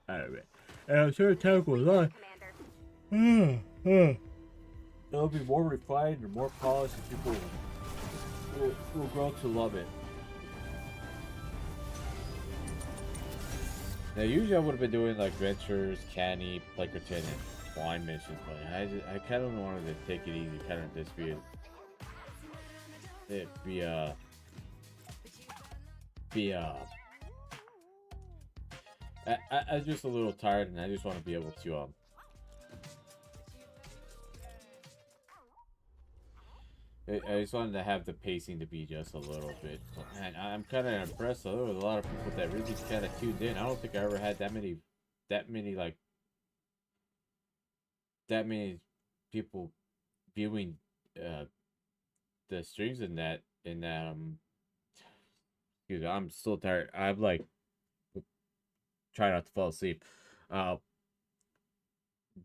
Speaker 1: Alright. And I'm sure time goes on. It'll be more refined and more polished and people will grow to love it. Now usually I would have been doing like Ventures, Canny, Playkerton, and Blind missions, but I kind of wanted to take it easy, kind of just I'm just a little tired and I just want to be able to I just wanted to have the pacing to be just a little bit. And I'm kind of impressed. Though. There was a lot of people that really kind of tuned in. I don't think I ever had that many people viewing the streams in that. Dude, I'm still tired. I'm like trying not to fall asleep.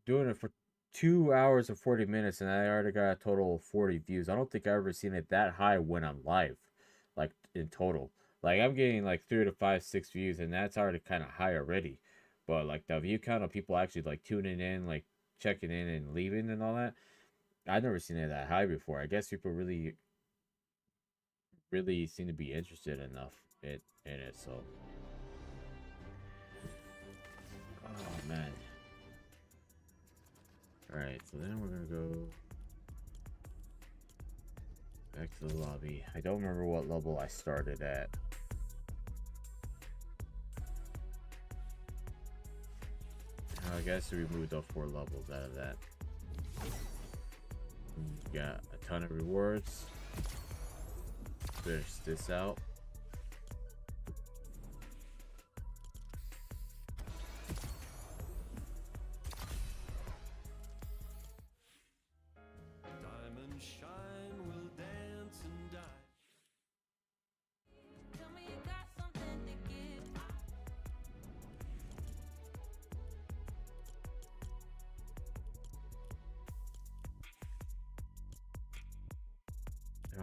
Speaker 1: Doing it for 2 hours and 40 minutes and I already got a total of 40 views. I don't think I've ever seen it that high when I'm live, like in total. Like I'm getting like 3 to 5, 6 views and that's already kind of high already. But like the view count of people actually like tuning in, like checking in and leaving and all that, I've never seen it that high before. I guess people really seem to be interested enough in it. So, oh man. Alright, so then we're gonna go back to the lobby. I don't remember what level I started at. I guess we moved up 4 levels out of that. We got a ton of rewards. Finish this out.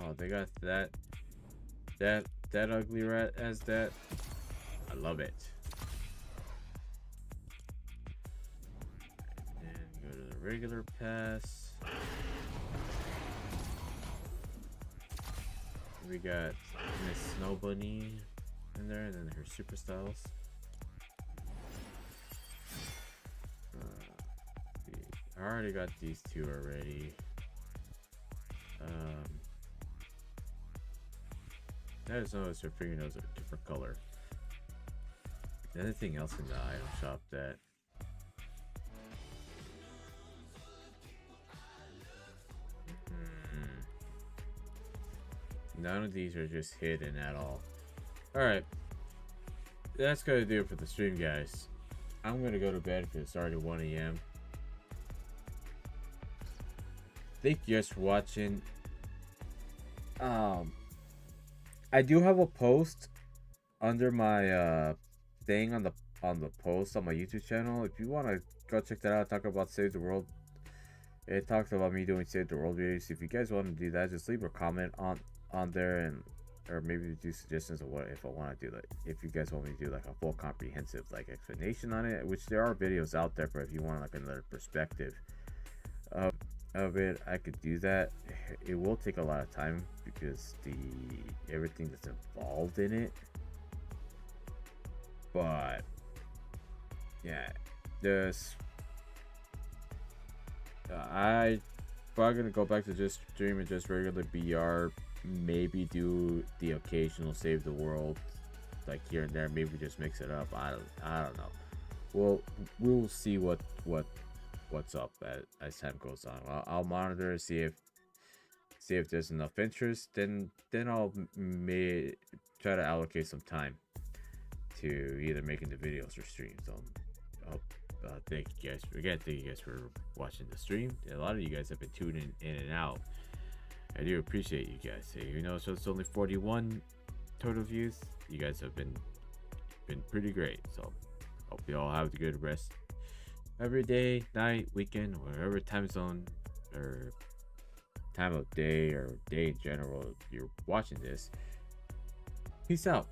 Speaker 1: Oh, they got that ugly rat as that. I love it. And go to the regular pass. We got Miss Snow Bunny in there, and then her super styles. I already got these 2 already. I just noticed her fingernails are a different color. Anything else in the item shop that none of these are just hidden at all. Alright, that's gonna do it for the stream, guys. I'm gonna go to bed because it's already 1 a.m. Thank you guys for watching. I do have a post under my thing on the post on my YouTube channel. If you want to go check that out, talk about Save the World It talks about me doing Save the World videos. If you guys want to do that, just leave a comment on there, and or maybe do suggestions of what if I want to do, like if you guys want me to do like a full comprehensive like explanation on it, which there are videos out there, but if you want like another perspective of it, I could do that. It will take a lot of time because everything that's involved in it, but yeah, just I probably gonna go back to just streaming just regular BR. Maybe do the occasional save the world, like here and there. Maybe just mix it up. I don't know. We'll see what's up as time goes on. I'll monitor, see if there's enough interest. Then I'll try to allocate some time to either making the videos or streams. Thank you guys again. Thank you guys for watching the stream. A lot of you guys have been tuning in and out. I do appreciate you guys. You know, so it's only 41 total views. You guys have been pretty great. So hope you all have a good rest every day, night, weekend, whatever time zone or time of day or day in general you're watching this. Peace out.